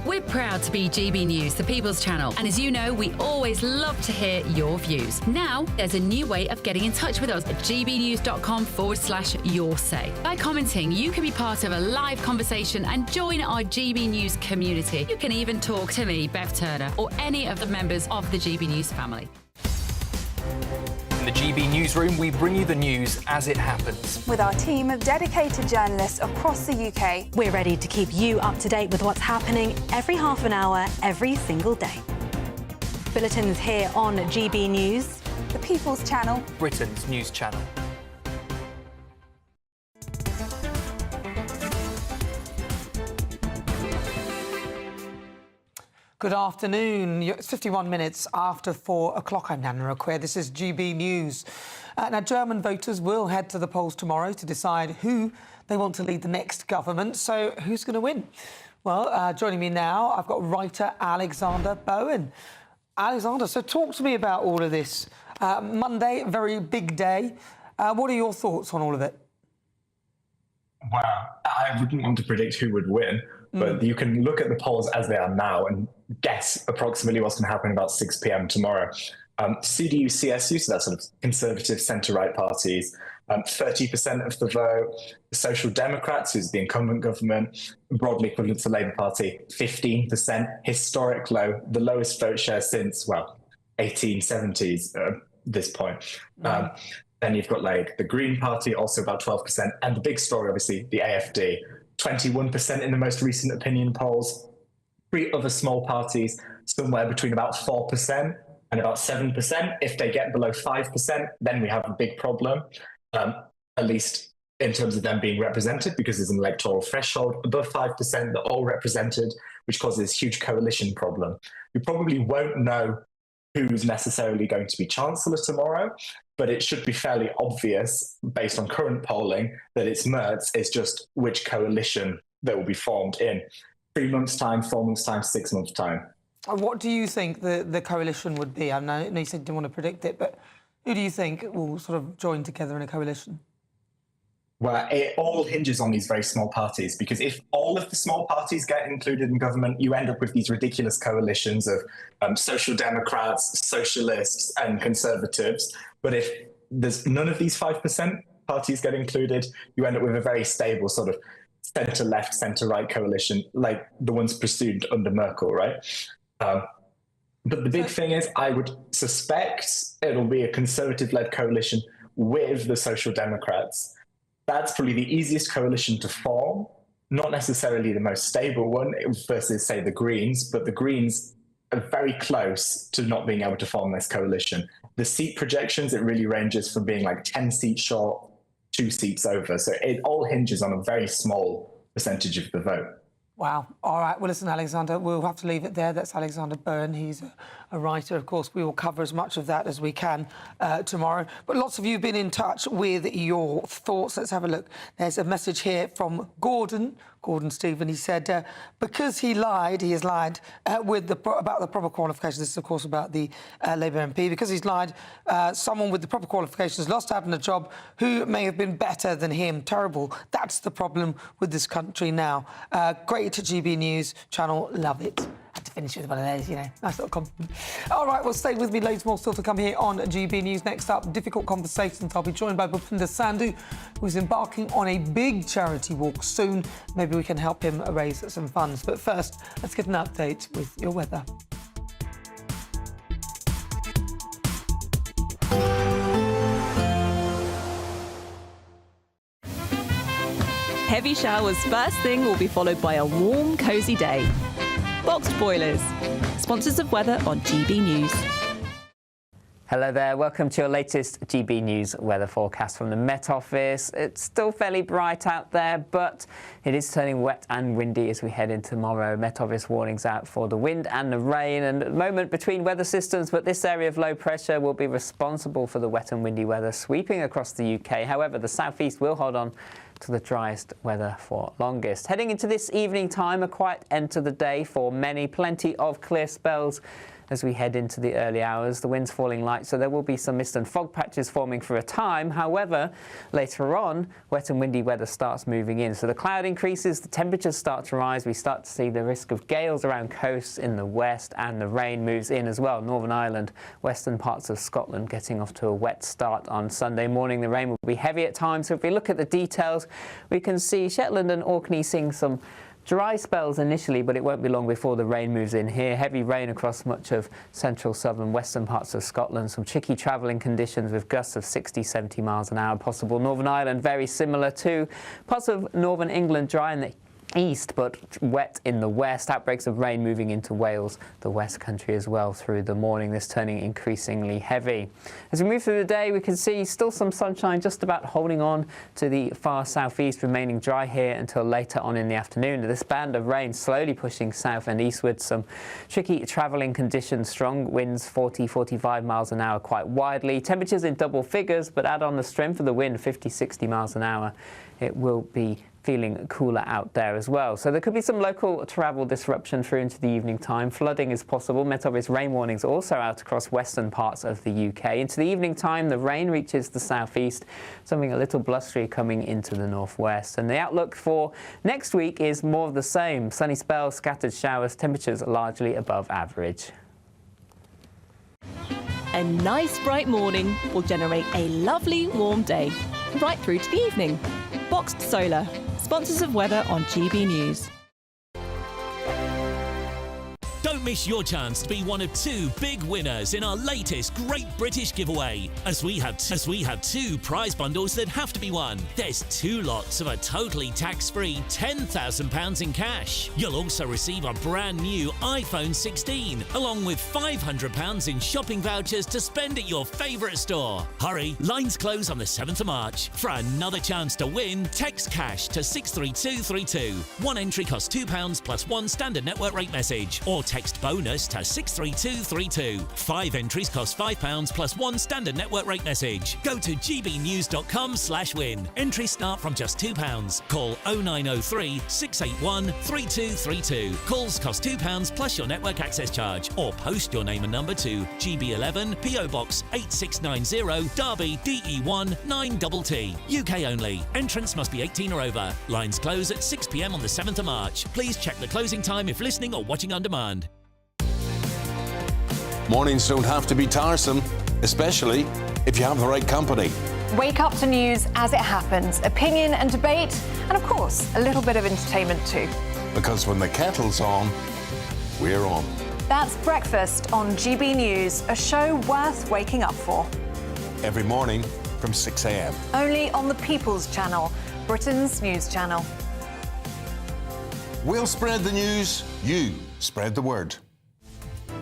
We're proud to be GB News, the People's Channel. And as you know, we always love to hear your views. Now, there's a new way of getting in touch with us at gbnews.com/yoursay. By commenting, you can be part of a live conversation and join our GB News community. You can even talk to me, Bev Turner, or any of the members of the GB News family. In the GB Newsroom, we bring you the news as it happens. With our team of dedicated journalists across the UK. We're ready to keep you up to date with what's happening every half an hour, every single day. Bulletins here on GB News, the People's Channel, Britain's news channel. Good afternoon. It's 51 minutes after 4 o'clock. I'm Nana Akua. This is GB News. Now, German voters will head to the polls tomorrow to decide who they want to lead the next government. So who's going to win? Well, joining me now, I've got writer Alexander Bowen. Alexander, so talk to me about all of this. Monday, very big day. What are your thoughts on all of it? Wow, I wouldn't want to predict who would win, but you can look at the polls as they are now and guess approximately what's going to happen about 6 p.m. tomorrow. CDU, CSU, so that's sort of conservative centre-right parties, 30% of the vote. The Social Democrats, who's the incumbent government, broadly equivalent to the Labour Party, 15%, historic low, the lowest vote share since, well, 1870s at this point. Then you've got like the Green Party, also about 12%. And the big story, obviously, the AfD, 21% in the most recent opinion polls. 3 other small parties, somewhere between about 4% and about 7%. If they get below 5%, then we have a big problem, at least in terms of them being represented, because there's an electoral threshold. Above 5%, they're all represented, which causes a huge coalition problem. We probably won't know who's necessarily going to be Chancellor tomorrow, but it should be fairly obvious, based on current polling, that it's Merz. It's just which coalition that will be formed in 3 months' time, 4 months' time, 6 months' time. What do you think the coalition would be? I know you said you didn't want to predict it, but who do you think will sort of join together in a coalition? Well, it all hinges on these very small parties, because if all of the small parties get included in government, you end up with these ridiculous coalitions of social democrats, socialists and conservatives. But if there's none of these 5% parties get included, you end up with a very stable sort of centre-left, centre-right coalition, like the ones pursued under Merkel, right? But the big thing is, I would suspect it'll be a conservative-led coalition with the Social Democrats. That's probably the easiest coalition to form, not necessarily the most stable one versus, say, the Greens, but the Greens are very close to not being able to form this coalition. The seat projections, it really ranges from being like 10 seats short, 2 seats over. So it all hinges on a very small percentage of the vote. Wow. All right. Well, listen, Alexander, we'll have to leave it there. That's Alexander Byrne. He's a writer. Of course, we will cover as much of that as we can tomorrow. But lots of you have been in touch with your thoughts. Let's have a look. There's a message here from Gordon Stephen. He said, because he has lied about the proper qualifications. This is, of course, about the Labour MP. Because he's lied, someone with the proper qualifications lost out on a job who may have been better than him. Terrible. That's the problem with this country now. Great GB News channel. Love it. Had to finish with one of those, nice little compliment. All right, well, stay with me. Loads more still to come here on GB News. Next up, difficult conversations. I'll be joined by Bhupinder Sandhu, who's embarking on a big charity walk soon. Maybe we can help him raise some funds. But first, let's get an update with your weather. Heavy showers first thing will be followed by a warm, cosy day. Boxed Boilers, sponsors of weather on GB News. Hello there, welcome to your latest GB News weather forecast from the Met Office. It's still fairly bright out there, but it is turning wet and windy as we head into tomorrow. Met Office warnings out for the wind and the rain, and at the moment between weather systems, but this area of low pressure will be responsible for the wet and windy weather sweeping across the UK. However, the southeast will hold on to the driest weather for longest. Heading into this evening time, a quiet end to the day for many. Plenty of clear spells as we head into the early hours. The wind's falling light, so there will be some mist and fog patches forming for a time. However, later on, wet and windy weather starts moving in. So the cloud increases, the temperatures start to rise. We start to see the risk of gales around coasts in the west, and the rain moves in as well. Northern Ireland, western parts of Scotland getting off to a wet start on Sunday morning. The rain will be heavy at times. So if we look at the details, we can see Shetland and Orkney seeing some dry spells initially, but it won't be long before the rain moves in here. Heavy rain across much of central, southern, western parts of Scotland. Some tricky travelling conditions with gusts of 60, 70 miles an hour possible. Northern Ireland, very similar too. Parts of northern England dry in the east, but wet in the west. Outbreaks of rain moving into Wales, the West Country as well through the morning. This turning increasingly heavy. As we move through the day, we can see still some sunshine just about holding on to the far southeast, remaining dry here until later on in the afternoon. This band of rain slowly pushing south and eastward. Some tricky travelling conditions, strong winds 40, 45 miles an hour quite widely. Temperatures in double figures, but add on the strength of the wind, 50, 60 miles an hour. It will be feeling cooler out there as well. So there could be some local travel disruption through into the evening time. Flooding is possible. Met Office rain warnings also out across western parts of the UK. Into the evening time, the rain reaches the southeast, something a little blustery coming into the northwest. And the outlook for next week is more of the same. Sunny spells, scattered showers, temperatures largely above average. A nice bright morning will generate a lovely warm day, right through to the evening. Boxed Solar, sponsors of weather on GB News. Don't miss your chance to be one of 2 big winners in our latest Great British giveaway, as we have 2 prize bundles that have to be won. There's 2 lots of a totally tax-free £10,000 in cash. You'll also receive a brand new iPhone 16, along with £500 in shopping vouchers to spend at your favourite store. Hurry, lines close on the 7th of March. For another chance to win, text cash to 63232. One entry costs £2 plus 1 standard network rate message, or text bonus to 63232. 5 entries cost £5 plus 1 standard network rate message. Go to gbnews.com/win. Entries start from just £2. Call 0903 681 3232. Calls cost £2 plus your network access charge, or post your name and number to GB11 PO Box 8690 Derby DE1 9TT. UK only. Entrance must be 18 or over. Lines close at 6 p.m. on the 7th of March. Please check the closing time if listening or watching on demand. Mornings don't have to be tiresome, especially if you have the right company. Wake up to news as it happens, opinion and debate, and of course, a little bit of entertainment too. Because when the kettle's on, we're on. That's Breakfast on GB News, a show worth waking up for. Every morning from 6 a.m. Only on the People's Channel, Britain's news channel. We'll spread the news, you spread the word.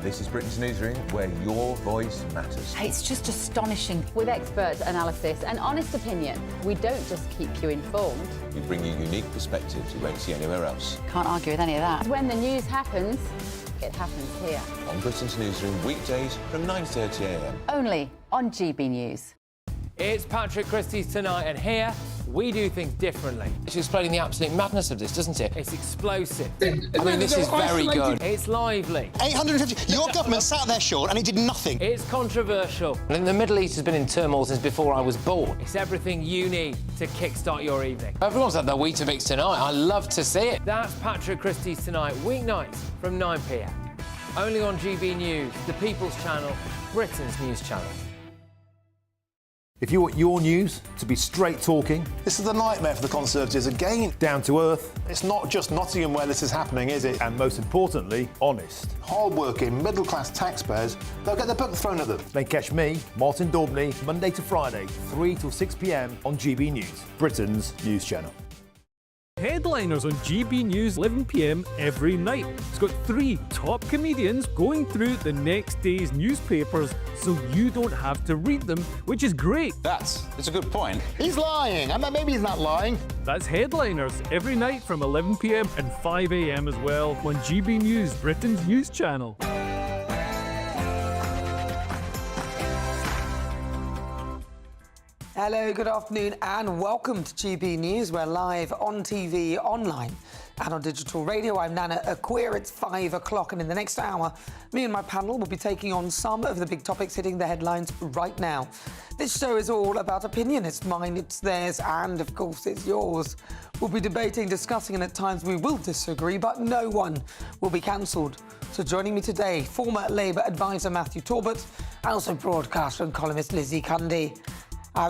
This is Britain's Newsroom, where your voice matters. It's just astonishing. With expert analysis and honest opinion, we don't just keep you informed. We bring you unique perspectives you won't see anywhere else. Can't argue with any of that. When the news happens, it happens here. On Britain's Newsroom, weekdays from 9:30 a.m. Only on GB News. It's Patrick Christie's Tonight, and here we do things differently. It's explaining the absolute madness of this, doesn't it? It's explosive. I mean, this is very good. It's lively. 850. Your government sat there, Sean, and it did nothing. It's controversial. And the Middle East has been in turmoil since before I was born. It's everything you need to kickstart your evening. Everyone's had their Weetabix tonight. I love to see it. That's Patrick Christie's Tonight, weeknights from 9 p.m. Only on GB News, the People's Channel, Britain's news channel. If you want your news to be straight talking... This is the nightmare for the Conservatives again. Down to earth. It's not just Nottingham where this is happening, is it? And most importantly, honest. Hard-working, middle-class taxpayers, they'll get their book thrown at them. Then catch me, Martin Daubney, Monday to Friday, 3 till 6 p.m. on GB News, Britain's news channel. Headliners on GB News 11 p.m. every night. It's got 3 top comedians going through the next day's newspapers so you don't have to read them, which is great. That's a good point. He's lying. I mean, maybe he's not lying. That's Headliners every night from 11 p.m. and 5 a.m. as well on GB News, Britain's news channel. Hello, good afternoon and welcome to GB News. We're live on TV, online and on digital radio. I'm Nana Akua. It's 5 o'clock and in the next hour, me and my panel will be taking on some of the big topics hitting the headlines right now. This show is all about opinion. It's mine, it's theirs and of course it's yours. We'll be debating, discussing and at times we will disagree, but no one will be cancelled. So joining me today, former Labour advisor Matthew Talbot and also broadcaster and columnist Lizzie Cundy.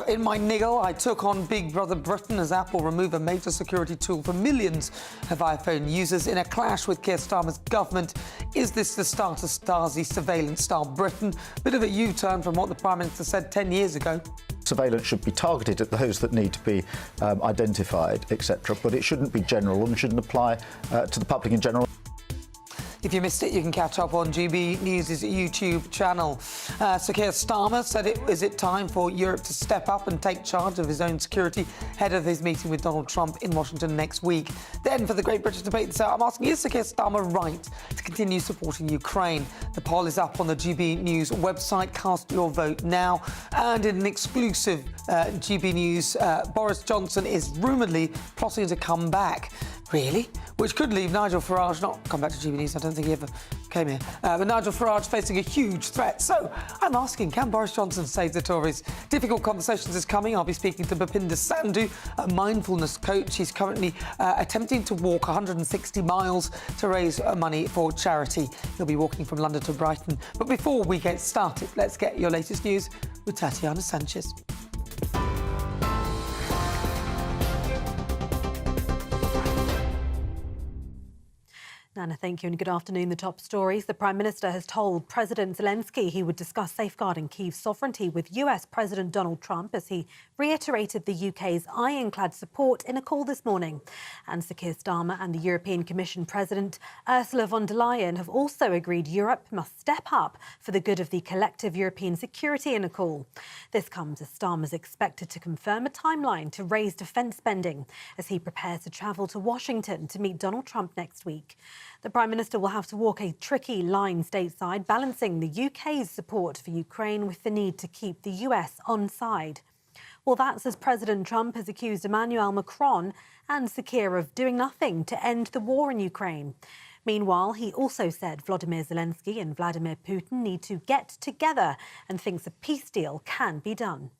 In my niggle, I took on Big Brother Britain as Apple remove a major security tool for millions of iPhone users in a clash with Keir Starmer's government. Is this the start of Stasi surveillance-style Britain? Bit of a U-turn from what the Prime Minister said 10 years ago. Surveillance should be targeted at those that need to be identified, etc., but it shouldn't be general and shouldn't apply to the public in general. If you missed it, you can catch up on GB News' YouTube channel. Sir Keir Starmer said is it time for Europe to step up and take charge of his own security ahead of his meeting with Donald Trump in Washington next week. Then, for the Great British Debate this hour, I'm asking, is Sir Keir Starmer right to continue supporting Ukraine? The poll is up on the GB News website. Cast your vote now. And in an exclusive GB News, Boris Johnson is rumouredly plotting to come back. Really? Which could leave Nigel Farage, not come back to GB News, I don't think he ever came here, but Nigel Farage facing a huge threat. So I'm asking, can Boris Johnson save the Tories? Difficult Conversations is coming. I'll be speaking to Bhupinder Sandhu, a mindfulness coach. He's currently attempting to walk 160 miles to raise money for charity. He'll be walking from London to Brighton. But before we get started, let's get your latest news with Tatiana Sanchez. Now, Nana, thank you and good afternoon. The top stories. The Prime Minister has told President Zelensky he would discuss safeguarding Kyiv's sovereignty with US President Donald Trump as he reiterated the UK's ironclad support in a call this morning. And Sir Keir Starmer and the European Commission President Ursula von der Leyen have also agreed Europe must step up for the good of the collective European security in a call. This comes as Starmer is expected to confirm a timeline to raise defence spending as he prepares to travel to Washington to meet Donald Trump next week. The Prime Minister will have to walk a tricky line stateside, balancing the UK's support for Ukraine with the need to keep the US on side. Well, that's as President Trump has accused Emmanuel Macron and Sir Keir of doing nothing to end the war in Ukraine. Meanwhile, he also said Volodymyr Zelensky and Vladimir Putin need to get together and thinks a peace deal can be done.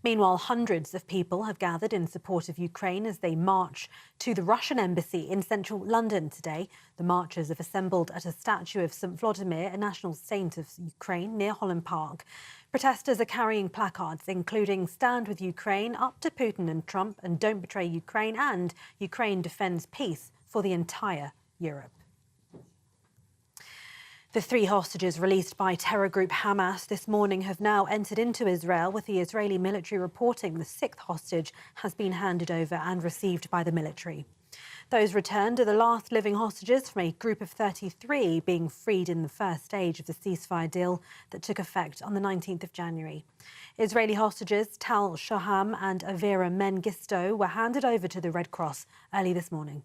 Meanwhile, hundreds of people have gathered in support of Ukraine as they march to the Russian embassy in central London today. The marchers have assembled at a statue of St. Vladimir, a national saint of Ukraine, near Holland Park. Protesters are carrying placards including "Stand with Ukraine," "Up to Putin and Trump," and "Don't betray Ukraine," and "Ukraine defends peace for the entire Europe." The 3 hostages released by terror group Hamas this morning have now entered into Israel, with the Israeli military reporting the 6th hostage has been handed over and received by the military. Those returned are the last living hostages from a group of 33 being freed in the first stage of the ceasefire deal that took effect on the 19th of January. Israeli hostages Tal Shaham and Avira Mengistu were handed over to the Red Cross early this morning.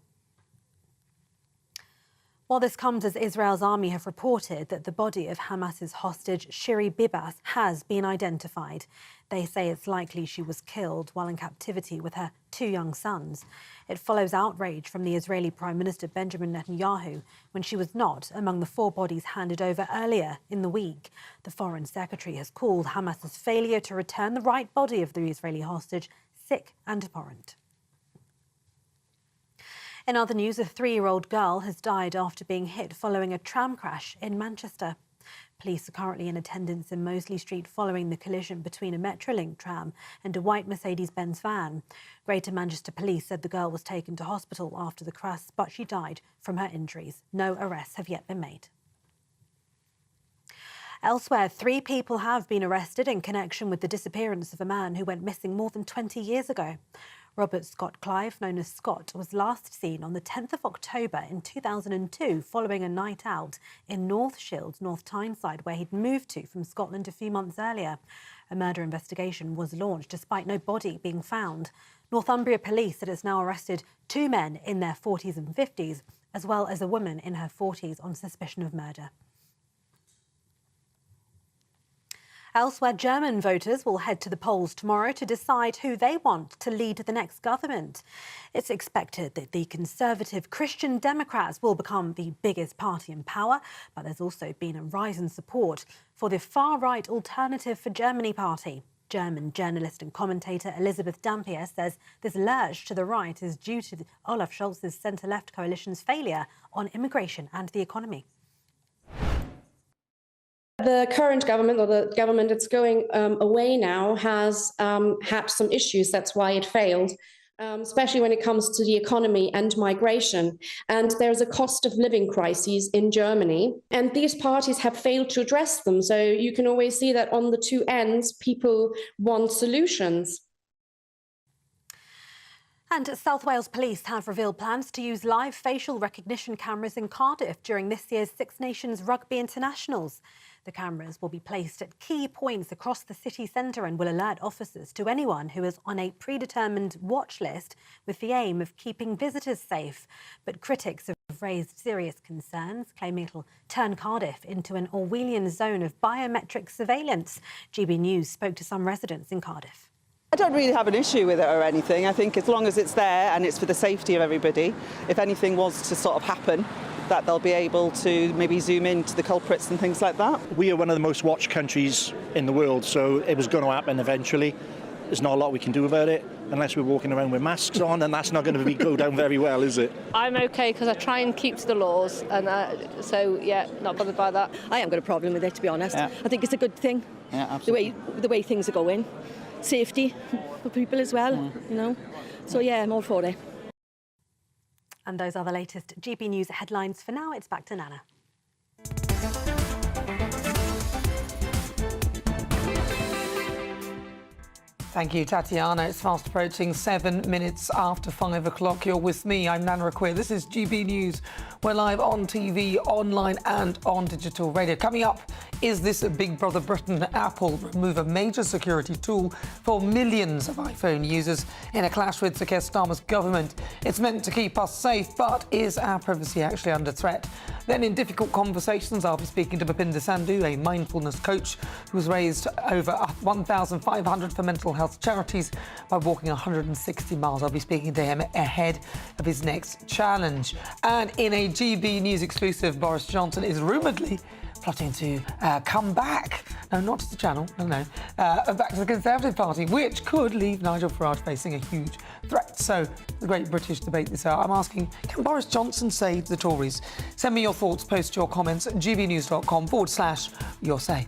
While this comes as Israel's army have reported that the body of Hamas's hostage Shiri Bibas has been identified. They say it's likely she was killed while in captivity with her 2 young sons. It follows outrage from the Israeli Prime Minister Benjamin Netanyahu when she was not among the 4 bodies handed over earlier in the week. The Foreign Secretary has called Hamas's failure to return the right body of the Israeli hostage sick and abhorrent. In other news, a 3-year-old girl has died after being hit following a tram crash in Manchester. Police are currently in attendance in Mosley Street following the collision between a Metrolink tram and a white Mercedes-Benz van. Greater Manchester Police said the girl was taken to hospital after the crash, but she died from her injuries. No arrests have yet been made. Elsewhere, 3 people have been arrested in connection with the disappearance of a man who went missing more than 20 years ago. Robert Scott Clive, known as Scott, was last seen on the 10th of October in 2002 following a night out in North Shields, North Tyneside, where he'd moved to from Scotland a few months earlier. A murder investigation was launched despite no body being found. Northumbria Police said it's now arrested 2 men in their 40s and 50s, as well as a woman in her 40s on suspicion of murder. Elsewhere, German voters will head to the polls tomorrow to decide who they want to lead the next government. It's expected that the Conservative Christian Democrats will become the biggest party in power, but there's also been a rise in support for the far-right Alternative for Germany party. German journalist and commentator Elisabeth Dampier says this lurch to the right is due to Olaf Scholz's centre-left coalition's failure on immigration and the economy. The current government, or the government that's going away now, has had some issues. That's why it failed, especially when it comes to the economy and migration. And there's a cost of living crisis in Germany, and these parties have failed to address them. So you can always see that on the 2 ends, people want solutions. And South Wales Police have revealed plans to use live facial recognition cameras in Cardiff during this year's Six Nations Rugby Internationals. The cameras will be placed at key points across the city centre and will alert officers to anyone who is on a predetermined watch list with the aim of keeping visitors safe. But critics have raised serious concerns, claiming it'll turn Cardiff into an Orwellian zone of biometric surveillance. GB News spoke to some residents in Cardiff. I don't really have an issue with it or anything. I think as long as it's there and it's for the safety of everybody, if anything was to sort of happen, that they'll be able to maybe zoom in to the culprits and things like that. We are one of the most watched countries in the world, so it was going to happen eventually. There's not a lot we can do about it unless we're walking around with masks on, and that's not going to go down very well, is it? I'm okay because I try and keep to the laws, and so yeah, not bothered by that. I haven't got a problem with it, to be honest. Yeah. I think it's a good thing. Yeah, absolutely. The way things are going, safety for people as well, you know. So yeah, I'm all for it. And those are the latest GB News headlines. For now, it's back to Nana. Thank you, Tatiana. It's fast approaching 7 minutes after 5 o'clock. You're with me. I'm Nana Akua. This is GB News. We're live on TV, online and on digital radio. Coming up, is this a Big Brother Britain? Apple remove a major security tool for millions of iPhone users in a clash with Sir Keir Starmer's government. It's meant to keep us safe, but is our privacy actually under threat? Then in difficult conversations, I'll be speaking to Bipinda Sandhu, a mindfulness coach who's raised over 1,500 for mental health charities by walking 160 miles. I'll be speaking to him ahead of his next challenge. And in a GB News exclusive, Boris Johnson is rumouredly plotting to come back. No, not to the channel, no. Back to the Conservative Party, which could leave Nigel Farage facing a huge threat. So, the great British debate this hour. I'm asking, can Boris Johnson save the Tories? Send me your thoughts, post your comments at gbnews.com/your say.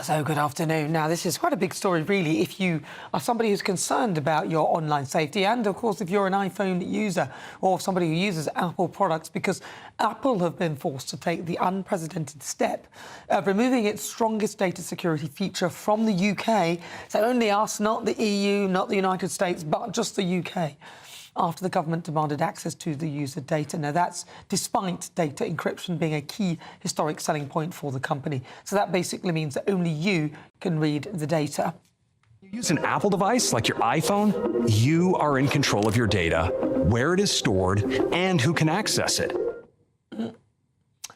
So good afternoon. Now, this is quite a big story, really, if you are somebody who's concerned about your online safety and, of course, if you're an iPhone user or somebody who uses Apple products, because Apple have been forced to take the unprecedented step of removing its strongest data security feature from the UK. So only us, not the EU, not the United States, but just the UK. After the government demanded access to the user data. Now, that's despite data encryption being a key historic selling point for the company. So that basically means that only you can read the data. You use an Apple device like your iPhone, you are in control of your data, where it is stored, and who can access it.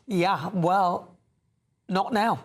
Yeah, well, not now.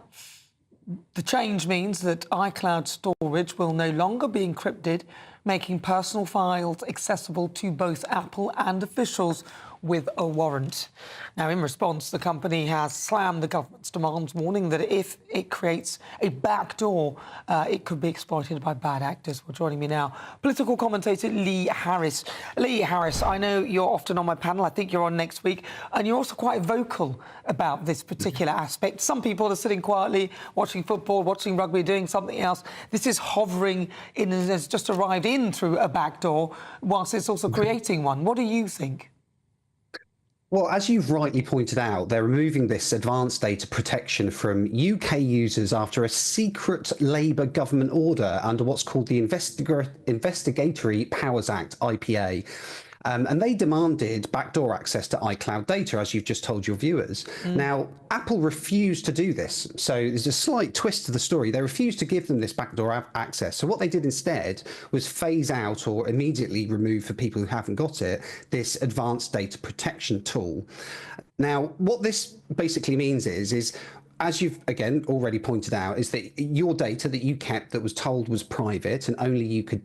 The change means that iCloud storage will no longer be encrypted, making personal files accessible to both Apple and officials with a warrant. Now, in response, the company has slammed the government's demands, warning that if it creates a backdoor, it could be exploited by bad actors. Well, joining me now, political commentator Lee Harris. Lee Harris, I know you're often on my panel. I think you're on next week. And you're also quite vocal about this particular aspect. Some people are sitting quietly, watching football, watching rugby, doing something else. This is hovering in, has just arrived in through a backdoor, whilst it's also creating one. What do you think? Well, as you've rightly pointed out, they're removing this advanced data protection from UK users after a secret Labour government order under what's called the Investigatory Powers Act, IPA. And they demanded backdoor access to iCloud data, as you've just told your viewers. Now, Apple refused to do this. So there's a slight twist to the story. They refused to give them this backdoor access. So what they did instead was phase out or immediately remove, for people who haven't got it, this advanced data protection tool. Now, what this basically means is as you've, again, already pointed out, is that your data that you kept that was told was private and only you could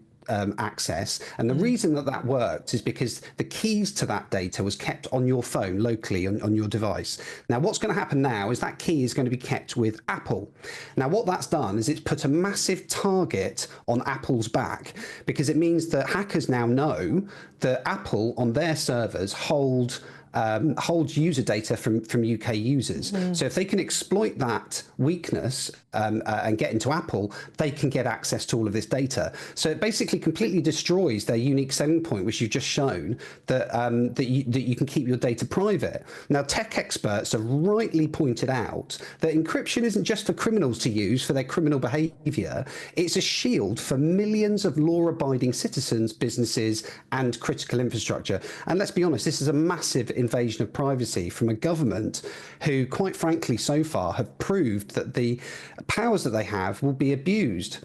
access. And the reason that that worked is because the keys to that data was kept on your phone locally on your device. Now, what's going to happen now is that key is going to be kept with Apple. Now, what that's done is it's put a massive target on Apple's back, because it means that hackers now know that Apple on their servers holds user data from UK users. So if they can exploit that weakness and get into Apple, they can get access to all of this data. So it basically completely destroys their unique selling point, which you've just shown, that that you can keep your data private. Now, tech experts have rightly pointed out that encryption isn't just for criminals to use for their criminal behaviour. It's a shield for millions of law-abiding citizens, businesses, and critical infrastructure. And let's be honest, this is a massive invasion of privacy from a government who, quite frankly, so far have proved that the powers that they have will be abused.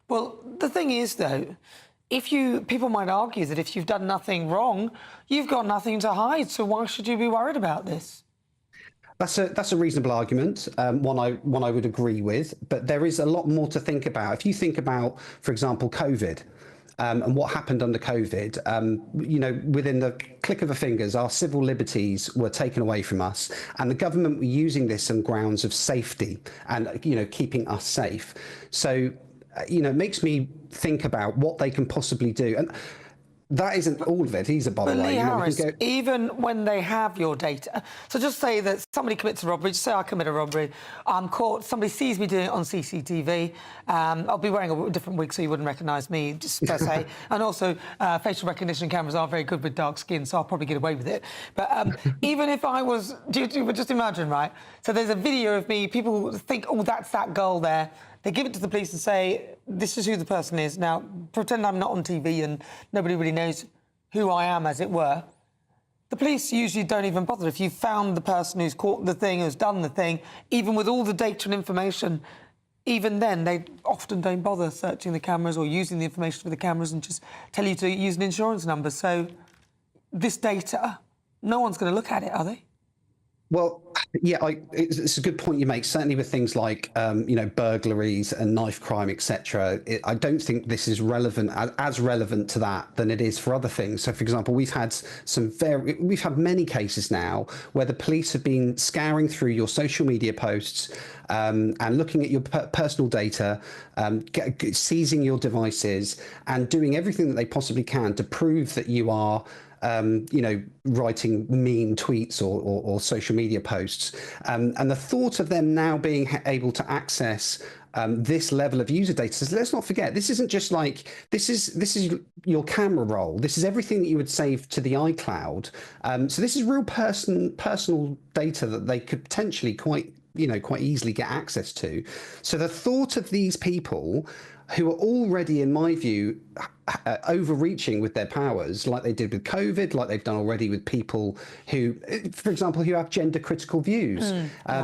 Well, the thing is, though, people might argue that if you've done nothing wrong, you've got nothing to hide. So why should you be worried about this? That's a reasonable argument, one I would agree with. But there is a lot more to think about. If you think about, for example, COVID. And what happened under COVID, within the click of a fingers, our civil liberties were taken away from us, and the government were using this on grounds of safety and, keeping us safe. So, it makes me think about what they can possibly do. And that isn't all of it either, by the But way. Lee You know, we Harris, can go- even when they have your data, so just say that somebody commits a robbery, just say I commit a robbery, I'm caught, somebody sees me doing it on CCTV, I'll be wearing a different wig so you wouldn't recognise me, just per se, and also facial recognition cameras are very good with dark skin, so I'll probably get away with it. But even if I was, just imagine, right, so there's a video of me, people think, oh, that's that girl there, they give it to the police and say, this is who the person is. Now, pretend I'm not on TV and nobody really knows who I am, as it were. The police usually don't even bother. If you've found the person who's caught the thing, who's done the thing, even with all the data and information, even then, they often don't bother searching the cameras or using the information for the cameras and just tell you to use an insurance number. So this data, no one's going to look at it, are they? Well, yeah, it's a good point you make. Certainly with things like, you know, burglaries and knife crime, etc. I don't think this is relevant, as relevant to that than it is for other things. So, for example, we've had many cases now where the police have been scouring through your social media posts and looking at your personal data, seizing your devices, and doing everything that they possibly can to prove that you are you know, writing mean tweets or social media posts. And the thought of them now being able to access this level of user data. So let's not forget, this isn't just like, this is your camera roll. This is everything that you would save to the iCloud. So this is real personal data that they could potentially quite easily get access to. So the thought of these people who are already, in my view, overreaching with their powers, like they did with COVID, like they've done already with people who, for example, who have gender critical views.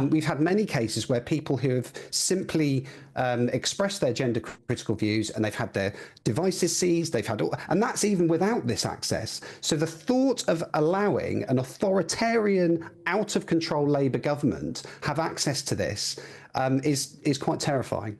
We've had many cases where people who have simply expressed their gender critical views and they've had their devices seized, and that's even without this access. So the thought of allowing an authoritarian, out of control Labour government have access to this is quite terrifying.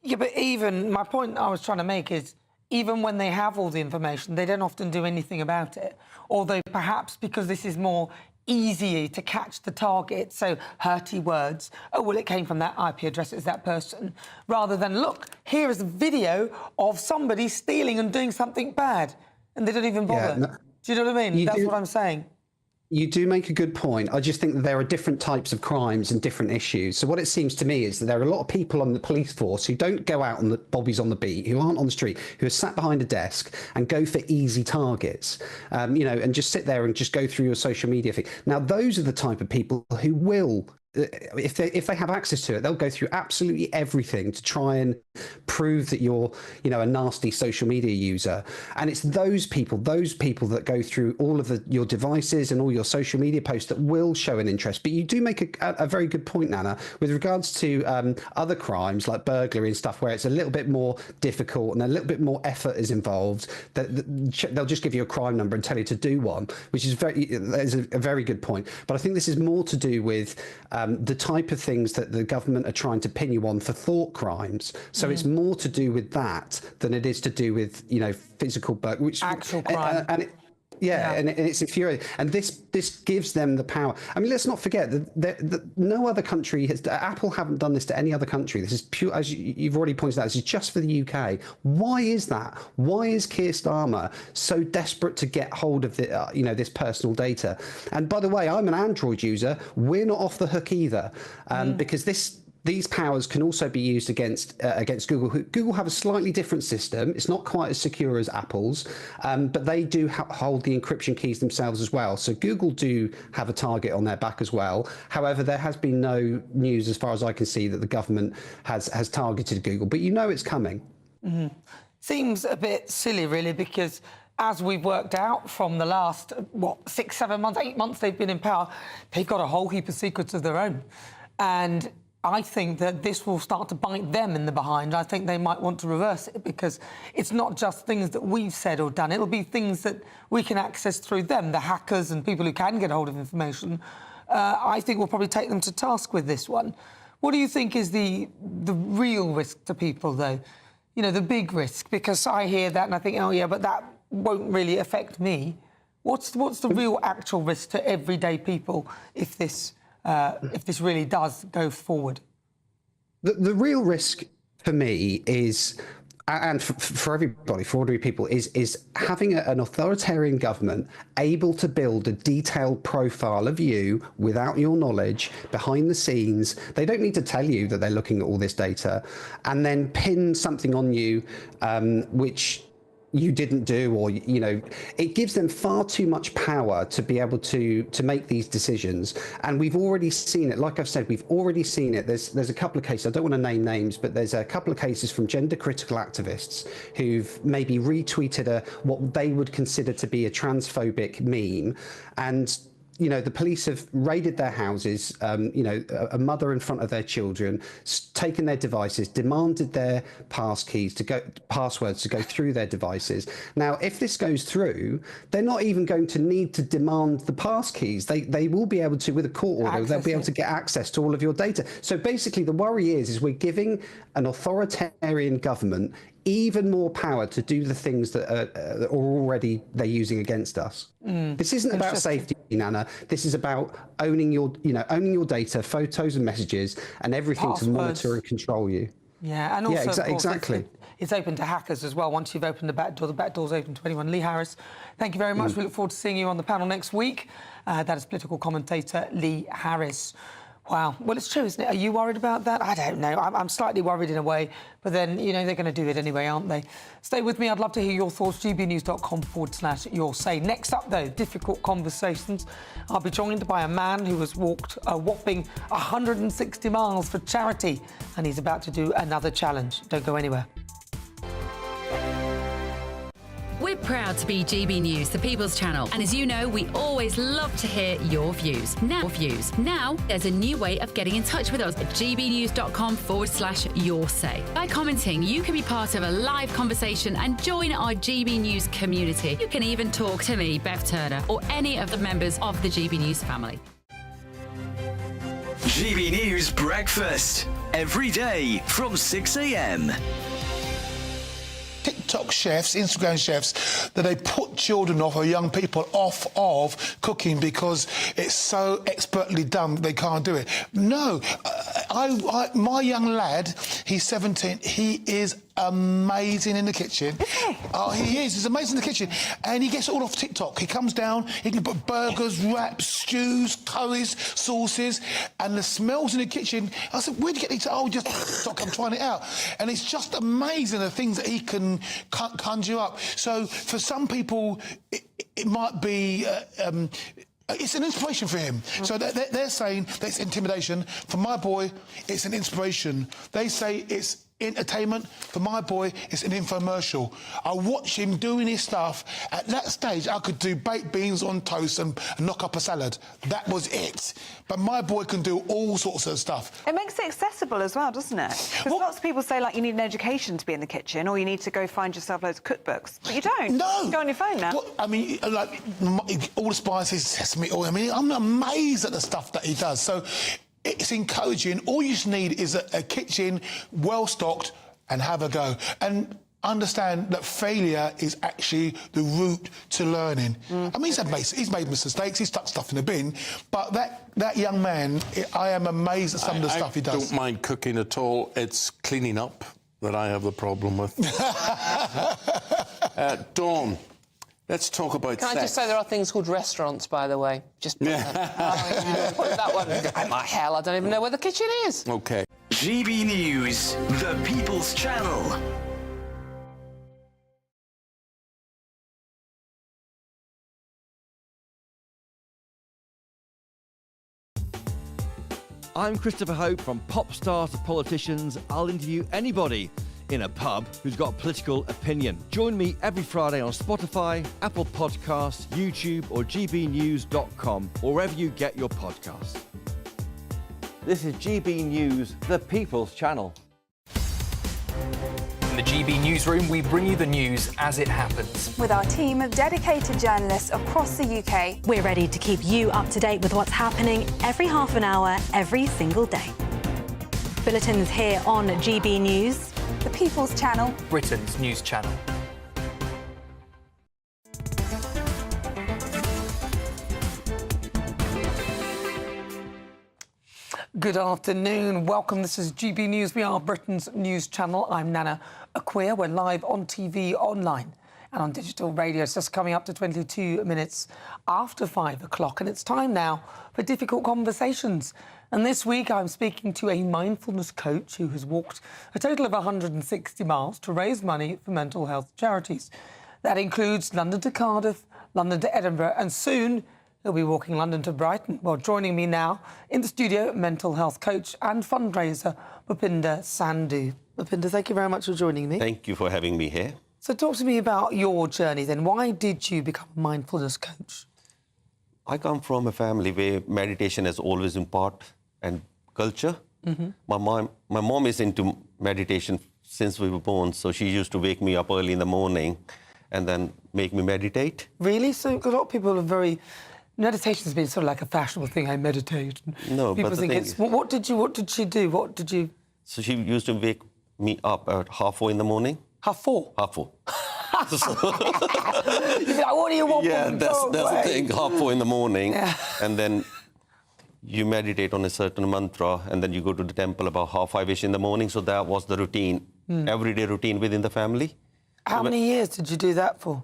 Yeah, but even, my point I was trying to make is, even when they have all the information, they don't often do anything about it. Although perhaps because this is more easy to catch the target, so hurty words, oh, well, it came from that IP address, it's that person, rather than, look, here is a video of somebody stealing and doing something bad, and they don't even bother. Yeah, no, do you know what I mean? That's what I'm saying. You do make a good point. I just think that there are different types of crimes and different issues. So what it seems to me is that there are a lot of people on the police force who don't go out on the bobbies on the beat, who aren't on the street, who are sat behind a desk and go for easy targets, you know, and just sit there and just go through your social media feed. Now, those are the type of people who will, if they have access to it, they'll go through absolutely everything to try and prove that you're, you know, a nasty social media user. And it's those people that go through all of your devices and all your social media posts that will show an interest. But you do make a very good point, Nana, with regards to other crimes like burglary and stuff, where it's a little bit more difficult and a little bit more effort is involved. They'll just give you a crime number and tell you to do one, which is a very good point. But I think this is more to do with the type of things that the government are trying to pin you on for thought crimes. So it's more to do with that than it is to do with, you know, physical, which actual crime. And it's infuriating. And this gives them the power. I mean, let's not forget that no other country has. Apple haven't done this to any other country. This is pure, as you've already pointed out. This is just for the UK. Why is that? Why is Keir Starmer so desperate to get hold of the, you know, this personal data? And by the way, I'm an Android user. We're not off the hook either, because these powers can also be used against Google. Google have a slightly different system. It's not quite as secure as Apple's, but they do hold the encryption keys themselves as well. So Google do have a target on their back as well. However, there has been no news, as far as I can see, that the government has targeted Google. But you know it's coming. Seems a bit silly, really, because as we've worked out from the last, 6, 7 months, 8 months they've been in power, they've got a whole heap of secrets of their own. And I think that this will start to bite them in the behind. I think they might want to reverse it, because it's not just things that we've said or done. It'll be things that we can access through them, the hackers and people who can get hold of information. I think we'll probably take them to task with this one. What do you think is the real risk to people, though? You know, the big risk? Because I hear that and I think, oh, yeah, but that won't really affect me. What's the real actual risk to everyday people if this really does go forward? The real risk for me is and for everybody, for ordinary people, is having an authoritarian government able to build a detailed profile of you without your knowledge, behind the scenes. They don't need to tell you that they're looking at all this data, and then pin something on you, which you didn't do, or, you know, it gives them far too much power to be able to make these decisions. And we've already seen it. Like I've said, we've already seen it. There's a couple of cases, I don't want to name names, but there's a couple of cases from gender critical activists who've maybe retweeted what they would consider to be a transphobic meme, and you know, the police have raided their houses, you know, a mother in front of their children, taken their devices, demanded their passwords to go through their devices. Now, if this goes through, they're not even going to need to demand the passkeys. They will be able to, with a court order, they'll be able to get access to all of your data. So basically, the worry is we're giving an authoritarian government even more power to do the things that are already they're using against us. This isn't about safety, Nana. This is about owning your data, photos and messages, and everything to monitor and control you. Yeah, and also exactly. It's open to hackers as well. Once you've opened the back door's open to anyone. Lee Harris, thank you very much. We look forward to seeing you on the panel next week. That is political commentator Lee Harris. Wow. Well, it's true, isn't it? Are you worried about that? I don't know. I'm slightly worried in a way, but then, you know, they're going to do it anyway, aren't they? Stay with me. I'd love to hear your thoughts. gbnews.com/your say. Next up, though, difficult conversations. I'll be joined by a man who has walked a whopping 160 miles for charity, and he's about to do another challenge. Don't go anywhere. We're proud to be GB News, the People's Channel. And as you know, we always love to hear your views. Now, there's a new way of getting in touch with us at gbnews.com/your say. By commenting, you can be part of a live conversation and join our GB News community. You can even talk to me, Bev Turner, or any of the members of the GB News family. GB News Breakfast. Every day from 6 a.m. TikTok chefs, Instagram chefs, that they put children off or young people off of cooking because it's so expertly done they can't do it. No, my young lad, he's 17, he is amazing in the kitchen. Oh, he is. He's amazing in the kitchen. And he gets it all off TikTok. He comes down, he can put burgers, wraps, stews, curries, sauces, and the smells in the kitchen. I said, where'd you get these? Oh, just TikTok, I'm trying it out. And it's just amazing the things that he can conjure up. So for some people, it might be... it's an inspiration for him. So they're saying that's intimidation. For my boy, it's an inspiration. They say it's entertainment. For my boy, it's an infomercial. I watch him doing his stuff. At that stage, I could do baked beans on toast and knock up a salad. That was it. But my boy can do all sorts of stuff. It makes it accessible as well, doesn't it? Because lots of people say, like, you need an education to be in the kitchen, or you need to go find yourself loads of cookbooks. But you don't. No. You go on your phone now. Well, I mean, like, all the spices, sesame oil. I mean, I'm amazed at the stuff that he does. So it's encouraging. All you just need is a kitchen well-stocked and have a go. And understand that failure is actually the route to learning. I mean, he's made mistakes, he's stuck stuff in the bin, but that young man, I am amazed at some of the stuff he does. I don't mind cooking at all. It's cleaning up that I have the problem with. Dawn, let's talk about sex. Can I just say there are things called restaurants, by the way? Just put that one. Oh, my hell, I don't even know where the kitchen is. OK. GB News, the People's Channel. I'm Christopher Hope. From pop stars to politicians, I'll interview anybody in a pub who's got a political opinion. Join me every Friday on Spotify, Apple Podcasts, YouTube or gbnews.com, or wherever you get your podcasts. This is GB News, the People's Channel. In the GB Newsroom, we bring you the news as it happens. With our team of dedicated journalists across the UK. We're ready to keep you up to date with what's happening every half an hour, every single day. Bulletins here on GB News. The People's Channel. Britain's news channel. Good afternoon. Welcome. This is GB News. We are Britain's news channel. I'm Nana Akua. We're live on TV, online and on digital radio. It's just coming up to 22 minutes after 5 o'clock, and it's time now for difficult conversations. And this week I'm speaking to a mindfulness coach who has walked a total of 160 miles to raise money for mental health charities. That includes London to Cardiff, London to Edinburgh, and soon he'll be walking London to Brighton. Well, joining me now in the studio, mental health coach and fundraiser, Bhupinder Sandhu. Bhupinder, thank you very much for joining me. Thank you for having me here. So talk to me about your journey then. Why did you become a mindfulness coach? I come from a family where meditation has always been part and culture. My mom is into meditation since we were born, so she used to wake me up early in the morning and then make me meditate. Really? So a lot of people are very... Meditation has been sort of like a fashionable thing. I meditate. No, people but the think thing it's... is, What did she do? What did you... So she used to wake me up at 4:30 in the morning. 4:30? 4:30. You'd be like, what do you want? Yeah, that's the thing. 4:30 in the morning, Yeah. and then you meditate on a certain mantra, and then you go to the temple about 5:30ish in the morning. So that was the routine, everyday routine within the family. How many years did you do that for?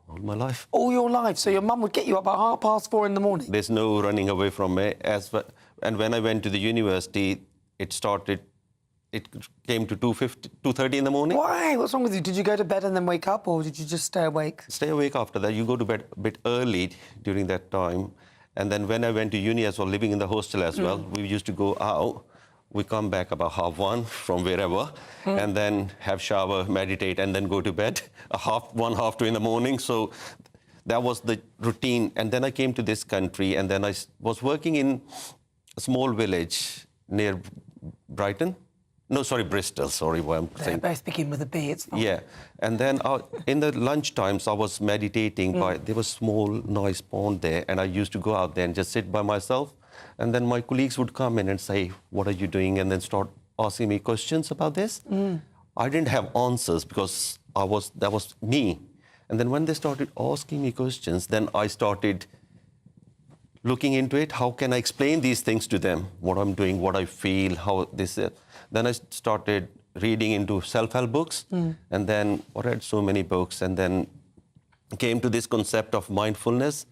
All my life. All your life? So your mum would get you up at 4:30 in the morning? There's no running away from it. And when I went to the university, it came to 2:30 in the morning. Why? What's wrong with you? Did you go to bed and then wake up, or did you just stay awake? Stay awake after that. You go to bed a bit early during that time. And then when I went to uni as well, living in the hostel as well, we used to go out. We come back about 1:30 from wherever, and then have shower, meditate, and then go to bed 1:30, 2:30 in the morning. So that was the routine. And then I came to this country, and then I was working in a small village near Brighton. No, sorry, Bristol. Sorry, what I'm saying. They both begin with a B. It's fine. Yeah, and then in the lunch times, I was meditating. There was a small, nice pond there, and I used to go out there and just sit by myself. And then my colleagues would come in and say, "What are you doing?" And then start asking me questions about this. I didn't have answers because that was me. And then when they started asking me questions, then I started looking into it. How can I explain these things to them? What I'm doing, what I feel, how this. Then I started reading into self-help books, and then I read so many books, and then came to this concept of mindfulness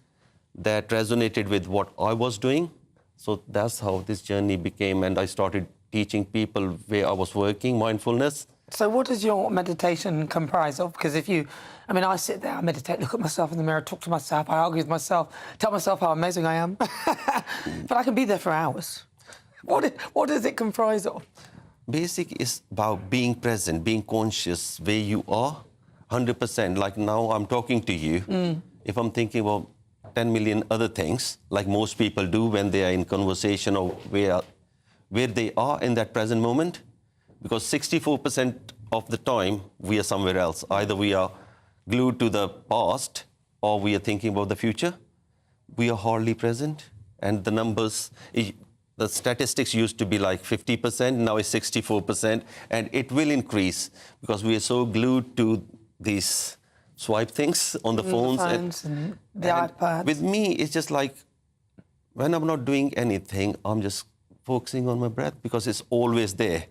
that resonated with what I was doing. So that's how this journey became, and I started teaching people where I was working mindfulness. So what does your meditation comprise of? Because I sit there, I meditate, look at myself in the mirror, talk to myself, I argue with myself, tell myself how amazing I am. But I can be there for hours. What does it comprise of? Basic is about being present, being conscious where you are, 100%. Like now I'm talking to you. If I'm thinking about 10 million other things, like most people do when they are in conversation or where they are in that present moment, because 64% of the time we are somewhere else. Either we are glued to the past or we are thinking about the future. We are hardly present, and the numbers, the statistics used to be like 50%, now it's 64%, and it will increase because we are so glued to these swipe things on the phones. And the iPads. With me, it's just like when I'm not doing anything, I'm just focusing on my breath because it's always there.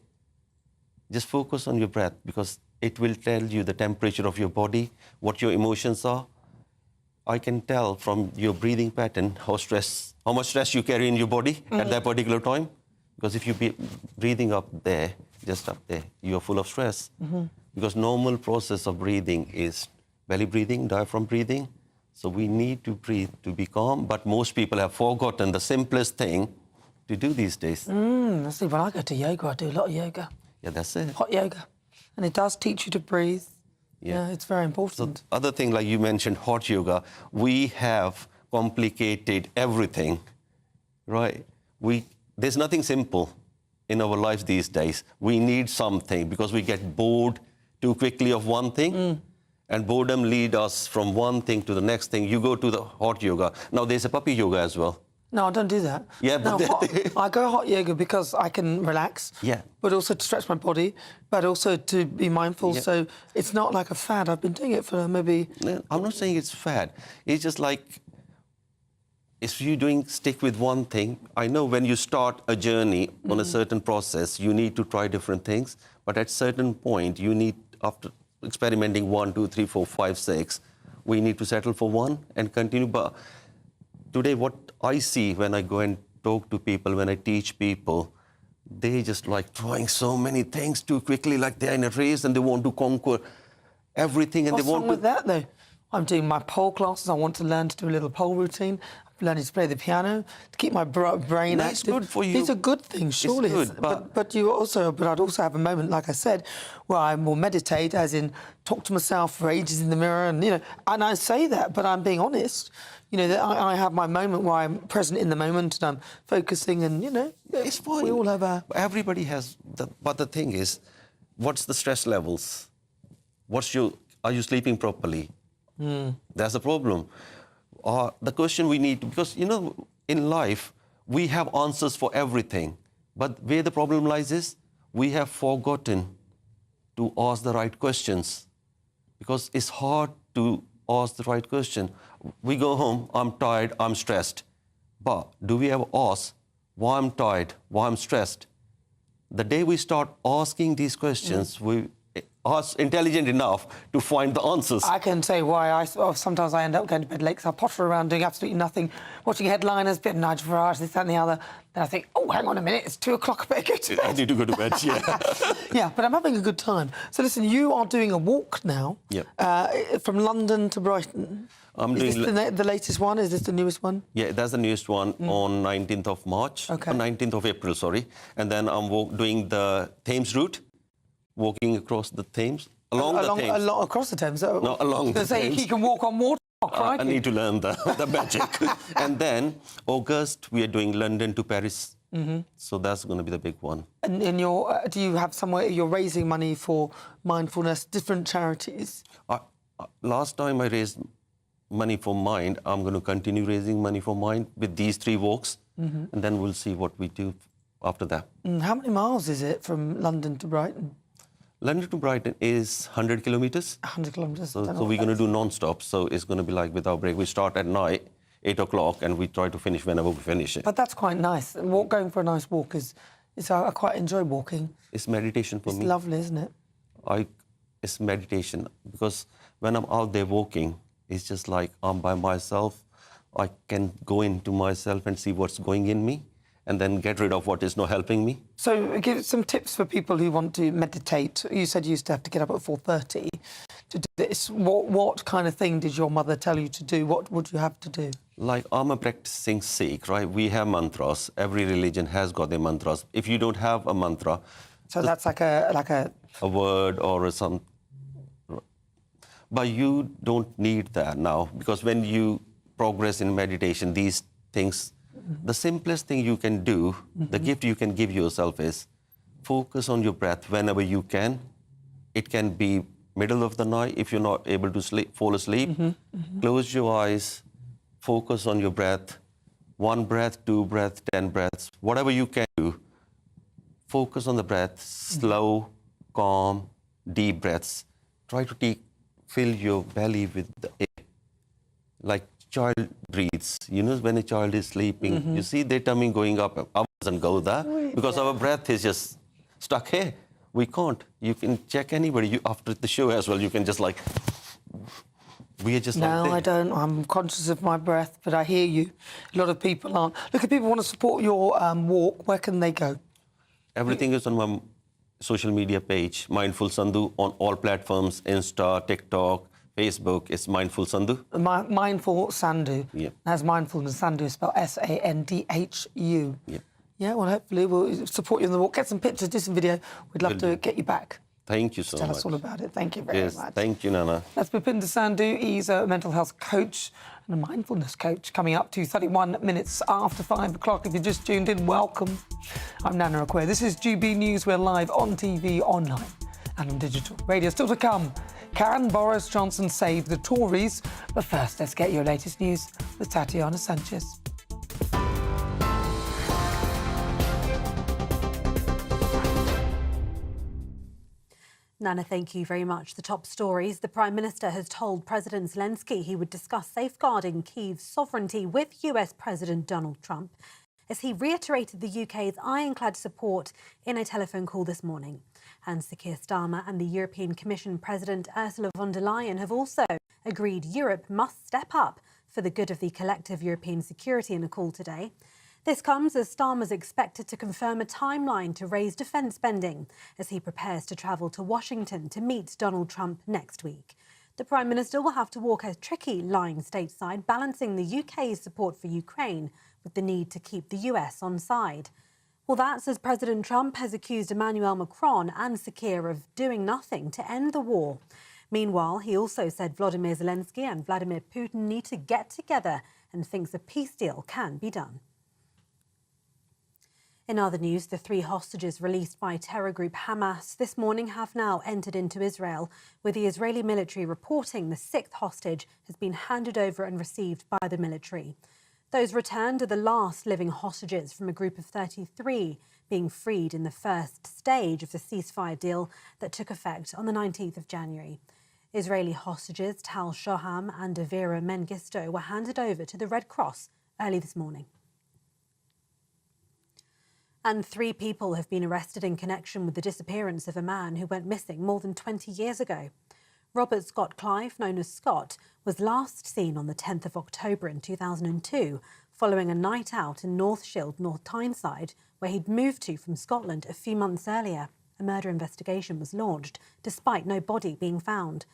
Just focus on your breath because it will tell you the temperature of your body, what your emotions are. I can tell from your breathing pattern how much stress you carry in your body at that particular time. Because if you be breathing up there, just up there, you are full of stress. Because normal process of breathing is belly breathing, diaphragm breathing. So we need to breathe to be calm, but most people have forgotten the simplest thing to do these days. See, when I go to yoga, I do a lot of yoga. Yeah, that's it. Hot yoga. And it does teach you to breathe. Yeah, it's very important. So other thing, like you mentioned, hot yoga, we have complicated everything, right? There's nothing simple in our lives these days. We need something because we get bored too quickly of one thing. And boredom leads us from one thing to the next thing. You go to the hot yoga. Now, there's a puppy yoga as well. No, I don't do that. Yeah, but I go hot yoga because I can relax. Yeah. But also to stretch my body, but also to be mindful. Yeah. So it's not like a fad. I've been doing it for maybe... No, I'm not saying it's fad. It's just like if you stick with one thing, I know when you start a journey on a certain process, you need to try different things. But at certain point, you need, after experimenting 1, 2, 3, 4, 5, 6, we need to settle for one and continue. But today, what I see when I go and talk to people, when I teach people, they just like trying so many things too quickly, like they're in a race and they want to conquer everything. And What's they want wrong with that, though? I'm doing my pole classes. I want to learn to do a little pole routine. I'm learning to play the piano to keep my brain That's active. good for you. These are good things, surely. It's good, but I'd also have a moment, like I said, where I will meditate, as in talk to myself for ages in the mirror, and and I say that, but I'm being honest. That I have my moment where I'm present in the moment and I'm focusing, and it's fine. We all have our... Everybody has. But the thing is, what's the stress levels? Are you sleeping properly? That's the problem. The question we need, because in life we have answers for everything, but where the problem lies is we have forgotten to ask the right questions, because it's hard to ask the right question. We go home, I'm tired, I'm stressed, but do we ever ask why I'm tired, why I'm stressed? The day we start asking these questions, we are intelligent enough to find the answers. I can say why sometimes I end up going to bed late because I potter around doing absolutely nothing, watching headliners, bit of Nigel Farage, this, that and the other. Then I think, oh, hang on a minute, it's 2 o'clock, I better go to bed. I need to go to bed, yeah. Yeah, but I'm having a good time. So listen, you are doing a walk now from London to Brighton. Is this the latest one? Is this the newest one? Yeah, that's the newest one on 19th of March. Okay. 19th of April, sorry. And then I'm doing the Thames route, walking across the Thames, along the Thames. Across the Thames? No, along the Thames. You can walk on water. I need to learn the magic. And then August, we are doing London to Paris. So that's going to be the big one. And do you have somewhere you're raising money for mindfulness, different charities? Last time I raised money for Mind, I'm going to continue raising money for Mind with these 3 walks, and then we'll see what we do after that. How many miles is it from London to Brighton? London to Brighton is 100 kilometres. 100 kilometres. So we're going to do non-stop, so it's going to be like without break. We start at night, 8 o'clock, and we try to finish whenever we finish it. But that's quite nice. Going for a nice walk I quite enjoy walking. It's meditation for me. It's lovely, isn't it? It's meditation, because when I'm out there walking, it's just like I'm by myself. I can go into myself and see what's going in me, and then get rid of what is not helping me. So give some tips for people who want to meditate. You said you used to have to get up at 4:30 to do this. What kind of thing did your mother tell you to do? What would you have to do? Like, I'm a practicing Sikh, right? We have mantras. Every religion has got their mantras. If you don't have a mantra... So that's like a word or some... But you don't need that now, because when you progress in meditation, these things... The simplest thing you can do, the gift you can give yourself is focus on your breath whenever you can. It can be middle of the night if you're not able to fall asleep. Close your eyes, focus on your breath. 1 breath, 2 breaths, 10 breaths, whatever you can do. Focus on the breath, slow, calm, deep breaths. Try to fill your belly with the air, like child breathes. When a child is sleeping, you see their tummy going up. Ours doesn't go there because our breath is just stuck here. We can't. You can check anybody after the show as well. You can just we are just No, I don't. I'm conscious of my breath, but I hear you. A lot of people aren't. Look, if people want to support your walk, where can they go? Everything is on my social media page, Mindful Sandhu, on all platforms, Insta, TikTok, Facebook. It's Mindful Sandhu. Mindful Sandhu. Yeah. As mindfulness, Sandhu is spelled Sandhu. Yeah. Yeah, well, hopefully we'll support you on the walk. Get some pictures, do some video. We'd love to get you back. Thank you so much. Tell us all about it. Thank you very much. Thank you, Nana. That's Bhupinder Sandhu. He's a mental health coach and a mindfulness coach. Coming up to 31 minutes after 5 o'clock. If you just tuned in, welcome. I'm Nana Akua. This is GB News. We're live on TV, online and on digital radio. Still to come, can Boris Johnson save the Tories? But first, let's get your latest news with Tatiana Sanchez. Nana, thank you very much. The top stories. The Prime Minister has told President Zelensky he would discuss safeguarding Kyiv's sovereignty with US President Donald Trump as he reiterated the UK's ironclad support in a telephone call this morning. And Sir Keir Starmer and the European Commission President Ursula von der Leyen have also agreed Europe must step up for the good of the collective European security in a call today. This comes as Starmer's expected to confirm a timeline to raise defence spending as he prepares to travel to Washington to meet Donald Trump next week. The Prime Minister will have to walk a tricky line stateside, balancing the UK's support for Ukraine with the need to keep the US on side. Well, that's as President Trump has accused Emmanuel Macron and Sir Keir of doing nothing to end the war. Meanwhile, he also said Volodymyr Zelensky and Vladimir Putin need to get together and thinks a peace deal can be done. In other news, the 3 hostages released by terror group Hamas this morning have now entered into Israel, with the Israeli military reporting the 6th hostage has been handed over and received by the military. Those returned are the last living hostages from a group of 33 being freed in the first stage of the ceasefire deal that took effect on the 19th of January. Israeli hostages Tal Shoham and Avira Mengistu were handed over to the Red Cross early this morning. And 3 people have been arrested in connection with the disappearance of a man who went missing more than 20 years ago. Robert Scott Clive, known as Scott, was last seen on the 10th of October in 2002, following a night out in North Shield, North Tyneside, where he'd moved to from Scotland a few months earlier. A murder investigation was launched, despite no body being found.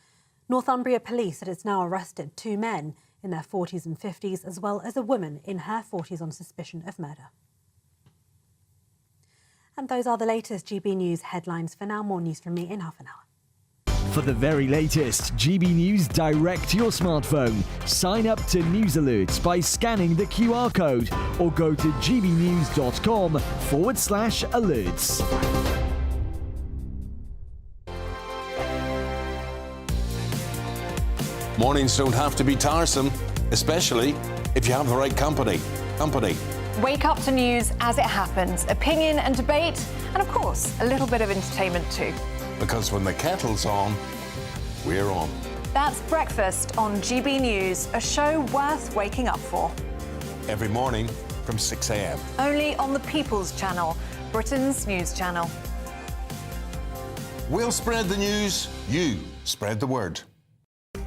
Northumbria Police said it's now arrested 2 men in their 40s and 50s, as well as a woman in her 40s on suspicion of murder. And those are the latest GB News headlines. For now, more news from me in half an hour. For the very latest GB News direct to your smartphone, sign up to News Alerts by scanning the QR code or go to gbnews.com/alerts. Mornings don't have to be tiresome, especially if you have the right company. Wake up to news as it happens, opinion and debate, and of course, a little bit of entertainment too. Because when the kettle's on, we're on. That's Breakfast on GB News, a show worth waking up for. Every morning from 6 a.m. Only on the People's Channel, Britain's news channel. We'll spread the news, you spread the word.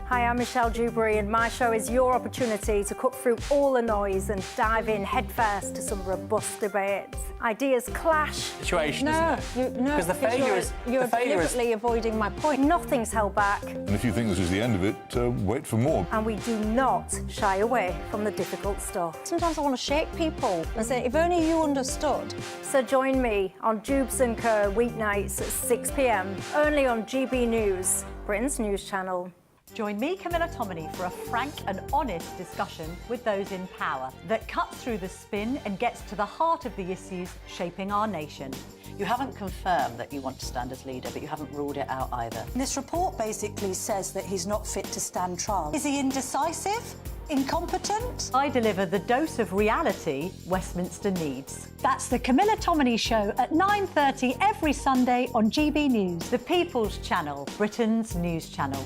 Hi, I'm Michelle Dewberry, and my show is your opportunity to cut through all the noise and dive in headfirst to some robust debates. Ideas clash. Situation, isn't it? Because the failure is... You're deliberately avoiding my point. Nothing's held back. And if you think this is the end of it, wait for more. And we do not shy away from the difficult stuff. Sometimes I want to shake people and say, if only you understood. So join me on Jubes & Co. weeknights at 6 p.m, only on GB News, Britain's news channel. Join me, Camilla Tominey, for a frank and honest discussion with those in power that cuts through the spin and gets to the heart of the issues shaping our nation. You haven't confirmed that you want to stand as leader, but you haven't ruled it out either. This report basically says that he's not fit to stand trial. Is he indecisive? Incompetent? I deliver the dose of reality Westminster needs. That's the Camilla Tominey Show at 9:30 every Sunday on GB News, the People's Channel, Britain's news channel.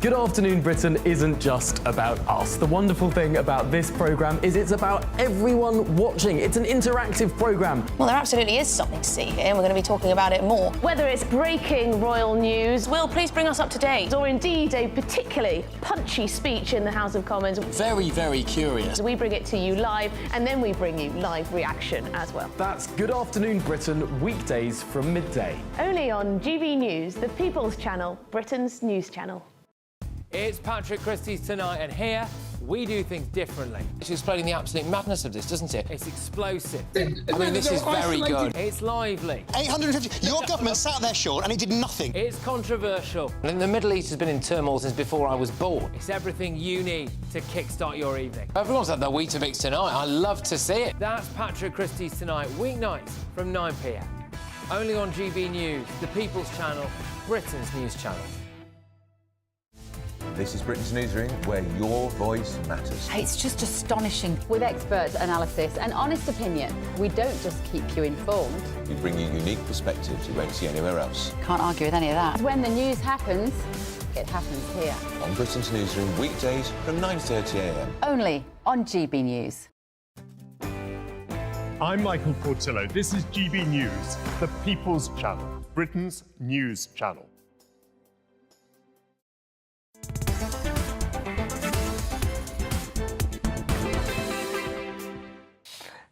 Good Afternoon Britain isn't just about us. The wonderful thing about this programme is it's about everyone watching. It's an interactive programme. Well, there absolutely is something to see here, and we're going to be talking about it more. Whether it's breaking royal news, Will, please bring us up to date. or indeed a particularly punchy speech in the House of Commons. Very, very curious. We bring it to you live, and then we bring you live reaction as well. That's Good Afternoon Britain, weekdays from midday. Only on GB News, the People's Channel, Britain's news channel. It's Patrick Christie's Tonight, and here we do things differently. It's explaining the absolute madness of this, doesn't it? It's explosive. I mean, this is very good. It's lively. 850. Your government sat there, Sean, and it did nothing. It's controversial. And the Middle East has been in turmoil since before I was born. It's everything you need to kickstart your evening. Everyone's had their Weetabix tonight. I love to see it. That's Patrick Christie's Tonight, weeknights from 9 p.m. Only on GB News, the People's Channel, Britain's news channel. This is Britain's Newsroom, where your voice matters. It's just astonishing. With expert analysis and honest opinion, we don't just keep you informed. We bring you unique perspectives you won't see anywhere else. Can't argue with any of that. When the news happens, it happens here. On Britain's Newsroom, weekdays from 9:30 a.m. Only on GB News. I'm Michael Portillo. This is GB News, the People's Channel, Britain's news channel.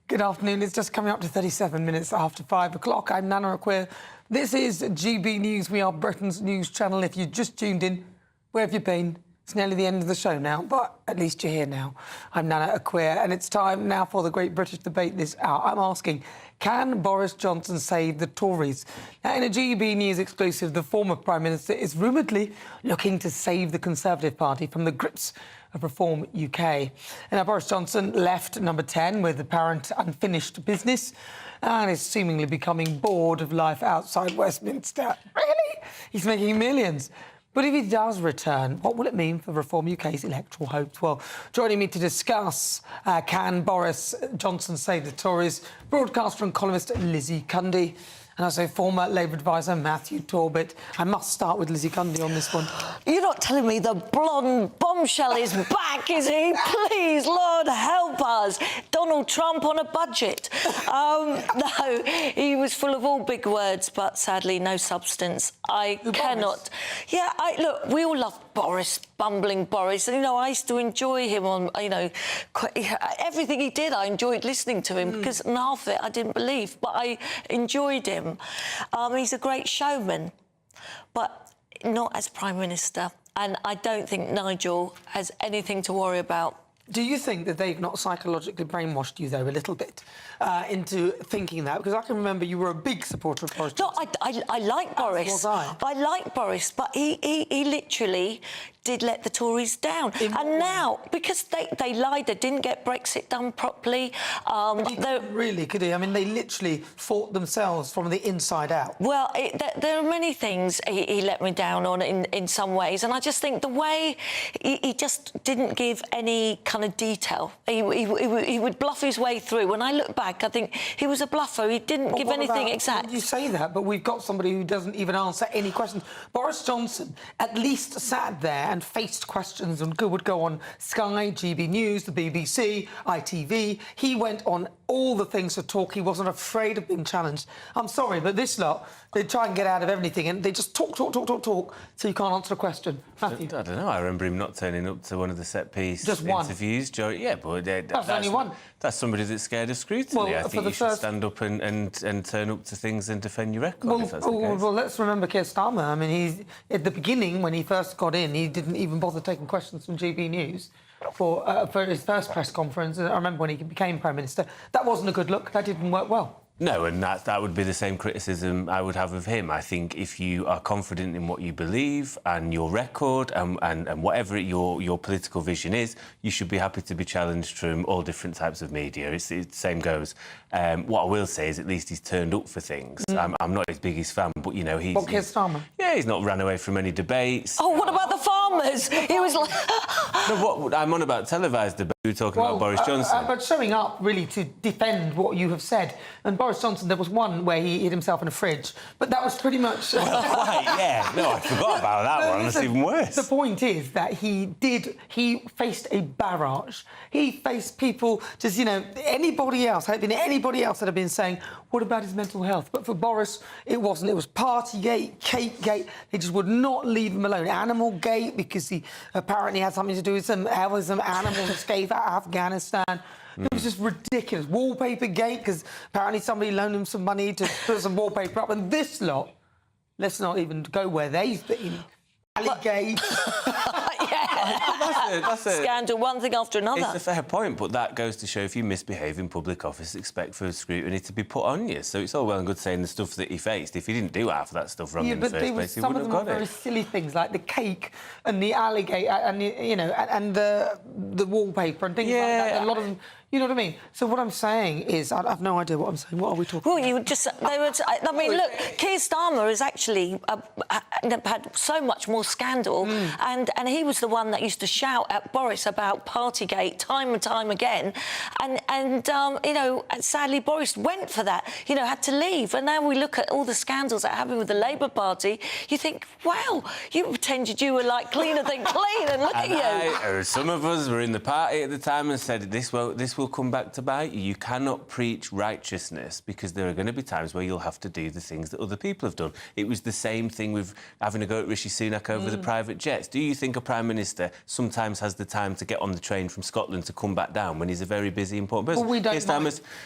Good afternoon. It's just coming up to 37 minutes after 5 o'clock. I'm Nana Akua. This is GB News. We are Britain's news channel. If you just tuned in, where have you been? It's nearly the end of the show now, but at least you're here now. I'm Nana Akua, and it's time now for the Great British Debate this hour. I'm asking, can Boris Johnson save the Tories? Now, in a GB News exclusive, the former Prime Minister is rumouredly looking to save the Conservative Party from the grips of Reform UK. And now Boris Johnson left number 10 with apparent unfinished business and is seemingly becoming bored of life outside Westminster. Really? He's making millions. But if he does return, what will it mean for Reform UK's electoral hopes? Well, joining me to discuss can Boris Johnson save the Tories, broadcaster and columnist Lizzie Cundy, and also former Labour advisor Matthew Torbett. I must start with Lizzie Cundy on this one. You're not telling me the blonde bombshell is back, is he? Please, Lord, help us. Donald Trump on a budget. No, he was full of all big words, but sadly no substance. I cannot. Yeah, look, we all love Boris, bumbling Boris. And, you know, I used to enjoy him on, you know, everything he did, I enjoyed listening to him because half of it I didn't believe, but I enjoyed him. He's a great showman, but not as Prime Minister. And I don't think Nigel has anything to worry about. Do you think that they've not psychologically brainwashed you, though, a little bit into thinking that? Because I can remember you were a big supporter of Boris Johnson. No, I like Boris. Was I. I like Boris, but he literally did let the Tories down. And now, because they lied, they didn't get Brexit done properly. Really, could he? I mean, they literally fought themselves from the inside out. Well, there are many things he let me down on in some ways, and I just think the way he just didn't give any kind of detail. He would bluff his way through. When I look back, I think he was a bluffer. He didn't give anything exact. You say that, but we've got somebody who doesn't even answer any questions. Boris Johnson at least sat there and faced questions and would go on Sky, GB News, the BBC, ITV. He went on all the things to talk. He wasn't afraid of being challenged. I'm sorry, but this lot, they try and get out of everything and they just talk, so you can't answer a question. Matthew? I don't know. I remember him not turning up to one of the set-piece interviews. Yeah, but that's only one. That's somebody that's scared of scrutiny. I think you should stand up and turn up to things and defend your record, if that's the case. Well, let's remember Keir Starmer. I mean, at the beginning, when he first got in, he didn't even bother taking questions from GB News for his first press conference. I remember when he became Prime Minister. That wasn't a good look. That didn't work well. No, and that would be the same criticism I would have of him. I think if you are confident in what you believe and your record and whatever your political vision is, you should be happy to be challenged from all different types of media. It's same goes. What I will say is at least he's turned up for things. I'm not his biggest fan, but, you know, he's... What, Keir Starmer? Yeah, he's not ran away from any debates. Oh, what about the farmers? He was like... No, I'm on about televised debate. We were talking about Boris Johnson. But showing up, really, to defend what you have said. And Boris Johnson, there was one where he hid himself in a fridge, but that was pretty much... Well, right, yeah. No, I forgot about that one. That's even worse. The point is that he faced a barrage. He faced people, just, you know, anybody else that had been saying, what about his mental health? But for Boris, it wasn't. It was Partygate, Cakegate. They just would not leave him alone. Animalgate, because he apparently had something to do with some animals escape out of Afghanistan. It was just ridiculous. Wallpapergate, because apparently somebody loaned him some money to put some wallpaper up. And this lot, let's not even go where they've been. Allygate. That's a scandal, one thing after another. It's a fair point, but that goes to show if you misbehave in public office, expect for scrutiny to be put on you. So it's all well and good saying the stuff that he faced. If he didn't do half of that stuff wrong in the first place, he wouldn't have got it. Some of them are very silly things, like the cake and the alligator and the wallpaper and things like that. A lot of them, You know what I mean? So what I'm saying is, I have no idea what I'm saying. What are we talking about? Well, I mean, look, Keir Starmer has actually had so much more scandal, and he was the one that used to shout at Boris about Partygate time and time again, and you know, sadly Boris went for that, you know, had to leave, and now we look at all the scandals that happened with the Labour Party, you think, wow, you pretended you were like cleaner than clean, and look at you. Some of us were in the party at the time and said, this will come back to bite you. You cannot preach righteousness, because there are going to be times where you'll have to do the things that other people have done. It was the same thing with having a go at Rishi Sunak over the private jets. Do you think a Prime Minister sometimes has the time to get on the train from Scotland to come back down when he's a very busy, important person? Well,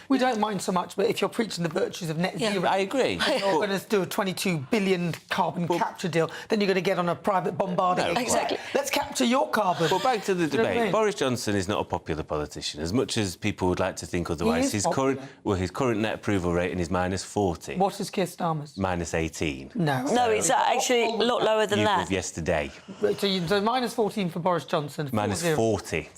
we don't mind so much, but if you're preaching the virtues of net zero... I agree. You're going to do a 22 billion carbon capture deal, then you're going to get on a private bombardment. No, exactly. Let's capture your carbon. But back to the debate. I mean? Boris Johnson is not a popular politician, as much as people would like to think otherwise. His current net approval rating is -40. What is Keir Starmer's? -18. No, it's actually a lot lower than that. Of yesterday. So -14 for Boris Johnson. -40, 40,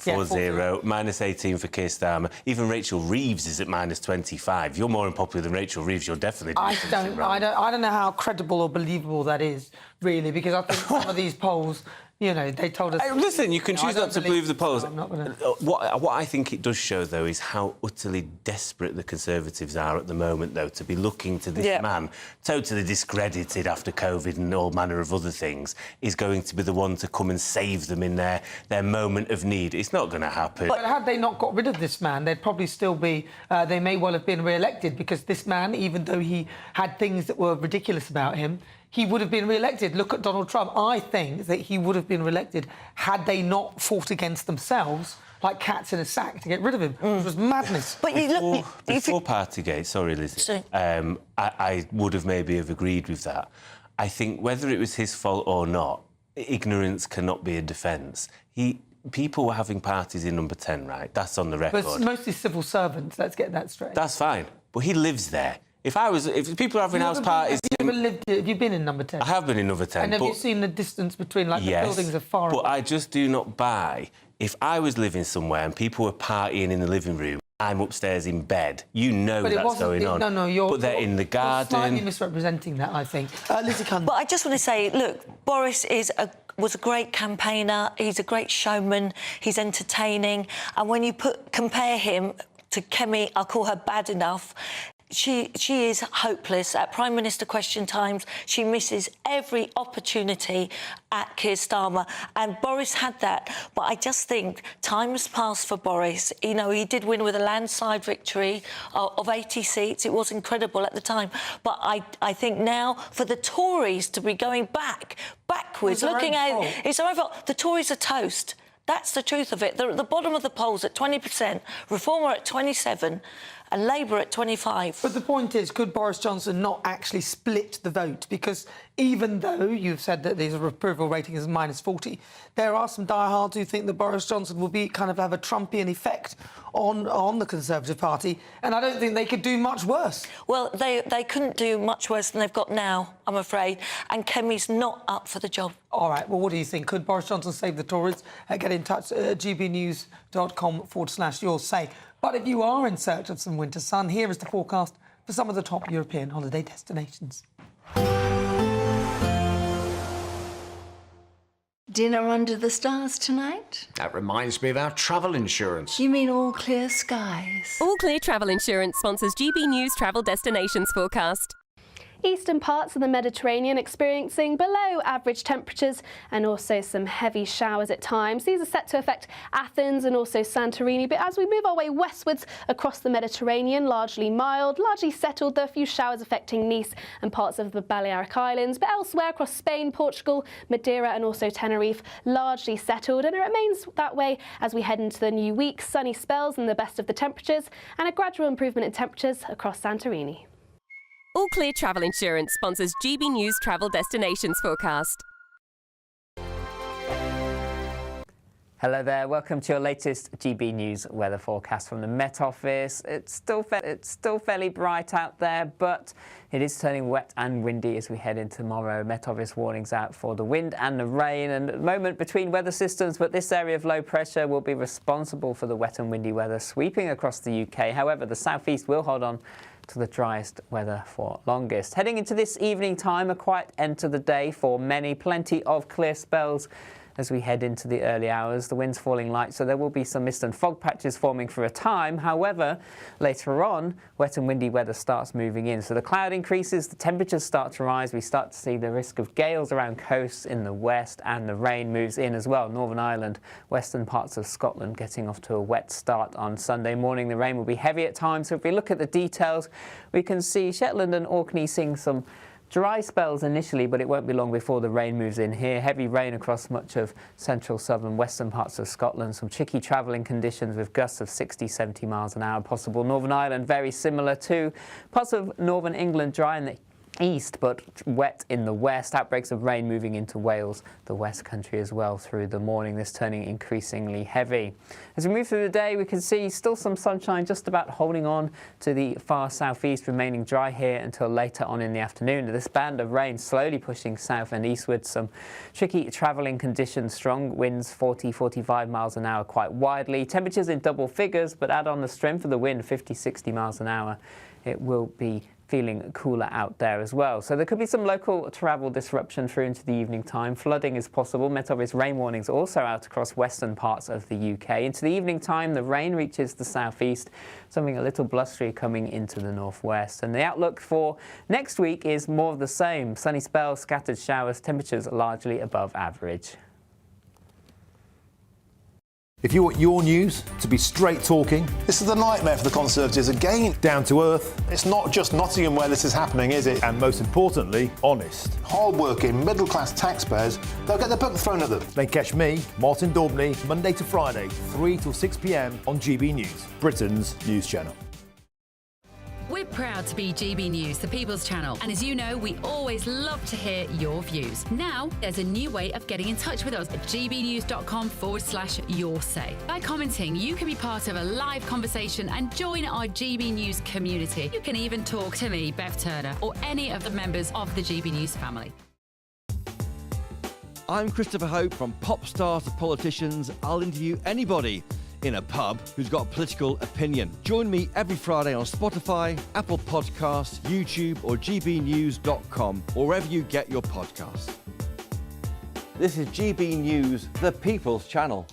-18 for Keir Starmer. Even Rachel Reeves is at -25. You're more unpopular than Rachel Reeves. You're definitely doing I don't know how credible or believable that is, really, because I think some of these polls, you know, they told us... Listen, you can choose not to believe the polls. I'm not gonna... What I think it does show, though, is how utterly desperate the Conservatives are at the moment, though, to be looking to this man, totally discredited after COVID and all manner of other things, is going to be the one to come and save them in their moment of need. It's not going to happen. But had they not got rid of this man, they'd probably still be... they may well have been re-elected, because this man, even though he had things that were ridiculous about him, he would have been re-elected. Look at Donald Trump. I think that he would have been re-elected had they not fought against themselves like cats in a sack to get rid of him, which was madness. But before Partygate, sorry, Lizzie, I would have maybe have agreed with that. I think whether it was his fault or not, ignorance cannot be a defence. People were having parties in Number 10, right? That's on the record. But it's mostly civil servants. Let's get that straight. That's fine, but he lives there. If people are having house parties... Have you been in Number 10? I have been in Number 10. And have you seen the distance between, like, the buildings are far but away? I just do not buy... If I was living somewhere and people were partying in the living room, I'm upstairs in bed, you know that's going on. But they're in the garden... You're slightly misrepresenting that, I think. Lizzie Cunn. But I just want to say, look, Boris was a great campaigner, he's a great showman, he's entertaining, and when you compare him to Kemi, I'll call her bad enough... She is hopeless. At Prime Minister question times, she misses every opportunity at Keir Starmer, and Boris had that. But I just think time has passed for Boris. You know, he did win with a landslide victory of 80 seats. It was incredible at the time. But I think now for the Tories to be going backwards, looking at it's their own fault. The Tories are toast. That's the truth of it. They're at the bottom of the polls at 20%, Reform are at 27%, and Labour at 25%. But the point is, could Boris Johnson not actually split the vote? Because even though you've said that his approval rating is -40, there are some diehards who think that Boris Johnson will have a Trumpian effect on the Conservative Party, and I don't think they could do much worse. Well, they couldn't do much worse than they've got now, I'm afraid, and Kemi's not up for the job. All right, well, what do you think? Could Boris Johnson save the Tories? Get in touch at gbnews.com/your say. But if you are in search of some winter sun, here is the forecast for some of the top European holiday destinations. Dinner under the stars tonight? That reminds me of our travel insurance. You mean all clear skies? All Clear Travel Insurance sponsors GB News Travel Destinations forecast. Eastern parts of the Mediterranean experiencing below average temperatures and also some heavy showers at times. These are set to affect Athens and also Santorini, but as we move our way westwards across the Mediterranean, largely mild, largely settled. There are a few showers affecting Nice and parts of the Balearic Islands, but elsewhere across Spain, Portugal, Madeira and also Tenerife, largely settled, and it remains that way as we head into the new week. Sunny spells and the best of the temperatures, and a gradual improvement in temperatures across Santorini. All Clear Travel Insurance sponsors GB News Travel Destinations forecast. Hello there, welcome to your latest GB News weather forecast from the Met Office. It's still fairly bright out there, but it is turning wet and windy as we head into tomorrow. Met Office warnings out for the wind and the rain, and at the moment between weather systems, but this area of low pressure will be responsible for the wet and windy weather sweeping across the UK. However, the southeast will hold on to the driest weather for longest. Heading into this evening time, a quiet end to the day for many, plenty of clear spells as we head into the early hours. The wind's falling light, so there will be some mist and fog patches forming for a time. However, later on, wet and windy weather starts moving in. So the cloud increases, the temperatures start to rise. We start to see the risk of gales around coasts in the west, and the rain moves in as well. Northern Ireland, western parts of Scotland getting off to a wet start on Sunday morning. The rain will be heavy at times. So if we look at the details, we can see Shetland and Orkney seeing some dry spells initially, but it won't be long before the rain moves in here. Heavy rain across much of central, southern, western parts of Scotland. Some tricky travelling conditions with gusts of 60, 70 miles an hour possible. Northern Ireland, very similar too. Parts of northern England dry in the east, but wet in the west. Outbreaks of rain moving into Wales, the West Country as well through the morning. This turning increasingly heavy. As we move through the day, we can see still some sunshine just about holding on to the far southeast, remaining dry here until later on in the afternoon. This band of rain slowly pushing south and eastward. Some tricky travelling conditions, strong winds 40, 45 miles an hour quite widely. Temperatures in double figures, but add on the strength of the wind, 50, 60 miles an hour. It will be feeling cooler out there as well. So there could be some local travel disruption through into the evening time. Flooding is possible. Met Office rain warnings also out across western parts of the UK. Into the evening time, the rain reaches the southeast, something a little blustery coming into the northwest. And the outlook for next week is more of the same. Sunny spells, scattered showers, temperatures largely above average. If you want your news to be straight talking, This is the nightmare for the Conservatives again. down to earth, It's not just Nottingham where this is happening, is it? and most importantly, honest, Hard-working, middle-class taxpayers, they'll get their book thrown at them. then catch me, Martin Daubney, Monday to Friday, 3 till 6 p.m. on GB News, Britain's news channel. We're proud to be GB News, the People's Channel. And as you know, we always love to hear your views. Now, there's a new way of getting in touch with us at gbnews.com/yoursay. By commenting, you can be part of a live conversation and join our GB News community. You can even talk to me, Bev Turner, or any of the members of the GB News family. I'm Christopher Hope. From pop stars to politicians, I'll interview anybody in a pub who's got a political opinion. Join me every Friday on Spotify, Apple Podcasts, YouTube or gbnews.com, or wherever you get your podcasts. This is GB News, the People's Channel.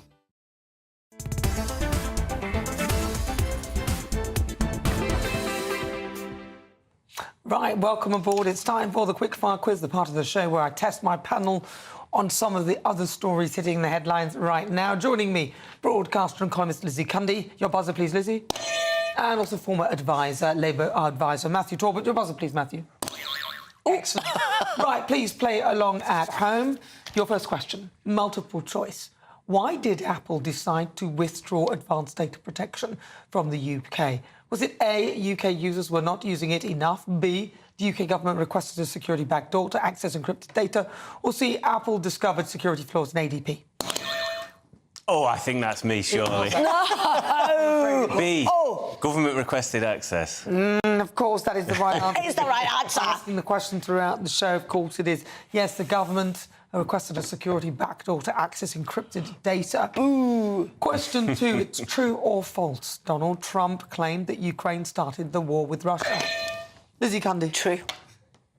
Right, welcome aboard. It's time for the Quickfire Quiz, the part of the show where I test my panel on some of the other stories hitting the headlines right now. Joining me, broadcaster and columnist Lizzie Cundy. Your buzzer, please, Lizzie. And also former advisor, Labour advisor Matthew Talbot. Your buzzer, please, Matthew. Excellent. Right, please play along at home. Your first question, multiple choice. Why did Apple decide to withdraw advanced data protection from the UK? Was it A, UK users were not using it enough, B, the UK government requested a security backdoor to access encrypted data, or C, Apple discovered security flaws in ADP? Oh, I think that's me, surely. No! B, government requested access. Of course, that is the right answer. It's the right answer. Asking the question throughout the show, of course it is. Yes, the government requested a security backdoor to access encrypted data. Ooh. Question 2, it's true or false? Donald Trump claimed that Ukraine started the war with Russia. Lizzie Cundy. True.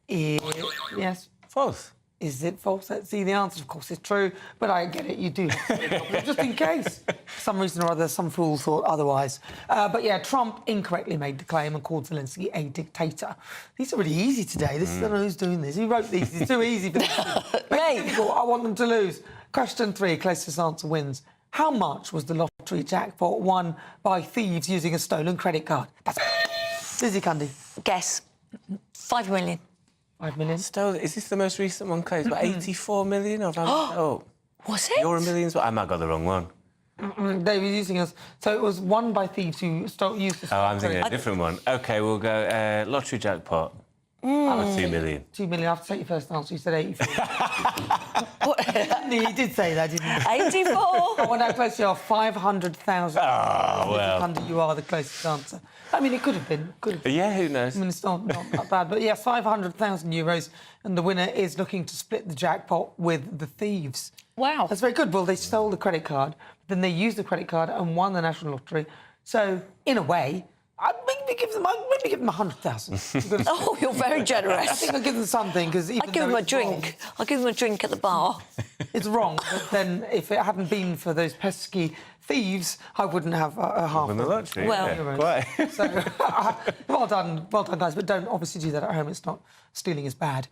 Yes. False. Is it false? Let's see. The answer, of course, is true, but I get it, you do. Just in case. For some reason or other, some fool thought otherwise. But yeah, Trump incorrectly made the claim and called Zelensky a dictator. These are really easy today. This I don't know who's doing this. Who wrote these? It's too easy for them. I want them to lose. Question 3, closest answer wins. How much was the lottery jackpot won by thieves using a stolen credit card? That's Lizzie Cundy. Guess. 5 million. 5 million. Stolen. Is this the most recent one, Clay? It's about 84 million? Or Was it? Euro millions? I might have got the wrong one. They were using us. So it was won by thieves who used the I'm thinking a different one. OK, we'll go lottery jackpot. 2 million. 2 million. I have to take your first answer. You said 84. He did say that, didn't he? 84. I wonder how close you are. 500,000. Oh, well. You are the closest answer. I mean, it could have been. Yeah, who knows? I mean, it's not that bad. But yes, 500,000 euros. And the winner is looking to split the jackpot with the thieves. Wow. That's very good. Well, they stole the credit card, then they used the credit card and won the National Lottery. So, in a way, I'd maybe give them 100,000. Oh, you're very generous. I think I'll give them something, because I'll give them a drink. I'll give them a drink at the bar. It's wrong, but then if it hadn't been for those pesky thieves, I wouldn't have a half. Win the lottery. Well, yeah, quite. So, well done, guys. But don't obviously do that at home. It's not stealing is bad.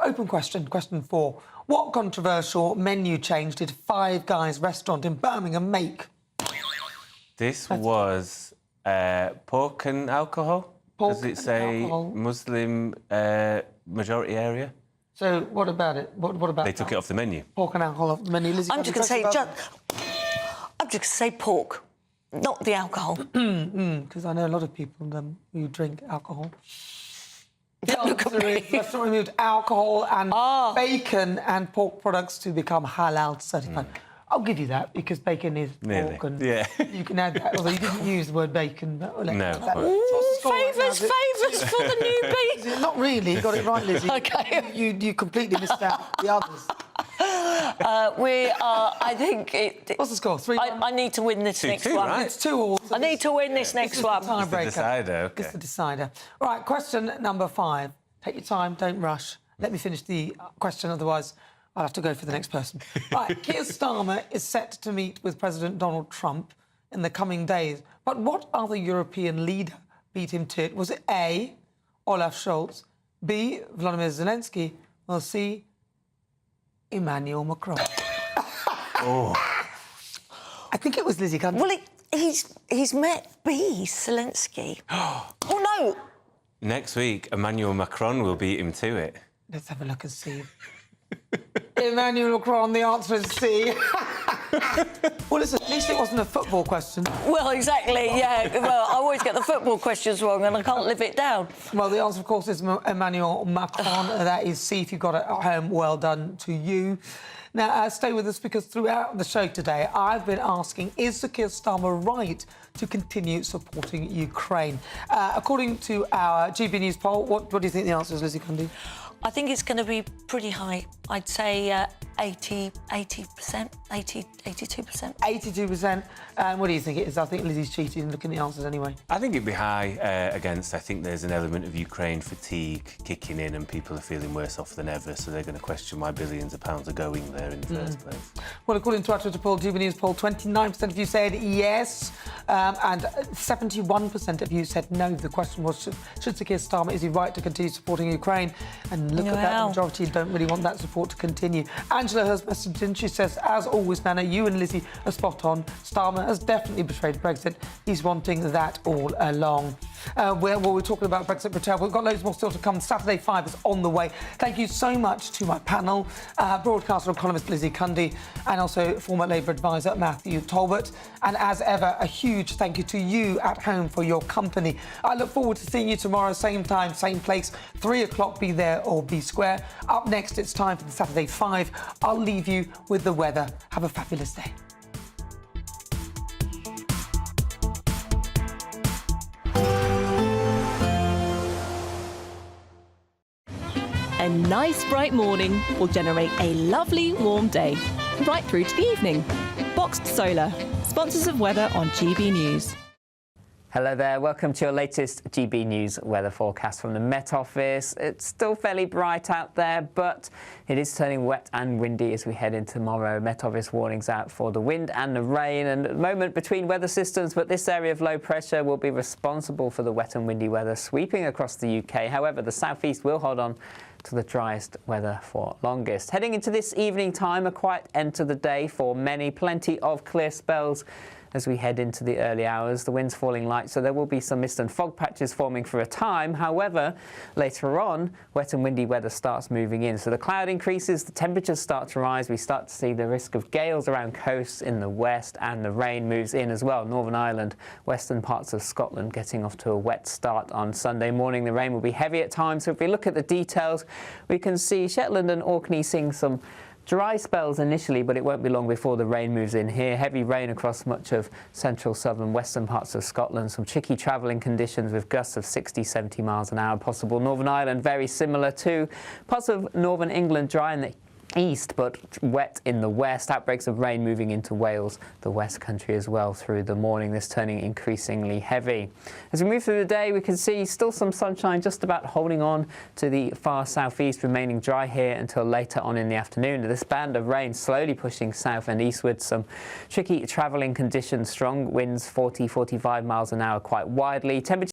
Open question. Question 4. What controversial menu change did Five Guys restaurant in Birmingham make? This was pork and alcohol. Does it say alcohol? Muslim majority area? So what about it? What about They took it off the menu. Pork and alcohol off the menu. Lizzie, I'm just going to say pork, not the alcohol. Because I know a lot of people who drink alcohol. The answer is restaurant removed alcohol and bacon and pork products to become halal certified. I'll give you that, because bacon is pork, and you can add that. Although you didn't use the word bacon. But No. Favours for the newbie. Not really. You got it right, Lizzie. OK. You completely missed out the others. We are, I think... What's the score? 3-1? I need to win this next one. Right? It's 2-2. I need to win this next one. Tiebreaker. It's the decider, OK. It's the decider. Right, question number 5. Take your time, don't rush. Let me finish the question, otherwise I'll have to go for the next person. Right, Keir Starmer is set to meet with President Donald Trump in the coming days. But what other European leader beat him to it? Was it A, Olaf Scholz, B, Volodymyr Zelensky, or C, Emmanuel Macron? I think it was Lizzie Cunningham. Well, he's met B, Zelensky. Oh, no! Next week, Emmanuel Macron will beat him to it. Let's have a look and see. Emmanuel Macron, the answer is C. Well, listen, at least it wasn't a football question. Well, exactly, yeah. Well, I always get the football questions wrong and I can't live it down. Well, the answer, of course, is Emmanuel Macron. That is C. If you got it at home, well done to you. Now, stay with us, because throughout the show today, I've been asking, is Sir Keir Starmer right to continue supporting Ukraine? According to our GB News poll, what do you think the answer is, Lizzie Cundy? I think it's going to be pretty high. I'd say 80%, 82%. 82%. What do you think it is? I think Lizzie's cheating, looking at the answers anyway. I think it'd be high against. I think there's an element of Ukraine fatigue kicking in, and people are feeling worse off than ever, so they're going to question why billions of pounds are going there in the first place. Well, according to our Twitter poll, GB News poll, 29% of you said yes, and 71% of you said no. The question was, should Sir Keir Starmer, is he right to continue supporting Ukraine? And look at that, the majority don't really want that support to continue. Angela has messaged in. She says, as always, Nana, you and Lizzie are spot on. Starmer has definitely betrayed Brexit. He's wanting that all along. We're talking about Brexit Britain. We've got loads more still to come. Saturday 5 is on the way. Thank you so much to my panel, broadcaster and columnist Lizzie Cundy, and also former Labour advisor Matthew Talbot. And as ever, a huge thank you to you at home for your company. I look forward to seeing you tomorrow, same time, same place, 3 o'clock, be there or be square. Up next, it's time for the Saturday 5. I'll leave you with the weather. Have a fabulous day. A nice bright morning will generate a lovely warm day, right through to the evening. Boxed Solar, sponsors of weather on GB News. Hello there, welcome to your latest GB News weather forecast from the Met Office. It's still fairly bright out there, but it is turning wet and windy as we head into tomorrow. Met Office warnings out for the wind and the rain, and at the moment between weather systems, but this area of low pressure will be responsible for the wet and windy weather sweeping across the UK. However, the southeast will hold on to the driest weather for longest. Heading into this evening time, a quiet end to the day for many, plenty of clear spells as we head into the early hours. The wind's falling light, so there will be some mist and fog patches forming for a time. However, later on, wet and windy weather starts moving in. So the cloud increases, the temperatures start to rise. We start to see the risk of gales around coasts in the west, and the rain moves in as well. Northern Ireland, western parts of Scotland getting off to a wet start on Sunday morning. The rain will be heavy at times. So if we look at the details, we can see Shetland and Orkney seeing some dry spells initially, but it won't be long before the rain moves in here. Heavy rain across much of central, southern, western parts of Scotland. Some tricky travelling conditions with gusts of 60, 70 miles an hour possible. Northern Ireland, very similar too. Parts of northern England dry in the east, but wet in the west. Outbreaks of rain moving into Wales, the West Country as well through the morning. This turning increasingly heavy. As we move through the day, we can see still some sunshine just about holding on to the far southeast, remaining dry here until later on in the afternoon. This band of rain slowly pushing south and eastward. Some tricky travelling conditions, strong winds 40, 45 miles an hour quite widely. Temperature